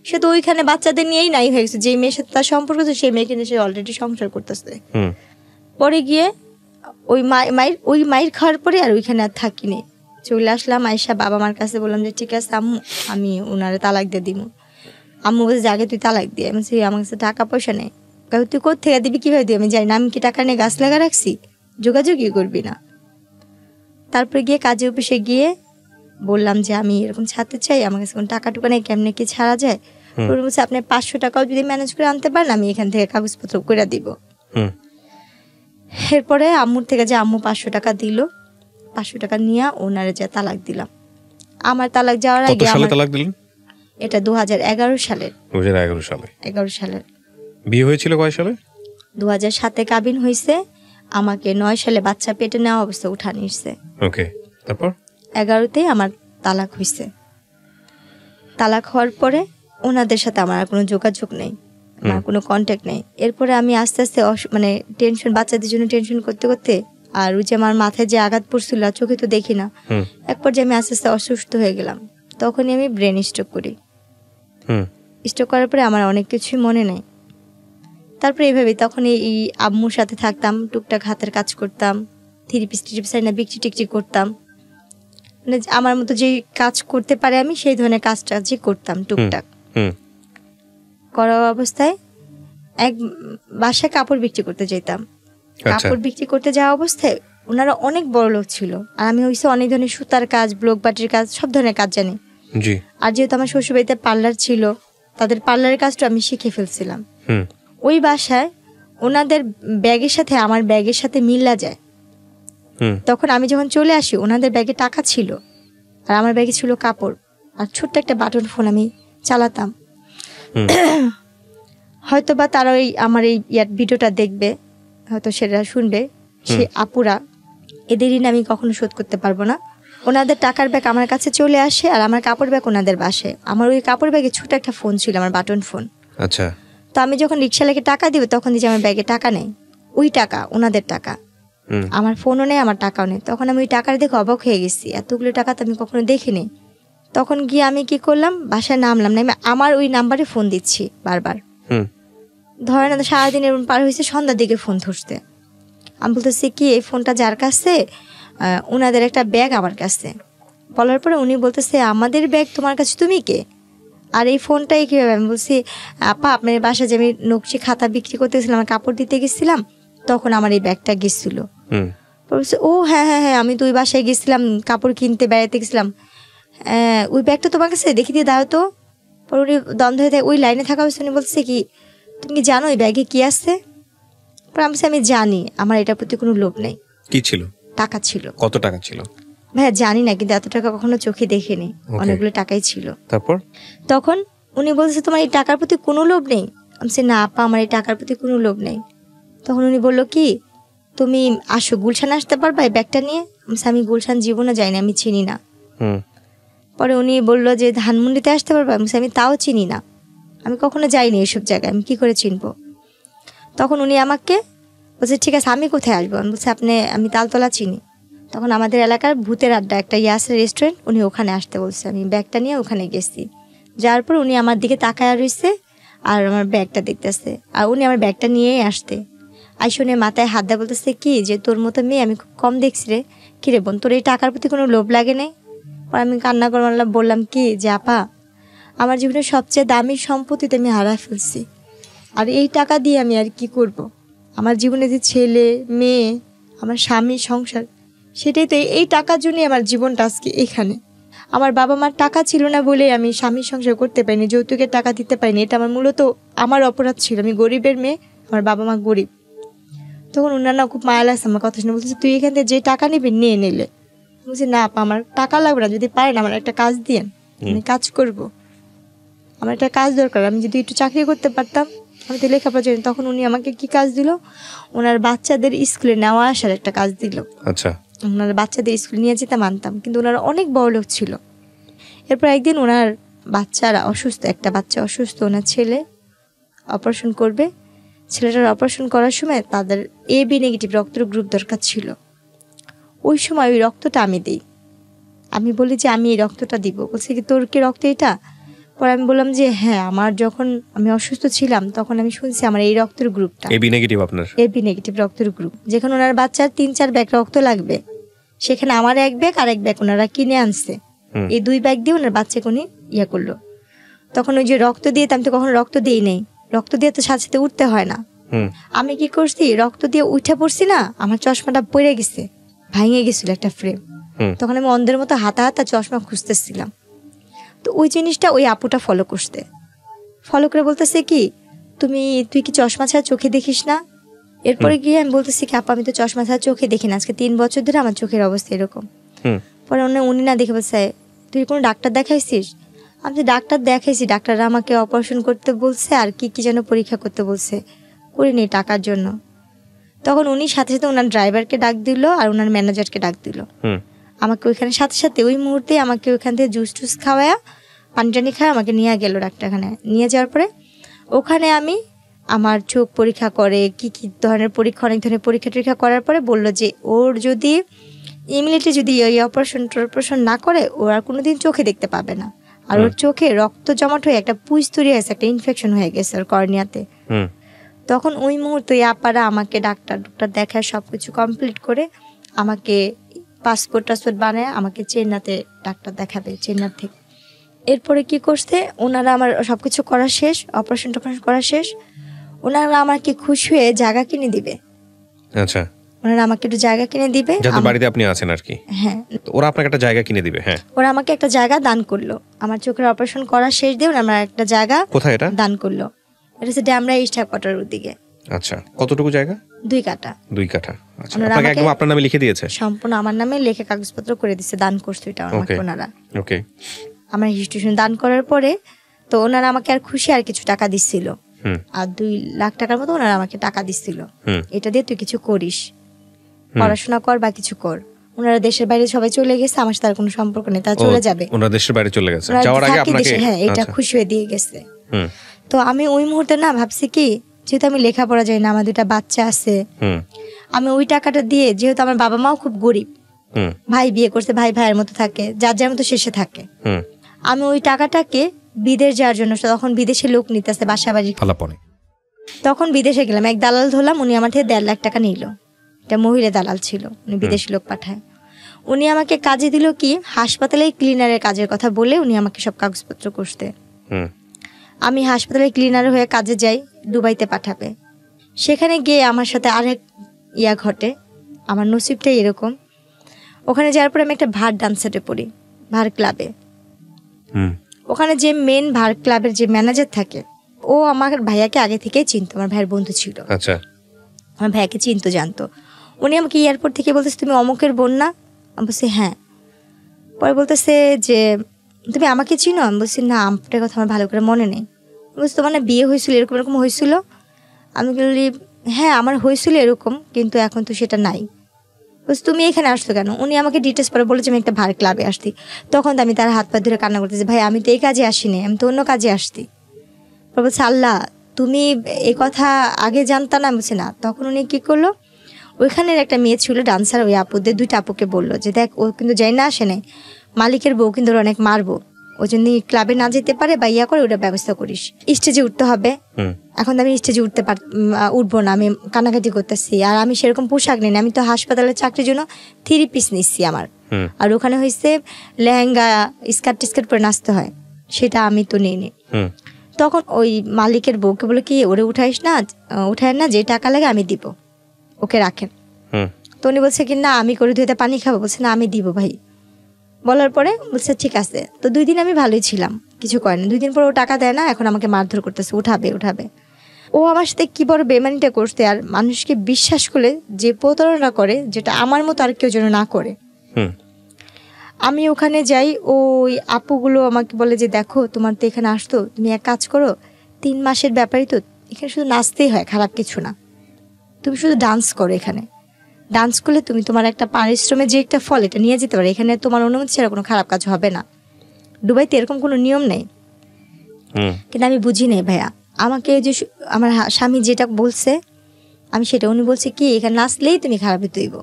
S1: সে তো ওইখানে বাচ্চাদের নিয়েই নাই হয়ে গেছে। যে মেয়ের সাথে তার সম্পর্ক আছে সেই মেয়েকে নিয়ে সে অলরেডি সংসার করতেছে। পরে গিয়ে ওই মায়ের খাওয়ার পরে আর ওইখানে আর থাকিনি, চলে আসলাম। আয়সা বাবা মার কাছে বললাম যে ঠিক আছে আম্মু, আমি ওনারে তালাক দিয়ে দিব। আম্মু বলছে যে আগে তুই তালাক দিয়ে। আমি বলছি আমার কাছে টাকা পয়সা নেই। তুই কোথেকে দিবি, কিভাবে দিবি? আমি জানি না, আমি কি টাকা নিয়ে গাছ লাগা রাখছি? যোগাযোগই করবি না। তারপরে গিয়ে কাজে অফিসে গিয়ে বললাম যে আমি এরকম ছাড়তে চাই, আমার কাছে কোনো টাকা টুকা নেই, কেমনে কি ছাড়া যায়? বলছে আপনি 500 টাকাও যদি ম্যানেজ করে আনতে পারেন আমি এখান থেকে কাগজপত্র করে দিব। এরপরে আম্মুর থেকে যে আম্মু 500 টাকা দিল, 500 টাকা নিয়ে ওনারে যে তালাক দিলাম। আমার তালাক যাওয়ার আগে
S2: তালাক দিলেন?
S1: এটা 2011 সালের।
S2: 2011
S1: সালের।
S2: বিয়ে হয়েছিল কয় সালে?
S1: 2007-এ কাবিন হয়েছে। আমাকে 9 সালে বাচ্চা পেটে নেওয়া অবস্থা উঠা নিচ্ছে।
S2: ওকে, তারপর
S1: 11-তে আমার তালাক হয়েছে। তালাক হওয়ার পরে ওনাদের সাথে আমার আর কোনো যোগাযোগ নেই, আমার কোনো কন্ট্যাক্ট নেই। এরপরে আমি আস্তে আস্তে মানে টেনশন, বাচ্চাদের জন্য টেনশন করতে করতে, আর ওই যে আমার মাথায় যে আঘাত পড়ছিল চোখে তো দেখি না, এক পর্যায়ে আমি আস্তে আস্তে অসুস্থ হয়ে গেলাম। তখনই আমি ব্রেন স্ট্রোক করি। স্ট্রোক করার পরে আমার অনেক কিছুই মনে নেই। তারপরে এইভাবে তখন এই আম্মুর সাথে থাকতাম, টুকটাক হাতের কাজ করতাম, থ্রিপিস না বিক্রি টিকচি করতাম। মানে আমার মতো যে কাজ করতে পারে আমি সেই ধরনের কাজটা যে করতাম টুকটাক। করা অবস্থায় এক বাসায় কাপড় বিক্রি করতে যেতাম। কাপড় বিক্রি করতে যাওয়া অবস্থায় ওনারা অনেক বড় লোক ছিল, আর আমি হইছে অনেক ধরনের সুতার কাজ, ব্লক বাটির কাজ, সব ধরনের কাজ জানি। আর যেহেতু আমার শ্বশুরবাড়িতে পার্লার ছিল, তাদের পার্লারের কাজটা আমি শিখে ফেলছিলাম। ওই বাসায় ওনাদের ব্যাগের সাথে আমার ব্যাগের সাথে মিল্লা যায়। তখন আমি যখন চলে আসি ওনাদের ব্যাগে টাকা ছিল আর আমার ব্যাগে ছিল কাপড় আর ছোট্ট একটা বাটন ফোন আমি চালাতাম। হয়তো বা তারা ওই আমার এই ভিডিওটা দেখবে, হয়তো সেটা শুনবে, সে আপুরা এদের ঋণ আমি কখনো শোধ করতে পারবো না। ওনাদের টাকার ব্যাগ আমার কাছে চলে আসে আর আমার কাপড় ব্যাগ ওনাদের বাসে। আমার ওই কাপড় ব্যাগে ছোট একটা ফোন ছিল, আমার বাটন ফোন। আচ্ছা, তো আমি যখন রিক্সাওয়ালাকে টাকা দিব তখন দিচ্ছি আমার ব্যাগে টাকা নেই, ওই টাকা ওনাদের টাকা, আমার ফোনও নেই, আমার টাকাও নেই। তখন আমি ওই টাকার দেখে অবাক হয়ে গেছি, এতগুলো টাকা তো আমি কখনো দেখিনি। তখন গিয়ে আমি কি করলাম, বাসায় নামলাম, না আমার ওই নাম্বারে ফোন দিচ্ছি বারবার। ধরেন সারাদিন এরকম পার হয়েছে, সন্ধ্যার দিকে ফোন ধরতে। আমি বলতেছি কি এই ফোনটা যার কাছে, ওনাদের একটা ব্যাগ আমার কাছে। বলার পরে উনি বলতেছে আমাদের ব্যাগ তোমার কাছে, তুমি কে? আর এই ফোনটাই কীভাবে? আমি বলছি আপা আপনার বাসায় যে আমি নকশি খাতা বিক্রি করতে গেছিলাম, আমার কাপড় দিতে গেছিলাম, তখন আমার এই ব্যাগটা গেছিল। বলছে ও হ্যাঁ হ্যাঁ হ্যাঁ, আমি তো ওই বাসায় গেছিলাম, কাপড় কিনতে বেড়াতে গেছিলাম, ওই ব্যাগটা তোমার কাছে, দেখি দিয়ে দাও তো। পরে উনি দ্বন্দ্ব হয়ে ওই লাইনে থাকা হয়েছে। উনি বলছে কি তুমি কি জানো ওই ব্যাগে কি আছে? পরে আমি বলছি আমি জানি, আমার এটার প্রতি কোনো লোভ নেই।
S2: কি ছিল? টাকা ছিল। কত টাকা ছিল?
S1: ভাইয়া জানি না, কিন্তু এত টাকা কখনো চোখে দেখিনি, অনেকগুলো টাকাই ছিল।
S2: তারপর
S1: তখন উনি বলছে তোমার এই টাকার প্রতি কোনো লোভ নেই? আমি বলছি না আপা, আমার এই টাকার প্রতি কোনো লোভ নেই। তখন উনি বললো কি তুমি আসো গুলশান আসতে পারবা এই ব্যাগটা নিয়ে? আমি গুলশান জীবনে যাইনি, আমি চিনি না। পরে উনি বললো যে ধানমন্ডিতে আসতে পারবা? আমি তাও চিনি না, আমি কখনো যাইনি এসব জায়গায়, আমি কি করে চিনবো? তখন উনি আমাকে বলছে ঠিক আছে আমি কোথায় আসবো? আমি বলছি আমি তালতলা চিনি। তখন আমাদের এলাকার ভূতের আড্ডা একটা আছে রেস্টুরেন্ট, উনি ওখানে আসতে বলছে। আমি ব্যাগটা নিয়ে ওখানে গেছি, যার পর উনি আমার দিকে তাকায় রয়েছে আর আমার ব্যাগটা দেখতেছে, আর উনি আমার ব্যাগটা নিয়েই আসতে আইসনে মাথায় হাত দেয়, বলতেছে কি যে তোর মতো মেয়ে আমি খুব কম দেখছি রে, কিরে বোন তোর এই টাকার প্রতি কোনো লোভ লাগে নেই? আর আমি কান্না করে বললাম কি যে আপা আমার জীবনের সবচেয়ে দামি সম্পত্তিতে আমি হারায় ফেলছি, আর এই টাকা দিয়ে আমি আর কি করব? আমার জীবনে যে ছেলে মেয়ে আমার স্বামী সংসার, সেটাই তো এই টাকার জন্যই আমার জীবনটা আজকে এখানে। আমার বাবা মার টাকা ছিল না বলে আমি স্বামীর সংসার করতে পারিনি, যৌতুকের টাকা দিতে পারিনি, এটা আমার মূলত আমার অপরাধ ছিল। আমি গরিবের মেয়ে, আমার বাবা মা গরিব। তখন ওনার না খুব মায়া লাগছে আমার কথা শুনে, বলতেছে তুই এখান থেকে যে টাকা নিবি নিয়ে নিলে। বলছি না আপা আমার টাকা লাগবে না, যদি পারেন আমার একটা কাজ দিয়েন, আমি কাজ করব, আমার একটা কাজ দরকার, আমি যদি একটু চাকরি করতে পারতাম আমি তো লেখাপড়া জানি। তখন উনি আমাকে কি কাজ দিল, ওনার বাচ্চাদের স্কুলে নেওয়া আসার একটা কাজ দিল।
S2: আচ্ছা,
S1: ওনার বাচ্চাদের স্কুলে নিয়ে যেতে মানতাম, কিন্তু ওনার অনেক বড় লোক ছিল। এরপর একদিন ওনার বাচ্চারা অসুস্থ, একটা বাচ্চা অসুস্থ, ওনার ছেলে অপারেশন করবে, ছেলেটার অপারেশন করার সময় তাদের AB নেগেটিভ রক্তের গ্রুপ দরকার ছিল। ওই সময় ওই রক্তটা আমি দিই, আমি বলি যে আমি এই রক্তটা দিব। বলছে কি তোর কি রক্ত এটা? পরে আমি বললাম যে হ্যাঁ, আমার যখন আমি অসুস্থ ছিলাম তখন আমি শুনছি আমার এই রক্তের গ্রুপটা
S2: AB নেগেটিভ আপনার।
S1: AB নেগেটিভ রক্তের গ্রুপ, যেখানে ওনার বাচ্চার 3-4 ব্যাগ রক্ত লাগবে, সেখানে আমার 1 ব্যাগ আর 1 ব্যাগ ওনারা কিনে আনছে। এই 2 ব্যাগ দিয়ে ওনার বাচ্চাকে উনি ইয়ে করলো। তখন ওই যে রক্ত দিয়ে আমি তো কখনো রক্ত দিই নেই, রক্ত দিয়ে তো সাথে সাথে উঠতে হয় না। আমি কি করছি, রক্ত দিয়ে উঠে পড়ছি না, আমার চশমাটা পড়ে গেছে, ভাঙে গেছিল একটা ফ্রেম। তখন আমি অন্ধের মতো হাতা হাতা চশমা খুঁজতেছিলাম। তো ওই জিনিসটা ওই আপুটা ফলো করে বলতেছে কি তুই কি চশমা ছাড়া চোখে দেখিস না? এরপরে গিয়ে আমি বলতেছি কি আপা আমি তো চশমা ছাড়া চোখে দেখি না, আজকে 3 বছর ধরে আমার চোখের অবস্থা এরকম। পরে উনি না দেখে বলছে তুই কোনো ডাক্তার দেখাইছিস? আমি তো ডাক্তার দেখাইছি, ডাক্তাররা আমাকে অপারেশন করতে বলছে আর কি যেন পরীক্ষা করতে বলছে, করিনি টাকার জন্য। তখন উনি সাথে সাথে ওনার ড্রাইভারকে ডাক দিল আর ওনার ম্যানেজারকে ডাক দিল। আমাকে ওইখানে সাথে সাথে ওই মুহূর্তে আমাকে ওইখান থেকে জুস টুস খাওয়ায়া পানি টানি খাওয়া আমাকে নিয়ে গেল ডাক্তারখানায়। নিয়ে যাওয়ার পরে ওখানে আমি আমার চোখ পরীক্ষা করে কি ধরনের পরীক্ষা, অনেক ধরনের পরীক্ষা টরীক্ষা করার পরে বললো যে ওর যদি ইমিডিয়েটলি যদি ওই অপারেশন না করে ও আর কোনোদিন চোখে দেখতে পাবে না, আর ওর চোখে রক্ত জমাট হয়ে একটা পুঁজ তৈরি হয়েছে, একটা ইনফেকশন হয়ে গেছে ওর কর্নিয়াতে। তখন ওই মুহূর্তে আপারা আমাকে ডাক্তার দেখায় সবকিছু কমপ্লিট করে আমাকে পাসপোর্ট বানায় আমাকে চেন্নাইতে ডাক্তার দেখাবে, চেন্নাই থেকে। এরপরে কি করছে ওনারা, আমার সবকিছু করা শেষ, অপারেশন করা শেষ, ওনারা আমাকে খুশি হয়ে জায়গা কিনে দিবে।
S2: আচ্ছা,
S1: ওনারা আমাকে একটু জায়গা কিনে দিবে,
S2: যাতে বাড়িতে আপনি আছেন আর কি।
S1: হ্যাঁ,
S2: ওরা আপনাকে একটা জায়গা কিনে দিবে। হ্যাঁ,
S1: ওরা আমাকে একটা জায়গা দান করলো। আমার চোখের অপারেশন করা শেষ দিয়ে আমার একটা জায়গা
S2: কোথায় এটা
S1: দান করলো, এটা হচ্ছে ড্যামরা ইস্ট হেডকোয়ার্টার দিকে।
S2: আচ্ছা, কতটুকু জায়গা?
S1: 2 কাঠা।
S2: 2 কাঠা। আচ্ছা, আপনাকে একদম আপনার নামে লিখে দিয়েছে?
S1: সম্পূর্ণ আমার নামে লিখে কাগজপত্র করে দিয়েছে, দান করছে এটা আমাকে ওনারা।
S2: ওকে।
S1: আমার রেজিস্ট্রেশন দান করার পরে তো ওনারা আমাকে আর খুশি আর কিছু টাকা দিচ্ছিল, আর 2 লাখ টাকার মতো ওনারা আমাকে টাকা দিচ্ছিল, এটা দিয়ে তুই কিছু করিস, পড়াশোনা কর বা কিছু কর। ওনারা দেশের বাইরে সবাই চলে গেছে, আমার সাথে আর কোনো সম্পর্ক নেই, তারা চলে যাবে।
S2: ওনারা দেশের বাইরে চলে গেছে, যাওয়ার আগে আপনাকে
S1: হ্যাঁ এটা খুশি হয়ে দিয়ে গেছে। তো আমি ওই মুহূর্তে না ভাবছি কি, যেহেতু আমি লেখাপড়া যাই না, আমার 2টা বাচ্চা আছে, আমি ওই টাকাটা দিয়ে, যেহেতু আমার বাবা মাও খুব গরিব, ভাই বিয়ে করছে, ভাইয়ের মতো থাকে, যার মতো শেষে থাকে, আমি ওই টাকাটাকে বিদেশ যাওয়ার জন্য, তখন বিদেশে লোক নিতেছে বাসা বাড়ি, তখন বিদেশে গেলাম, এক দালাল ধরলাম, উনি আমার থেকে 1.5 লাখ টাকা নিল। এটা মহিলা দালাল ছিল, উনি বিদেশি লোক পাঠায়। উনি আমাকে কাজে দিল কি, হাসপাতালে ক্লিনারের কাজের কথা বলে উনি আমাকে সব কাগজপত্র করতে। আমি হাসপাতালে ক্লিনার হয়ে কাজে যাই, দুবাইতে পাঠাবে। সেখানে গিয়ে আমার সাথে আরেক ঘটে, আমার নসিবটাই এরকম। ওখানে যাওয়ার পরে আমি একটা ভার ডান্সারে পড়ি, ভার ক্লাবে। ওখানে যে মেন ভার ক্লাবের যে ম্যানেজার থাকে, ও আমার ভাইয়াকে আগে থেকেই চিনতো, আমার ভাইয়ের বন্ধু ছিল।
S2: আচ্ছা,
S1: আমার ভাইয়াকে চিনতো, জানতো। উনি আমাকে এয়ারপোর্ট থেকে বলতেছে তুমি অমুকের বোন না? আমি বলছি হ্যাঁ। পরে বলতেছে যে তুমি আমাকে চিনো? আমি বলছি না, আপনার কথা আমার ভালো করে মনে নেই। বলছি তোমার না বিয়ে হয়েছিল, এরকম হয়েছিল? আমি বলি হ্যাঁ আমার হয়েছিল এরকম, কিন্তু এখন তো সেটা নাই। বলছি তুমি এখানে আসতো কেন? উনি আমাকে ডিটেলস পরে বলেছে আমি একটা ভার ক্লাবে আসছি। তখন তো আমি তার হাত পা ধরে কান্না করতেছি, ভাই আমি তো এই কাজে আসিনি, আমি তো অন্য কাজে আসছি। বলছে আল্লাহ তুমি এই কথা আগে জানতা না? বলছি না। তখন উনি কী করলো, ওইখানের একটা মেয়ে ছিল ডান্সার, ওই আপুদের 2টা আপুকে বললো যে দেখ ও কিন্তু যাই না আসে নাই, মালিকের বউ কিন্তু ওর অনেক মারবো, ওই জন্য ক্লাবে না যেতে পারে বা ইয়া করে ওটা ব্যবস্থা করিস, স্টেজে উঠতে হবে। এখন তো আমি স্টেজে উঠবো না, আমি কানাকাটি করতেছি, আর আমি সেরকম পোশাক নিই না, আমি তো হাসপাতালে চাকরির জন্য 3 পিস নিচ্ছি আমার, আর ওখানে হয়েছে লেহেঙ্গা স্কার্ট টিস্কার্ট পরে নাচতে হয়, সেটা আমি তো নিইনি। তখন ওই মালিকের বউকে বলে কি ওরে উঠায় না, যে টাকা লাগে আমি দিব, ওকে রাখেন। তো উনি বলছে কি না আমি করে ধুয়ে পানি খাবো, বলছে না আমি দিব ভাই। বলার পরে বলছে ঠিক আছে। তো 2 দিন আমি ভালোই ছিলাম, কিছু করে না। 2 দিন পর ও টাকা দেয় না, এখন আমাকে মারধর করতেছে, উঠাবে। ও আমার সাথে কি বড় বেমানিটা করতে, আর মানুষকে বিশ্বাস করে যে প্রতারণা করে, যেটা আমার মতো আর কেউ যেন না করে। আমি ওখানে যাই, ওই আপুগুলো আমাকে বলে যে দেখো তোমার তো এখানে আসতো, তুমি এক কাজ করো, 3 মাসের ব্যাপারই তো, এখানে শুধু নাচতেই হয়, খারাপ কিছু না, তুমি শুধু ডান্স করো, এখানে ডান্স করলে তুমি তোমার একটা পারিশ্রমের যে একটা ফল এটা নিয়ে যেতে পারো, এখানে তোমার অনুমতি ছাড়া কোনো খারাপ কাজ হবে না। দুবাইতে এরকম কোনো নিয়ম নেই। কিন্তু আমি বুঝি নেই ভাইয়া, আমাকে যে আমার স্বামী যেটা বলছে আমি সেটা, উনি বলছে কি এখানে নাচলেই তুমি খারাপ হইব।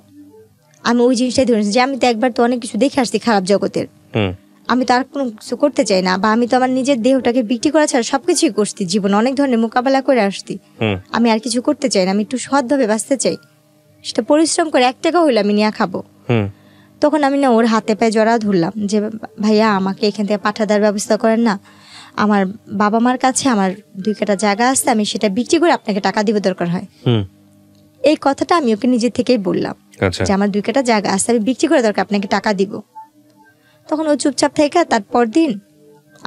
S1: আমি ওই জিনিসটাই ধরে যে আমি তো একবার তো অনেক কিছু দেখে আসছি খারাপ জগতের, আমি তো আর কোনো কিছু করতে চাই না, বা আমি তো আমার নিজের দেহটাকে বিক্রি করা ছাড়া সবকিছুই করছি, জীবনে অনেক ধরনের মোকাবেলা করে আসছি, আমি আর কিছু করতে চাই না, আমি একটু সৎভাবে বাঁচতে চাই, সেটা পরিশ্রম করে 1 টাকা হইলে আমি নিয়ে খাবো। তখন আমি না ওর হাতে পায়ে জড়া ধরলাম যে ভাইয়া আমাকে এখান থেকে পাঠা দেওয়ার ব্যবস্থা করেন না, আমার বাবা মার কাছে আমার 2 কাঠা জায়গা আছে, আমি সেটা বিক্রি করে আপনাকে টাকা দিব দরকার হয়। এই কথাটা আমি ওকে নিজে থেকেই বললাম যে আমার 2 কাঠা জায়গা আছে, আমি বিক্রি করে দরকার আপনাকে টাকা দিব। তখন ও চুপচাপ থেকে তারপর দিন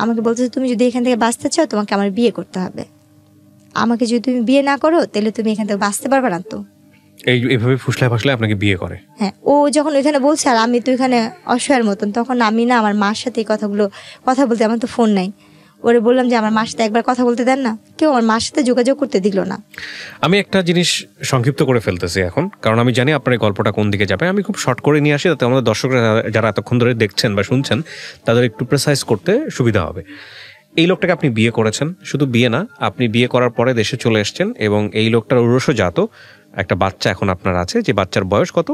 S1: আমাকে বলছে তুমি যদি এখান থেকে বাঁচতে চাও তোমাকে আমার বিয়ে করতে হবে, আমাকে যদি তুমি বিয়ে না করো তাহলে তুমি এখান থেকে বাঁচতে পারবে না। তো
S2: এইভাবে ফুসলায় আপনাকে বিয়ে করে।
S1: হ্যাঁ, ও যখন ওইখানে বলছে আর আমি তো ওইখানে অসহায়ের মতন, তখন আমি না আমার মার সাথে এই কথা বলতে, আমার তো ফোন নাই, ওরে বললাম যে আমার মার সাথে একবার কথা বলতে দেন না, কেউ আমার মার সাথে যোগাযোগ করতে দিল না।
S2: আমি একটা জিনিস সংক্ষিপ্ত করে ফেলতেছি এখন, কারণ আমি জানি আপনার এই গল্পটা কোন দিকে যাবে। আমি খুব শর্ট করে নিয়ে আসি, যাতে আমাদের দর্শকরা যারা এতক্ষণ ধরে দেখছেন বা শুনছেন তাদের একটু প্রেসাইজ করতে সুবিধা হবে। এই লোকটাকে আপনি বিয়ে করেছেন, শুধু বিয়ে না, আপনি বিয়ে করার পরে দেশে চলে এসছেন, এবং এই লোকটার ঔরসজাত একটা বাচ্চা এখন আপনার আছে, যে বাচ্চার বয়স কত?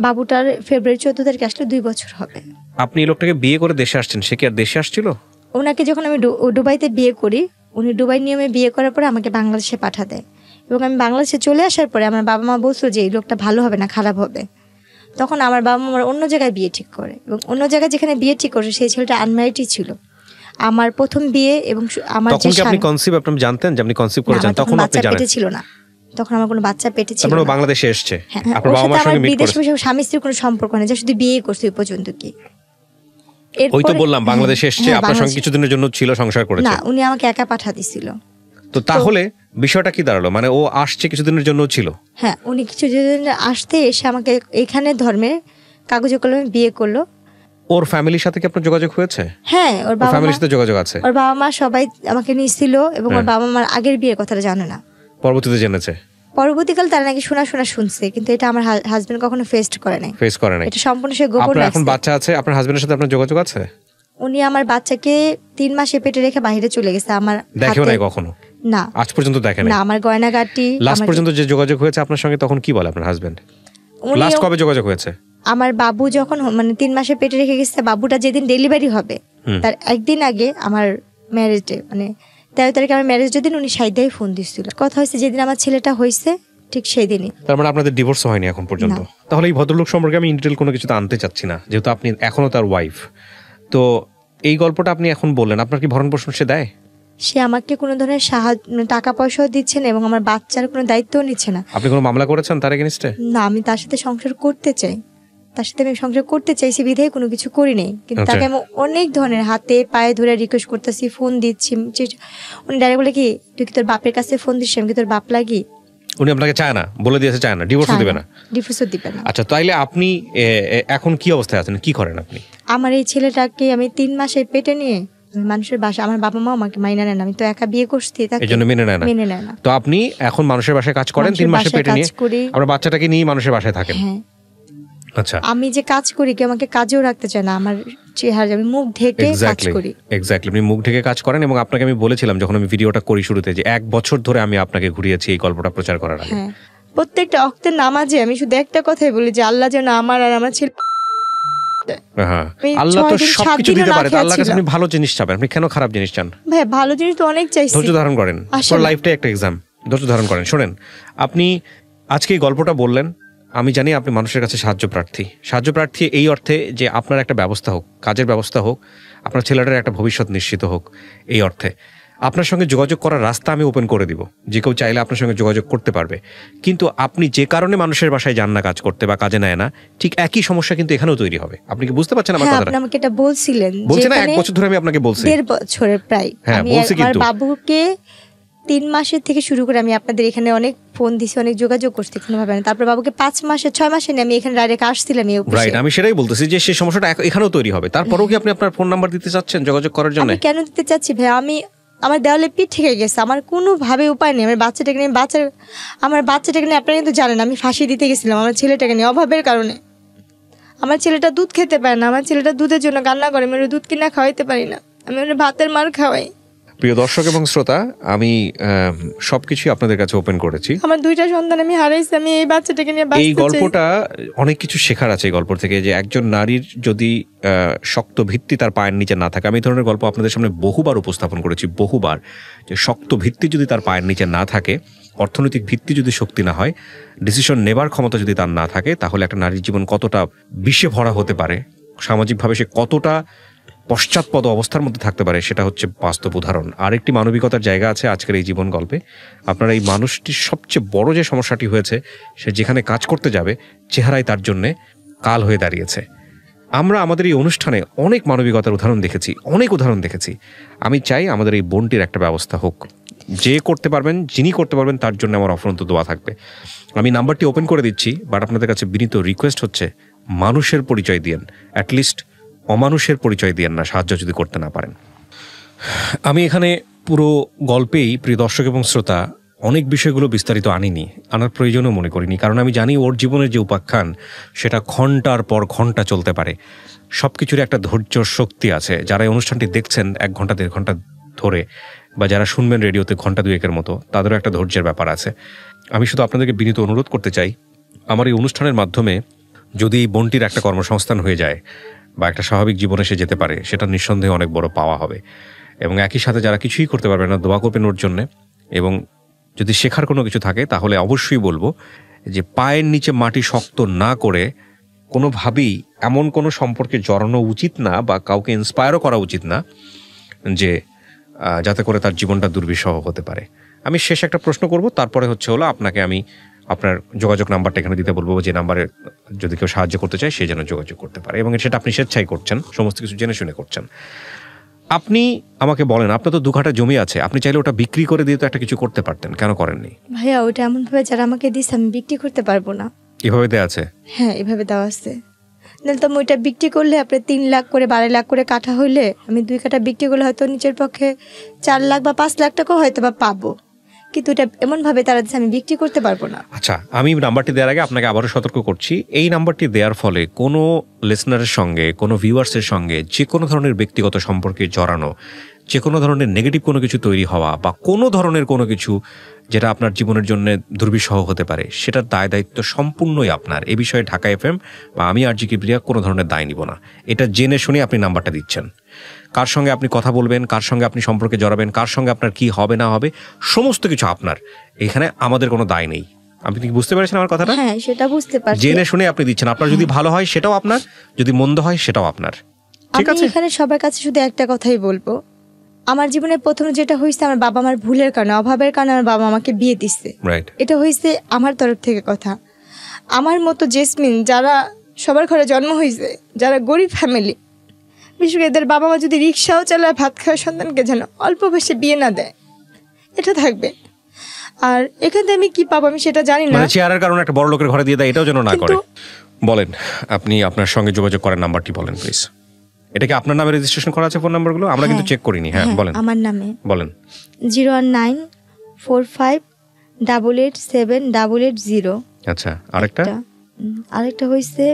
S1: বাবুটার ফেব্রুয়ারি 14 তারিখে আসলে 2 বছর হবে।
S2: আপনি এই লোকটাকে বিয়ে করে দেশে আসছেন, সে কি আর দেশে আসছিল?
S1: ওনাকে যখন আমি দুবাইতে বিয়ে করি, উনি দুবাই নিয়মে বিয়ে করার পরে আমাকে বাংলাদেশে পাঠা দেয়, এবং আমি বাংলাদেশে চলে আসার পরে আমার বাবা মা বলছিল যে এই লোকটা ভালো হবে না, খারাপ হবে। তখন আমার বাবা মা আমার অন্য জায়গায় বিয়ে ঠিক করে, এবং অন্য জায়গায় যেখানে বিয়ে ঠিক করে সেই ছেলেটা আনম্যারিডই ছিল। আমার প্রথম বিয়ে, এবং আমার
S2: তখন কি আপনি কনসিভ আপনি জানতেন যে আপনি কনসিভ করেছেন? তখন আপনি জানেন
S1: পেটে ছিল না, তখন আমার কোনো বাচ্চা পেটে ছিল না।
S2: বাংলাদেশে এসেছে,
S1: আপনার বাবা মার সঙ্গে বিদেশে স্বামী স্ত্রীর কোনো সম্পর্ক নেই, যা শুধু বিয়ে করছে ওই পর্যন্ত। কি
S2: ওই তো বললাম বাংলাদেশে এসেছে, আপনার সঙ্গে কিছুদিনের জন্য ছিল, সংসার করেছে
S1: না, উনি আমাকে একা পাঠা দিছিল।
S2: তো তাহলে বিষয়টা কি দাঁড়ালো? মানে ও আসছে কিছুদিনের জন্য ছিল?
S1: হ্যাঁ, উনি কিছুদিন আসতে এসে আমাকে এখানে ধর্মের কাগজে কলমে বিয়ে করলো।
S2: ওর ফ্যামিলির সাথে কি আপনার যোগাযোগ হয়েছে?
S1: হ্যাঁ, ওর বাবা
S2: ফ্যামিলির সাথে যোগাযোগ আছে।
S1: ওর বাবা মা সবাই আমাকে নিয়েছিল, এবং ওর বাবা মার আগের বিয়ের কথাটা জানে না,
S2: পরবর্তীতে জেনেছে।
S1: পরবর্তীকাল তারা নাকি শোনা শুনছে, কিন্তু এটা আমার হাজবেন্ড কখনো ফেস করে নাই। এটা সম্পূর্ণ সে গোপন রাখছে।
S2: এখন বাচ্চা আছে, আপনার হাজবেন্ডের সাথে আপনার যোগাযোগ আছে?
S1: উনি আমার বাচ্চাকে 3 মাসে পেটে রেখে বাইরে চলে গেছে, আমার
S2: দেখেও নাই কখনো?
S1: না,
S2: আজ পর্যন্ত দেখেন না।
S1: আমার গয়নাগাটি
S2: লাস্ট পর্যন্ত যে যোগাযোগ হয়েছে আপনার সঙ্গে, তখন কি বলে আপনার হাজবেন্ড? লাস্ট কবে যোগাযোগ হয়েছে?
S1: আমার বাবু যখন 3 মাসে পেটে রেখে গেছে, বাবুটা যেদিন ডেলিভারি হবে তার একদিন আগে আমার ম্যারেজ ডে, 13 তারিখে আমার ম্যারেজ ডে দিন উনি সাইদাই ফোন দিচ্ছিল। কথা হয়েছে যেদিন আমার ছেলেটা হয়েছে ঠিক সেই দিনই।
S2: তার মানে আপনাদের ডিভোর্স হয়নি এখন পর্যন্ত? তাহলে এই ভদ্রলোক সম্পর্কে আমি ইনডিটেল কোনো কিছু আনতে চাচ্ছি না, যেহেতু আপনি এখনো তার ওয়াইফ। তো এই গল্পটা আপনি এখন বললেন, আপনার কি ভরণ পোষণ সে দেয়?
S1: সে আমাকে কোনো ধরনের টাকা পয়সাও দিচ্ছে না, এবং আমার বাচ্চার কোনো দায়িত্বও নিচ্ছে না।
S2: আপনি কোনো মামলা করেছেন তার এগেইনস্টে?
S1: না, আমি তার সাথে সংসার করতে চাই, তার সাথে আমি সংসার করতে চাইছি বিধায় কোনো কিছু করি নাই। কিন্তু তাকে আমি অনেক ধরনের হাতে পায়ে ধরে রিকোয়েস্ট করতেছি, ফোন দিচ্ছি, উনি ডাইরেক্ট বলে কি তুই কি তোর বাপের কাছে ফোন দিচ্ছিস, আমি কি তোর বাপ লাগি?
S2: উনি আপনাকে চায় না, বলে দিয়েছে চায় না, ডিভোর্সও দিবে না?
S1: ডিভোর্সও দিবে না।
S2: আচ্ছা, তাইলে আপনি এখন কি অবস্থায় আছেন, কি করেন আপনি?
S1: আমার এই ছেলেটাকে আমি 3 মাসে পেটে নিয়ে মানুষের বাসা, আমার বাবা মা আমাকে মাইনা নেন, আমি তো একা বিয়ে করছি,
S2: এই জন্য মেনে নেয় না। তো আপনি এখন মানুষের বাসায় কাজ করেন, 3 মাসে পেটে নিয়ে আপনার বাচ্চাটাকে নিয়ে মানুষের বাসায় থাকেন?
S1: হ্যাঁ।
S2: আচ্ছা,
S1: আমি যে কাজ করি কি আমাকে কাজেও রাখতে চায় না, আমার চেহারা আমি মুখ ঢেকে কাজ করি।
S2: এক্স্যাক্টলি, আপনি মুখ ঢেকে কাজ করেন, এবং আপনাকে আমি বলেছিলাম যখন আমি ভিডিওটা করি শুরুতে যে 1 বছর ধরে আমি আপনাকে ঘুরিয়েছি এই গল্পটা প্রচার করার আগে।
S1: প্রত্যেকটা ওয়াক্তের নামাজে আমি শুধু একটা কথাই বলি যে আল্লাহ যেন আমার আর আমার ছেলে
S2: হ্যাঁ,
S1: এই
S2: আল্লাহ তো
S1: 6 দিন, 7
S2: সবকিছু
S1: দিনও
S2: দিতে
S1: না
S2: পারে, তো
S1: খেয়ে
S2: আল্লাহর কাছে
S1: ছিলাম।
S2: আপনি ভালো জিনিস চাবেন, আপনি কেন খারাপ জিনিস চান?
S1: ভাই ভালো জিনিস তো অনেক চাইছি।
S2: ধৈর্য ধারণ করেন,
S1: আসলে
S2: পুরো
S1: না।
S2: লাইফটাই একটা এক্সাম, ধৈর্য ধারণ করেন। শোনেন, আপনি আজকে এই গল্পটা বললেন, আমি জানি আপনি মানুষের কাছে সাহায্য প্রার্থী এই অর্থে যে আপনার একটা ব্যবস্থা হোক, কাজের ব্যবস্থা হোক, আপনার ছেলেটার একটা ভবিষ্যৎ নিশ্চিত হোক, এই অর্থে আপনার সঙ্গে যোগাযোগ করার রাস্তা আমি ওপেন করে দিব, যে কেউ চাইলে আপনার সঙ্গে যোগাযোগ করতে পারবে। কিন্তু আপনি যে কারণে মানুষের বাসায় যান না কাজ করতে বা কাজে নেয় না, ঠিক একই সমস্যা কিন্তু এখানেও তৈরি হবে। আপনি কি বুঝতে পারছেন আমার
S1: হ্যাঁ,
S2: কথাটা?
S1: আপনি আমাকে এটা বলছিলেন
S2: বলছে না, 1
S1: এখানে
S2: বছর ধরে আমি আপনাকে বলছি।
S1: 1.5 বছরের প্রায়
S2: হ্যাঁ,
S1: আমি
S2: বলছি
S1: আমার
S2: কিন্তু।
S1: বাবুকে 3 মাসের থেকে শুরু করে আমি আপনাদের এখানে অনেক ফোন দিছি, অনেক যোগাযোগ করছি, কোনোভাবে না। তারপর বাবুকে 5 মাসে 6 মাসে নিয়ে আমি এখানে ডাইরেক্ট আসছিলাম এই অফিসে।
S2: রাইট, আমি সেটাই বলতেছি যে সেই সমস্যাটা এখানেও তৈরি হবে। তারপরেও কি আপনি আপনার ফোন নাম্বার দিতে চাচ্ছেন যোগাযোগ করার জন্য?
S1: আমি কেন দিতে চাচ্ছি ভাই, আমার দেওয়ালে পিঠ থেকে গেছে, আমার কোনোভাবে উপায় নেই। আমার বাচ্চাটাকে নিয়ে আপনারা কিন্তু জানেন আমি ফাঁসি দিতে গেছিলাম আমার ছেলেটাকে নিয়ে, অভাবের কারণে। আমার ছেলেটা দুধ খেতে পারে না, আমার ছেলেটা দুধের জন্য কান্না করে, আমি ওর দুধ কিনা খাওয়াইতে পারি না, আমি ওর ভাতের মার খাওয়াই।
S2: প্রিয় দর্শক এবং শ্রোতা, আমি সবকিছু আপনাদের কাছে ওপেন করেছি।
S1: আমার 2টা সন্তান আমি হারাইছি, আমি এই বাচ্চাটাকে নিয়ে বাঁচতে
S2: এই
S1: চাই।
S2: গল্পটা অনেক কিছু শেখার আছে এই গল্প থেকে, যে একজন নারীর যদি শক্ত ভিত্তি তার পায়ের নিচে না থাকে। আমি এই ধরনের গল্প আপনাদের সামনে বহুবার উপস্থাপন করেছি, বহুবার, যে শক্ত ভিত্তি যদি তার পায়ের নিচে না থাকে, অর্থনৈতিক ভিত্তি যদি শক্তি না হয়, ডিসিশন নেবার ক্ষমতা যদি তার না থাকে, তাহলে একটা নারীর জীবন কতটা বিষে ভরা হতে পারে, সামাজিকভাবে সে কতটা পশ্চাৎপদ অবস্থার মধ্যে থাকতে পারে, সেটা হচ্ছে বাস্তব উদাহরণ। আরেকটি মানবিকতার জায়গা আছে আজকের এই জীবন গল্পে। আপনার এই মানুষটির সবচেয়ে বড় যে সমস্যাটি হয়েছে, সে যেখানে কাজ করতে যাবে চেহারাই তার জন্যে কাল হয়ে দাঁড়িয়েছে। আমরা আমাদের এই অনুষ্ঠানে অনেক মানবিকতার উদাহরণ দেখেছি। আমি চাই আমাদের এই বোনটির একটা ব্যবস্থা হোক। যিনি করতে পারবেন তার জন্য আমার অফুরন্ত দোয়া থাকবে। আমি নাম্বারটি ওপেন করে দিচ্ছি, বাট আপনাদের কাছে বিনীত রিকোয়েস্ট হচ্ছে, মানুষের পরিচয় দিয়েন, অ্যাটলিস্ট অমানুষের পরিচয় দিয়েন না, সাহায্য যদি করতে না পারেন। আমি এখানে পুরো গল্পেই, প্রিয় দর্শক এবং শ্রোতা, অনেক বিষয়গুলো বিস্তারিত আনার প্রয়োজনও মনে করিনি, কারণ আমি জানি ওর জীবনের যে উপাখ্যান সেটা ঘন্টার পর ঘন্টা চলতে পারে। সব কিছুর একটা ধৈর্য শক্তি আছে। যারা এই অনুষ্ঠানটি দেখছেন 1 ঘন্টা 1.5 ঘন্টা ধরে, বা যারা শুনবেন রেডিওতে ঘন্টা 2-1 মতো, তাদেরও একটা ধৈর্যের ব্যাপার আছে। আমি শুধু আপনাদেরকে বিনীত অনুরোধ করতে চাই, আমার এই অনুষ্ঠানের মাধ্যমে যদি এই বোনটির একটা কর্মসংস্থান হয়ে যায় বা একটা স্বাভাবিক জীবনে সে যেতে পারে, সেটা নিঃসন্দেহে অনেক বড় পাওয়া হবে। এবং একই সাথে যারা কিছুই করতে পারবে না, দোয়া করবেন ওর জন্যে। এবং যদি শেখার কোনো কিছু থাকে তাহলে অবশ্যই বলবো যে পায়ের নিচে মাটি শক্ত না করে কোনোভাবেই এমন কোনো সম্পর্কে জড়ানো উচিত না, বা কাউকে ইন্সপায়ারও করা উচিত না যে যাতে করে তার জীবনটা দুর্বিষহ হতে পারে। আমি শেষ একটা প্রশ্ন করব, তারপরে হলো আপনাকে আমি আপনার যোগাযোগ নাম্বারটা এখানে দিতে বলবো, যে নাম্বারে যদি কেউ সাহায্য করতে চায় সে যেন যোগাযোগ করতে পারে, এবং সেটা আপনি স্বেচ্ছায় করছেন, সমস্ত কিছু জেনে শুনে করছেন। আপনি আমাকে বলেন, আপনার তো 2 কাঠা জমি আছে, আপনি চাইলে ওটা বিক্রি করে দিয়ে তো একটা কিছু করতে পারতেন, কেন করেননি?
S1: ভাইয়া ওইটা এমনভাবে যারা আমাকে দিচ্ছে আমি বিক্রি করতে পারবো না।
S2: এভাবে দেয়া আছে?
S1: হ্যাঁ, এভাবে দেওয়া আছে। নাহলে তো আমি ওইটা বিক্রি করলে আপনার 3 লাখ করে 12 লাখ করে কাঠা হইলে আমি 2 কাঠা বিক্রি করলে হয়তো নিচের পক্ষে 4 লাখ বা 5 লাখ টাকা হয়তো বা পাবো, কিন্তু এটা এমনভাবে তারা দিচ্ছে আমি বিক্রি করতে পারবো না।
S2: আচ্ছা, আমি নাম্বারটি দেওয়ার আগে আপনাকে আবারও সতর্ক করছি, এই নাম্বারটি দেওয়ার ফলে কোনো লিসনারের সঙ্গে, কোনো ভিউয়ার্সের সঙ্গে যে কোনো ধরনের ব্যক্তিগত সম্পর্কে জড়ানো, যে কোনো ধরনের নেগেটিভ কোনো কিছু তৈরি হওয়া, বা কোনো ধরনের কোনো কিছু যেটা আপনার জীবনের জন্য দুর্বিষহ হতে পারে, সেটার দায় দায়িত্ব সম্পূর্ণই আপনার। এ বিষয়ে ঢাকা FM বা আমি RJ কিবরিয়া কোনো ধরনের দায় নিব না। এটা জেনে শুনে আপনি নাম্বারটা দিচ্ছেন। কার সঙ্গে আপনি কথা বলবেন, কার সঙ্গে আপনি সম্পর্কে জড়াবেন, কার সঙ্গে আপনার কি হবে না হবে, সমস্ত কিছু আপনার। এখানে আমাদের কোনো দায় নেই। আপনি কি বুঝতে পেরেছেন আমার কথাটা?
S1: হ্যাঁ, সেটা বুঝতে পারছি।
S2: জেনে শুনে আপনি দিচ্ছেন। আপনার যদি ভালো হয় সেটাও আপনার, যদি মন্দ হয় সেটাও আপনার। ঠিক
S1: আমি
S2: আছে?
S1: এখানে সবার কাছে শুধু একটা কথাই বলবো, আমার জীবনে প্রথম যেটা হয়েছে আমার বাবা আমার ভুলের কারণে, অভাবের কারণে আমার বাবা আমাকে বিয়ে দিচ্ছে।
S2: রাইট।
S1: এটা হয়েছে আমার তরফ থেকে কথা। আমার মতো জেসমিন যারা সবার ঘরে জন্ম হয়েছে, যারা গরিব ফ্যামিলি, বিশেষ করে এদের বাবা মা যদি রিক্সাও চালায় ভাত খাওয়া সন্তানকে যেন অল্প বয়সে বিয়ে না দেয়, এটা থাকবে। আর এখান থেকে আমি কি পাবো আমি সেটা জানি না।
S2: মানে চেয়ারের কারণে একটা বড় লোকের ঘরে দিয়ে দেয়, এটাও যেন না করে।
S1: কিন্তু-
S2: বলেন, আপনি আপনার সঙ্গে যোগাযোগ করার নাম্বারটি বলেন প্লিজ। এটা কি আপনার নামে রেজিস্ট্রেশন করা আছে ফোন নাম্বারগুলো? আমরা কিন্তু চেক করিনি। হ্যাঁ, বলেন।
S1: আমার নামে
S2: বলেন।
S1: 01945887880।
S2: আচ্ছা, আরেকটা?
S1: আরেকটা হয়েছে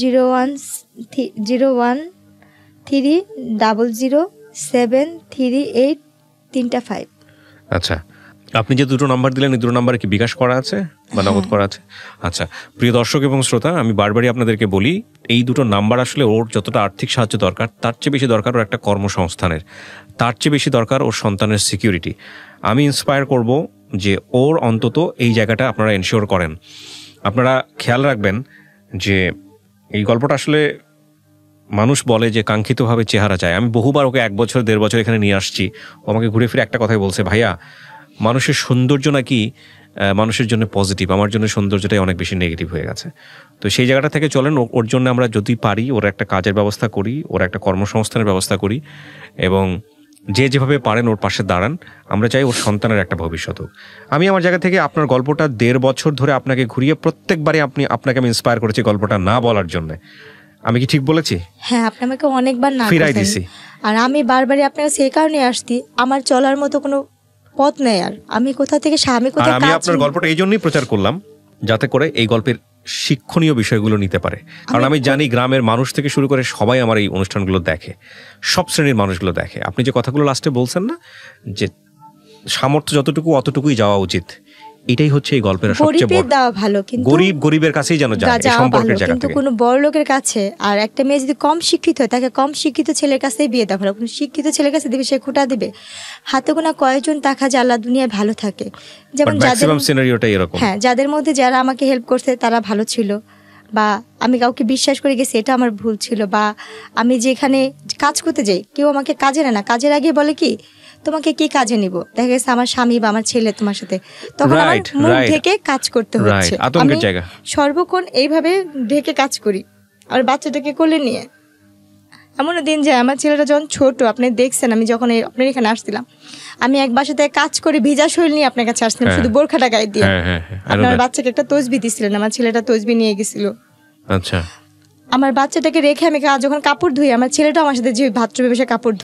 S1: 01300738385।
S2: আচ্ছা, আপনি যে দুটো নাম্বার দিলেন এই দুটো নাম্বারে কি বিকাশ করা আছে বা নগদ করা আছে? আচ্ছা, প্রিয় দর্শক এবং শ্রোতা, আমি বারবারই আপনাদেরকে বলি, এই দুটো নাম্বার আসলে ওর যতটা আর্থিক সাহায্য দরকার তার চেয়ে বেশি দরকার ওর একটা কর্মসংস্থানের, তার চেয়ে বেশি দরকার ওর সন্তানের সিকিউরিটি। আমি ইন্সপায়ার করব যে ওর অন্তত এই জায়গাটা আপনারা এনশিওর করেন। আপনারা খেয়াল রাখবেন যে এই গল্পটা আসলে মানুষ বলে যে কাঙ্ক্ষিতভাবে চেহারা চায়। আমি বহুবার ওকে 1 বছর 1.5 বছর এখানে নিয়ে আসছি, ও আমাকে ঘুরে ফিরে একটা কথাই বলছে, ভাইয়া মানুষের সৌন্দর্য নাকি মানুষের জন্য পজিটিভ, আমার জন্য সৌন্দর্যটাই অনেক বেশি নেগেটিভ হয়ে গেছে। তো সেই জায়গাটা থেকে চলেন, ওর জন্য আমরা যদি পারি ওর একটা কাজের ব্যবস্থা করি, ওর একটা কর্মসংস্থানের ব্যবস্থা করি, এবং যে যেভাবে পারেন ওর পাশে দাঁড়ান। আমরা চাই ওর সন্তানের একটা ভবিষ্যৎ হোক। আমি আমার জায়গা থেকে আপনার গল্পটা 1.5 বছর ধরে আপনাকে ঘুরিয়ে প্রত্যেকবারই আপনাকে আমি ইন্সপায়ার করেছি গল্পটা না বলার জন্য। আমি কি ঠিক বলেছি?
S1: হ্যাঁ, আপনি আমাকে অনেকবার না
S2: ফিরাই
S1: বলছেন।
S2: দিছি।
S1: আর আমি বারবারই আপনার কাছে এই কারণে আসছি, আমার চলার মতো কোনো পথ নেই। আর আমি কোথা থেকে আমি
S2: আর
S1: কোথায়
S2: আমি
S1: কাজ
S2: আপনার গল্পটা এই জন্যই প্রচার করলাম যাতে করে এই গল্পের শিক্ষণীয় বিষয়গুলো নিতে পারে। কারণ আমি জানি গ্রামের মানুষ থেকে শুরু করে সবাই আমার এই অনুষ্ঠানগুলো দেখে, সব শ্রেণীর মানুষগুলো দেখে। আপনি যে কথাগুলো লাস্টে বলছেন না, যে সামর্থ্য যতটুকু অতটুকুই যাওয়া উচিত, এটাই হচ্ছে এই গল্পের সবচেয়ে
S1: গরিবের
S2: বড়।
S1: দেওয়া ভালো, কিন্তু
S2: গরিবের কাছেই যেন যায় এই
S1: যাওয়া
S2: সম্পর্কের
S1: ভালো,
S2: জায়গা
S1: কিন্তু
S2: থেকে।
S1: কোনো বড় লোকের কাছে। আর একটা মেয়ে যদি কম শিক্ষিত হয় তাকে কম শিক্ষিত ছেলের কাছেই বিয়ে দেওয়া ভালো। কোনো শিক্ষিত ছেলের কাছে দিবে সে খোঁটা দিবে। হাতে গোনা কয়েকজন টাকা যে আল্লাহ দুনিয়ায় ভালো থাকে, যেমন
S2: But maximum scenario-টাই এরকম।
S1: হ্যাঁ, যাদের মধ্যে যারা আমাকে হেল্প করছে তারা ভালো ছিল, বা আমি কাউকে বিশ্বাস করে গেছি এটা আমার ভুল ছিল, বা আমি যেখানে কাজ করতে যাই কেউ আমাকে কাজে নেয় না, কাজের আগে বলে কি তোমাকে কি কাজে নিব, দেখা গেছে আমার স্বামী বা আমার ছেলে তোমার সাথে, তখন আমার
S2: Right,
S1: মুখ
S2: right.
S1: ঢেকে কাজ করতে হচ্ছে।
S2: Right, আতঙ্কের
S1: আমি
S2: জায়গা।
S1: সর্বক্ষণ এইভাবে ঢেকে কাজ করি, আর বাচ্চাটাকে কোলে নিয়ে। এমনও দিন যায় আমার ছেলেটা যখন ছোট, আপনি দেখছেন আমি যখন আপনার এখানে আসছিলাম, আমি এক বাসাতে কাজ করে ভিজা শরীর নিয়ে আপনার কাছে আসছিলাম, শুধু বোরখাটা গায়ে দিয়ে।
S2: হ্যাঁ,
S1: আপনার বাচ্চাকে একটা তসবি দিছিলেন, আমার ছেলেটা তসবি নিয়ে গেছিল।
S2: আচ্ছা,
S1: আমার বাচ্চাটাকে রেখে আমি যখন কাপড় ধুই, আমার ছেলেটা আমার সাথে যে বাথরুমে বসে কাপড়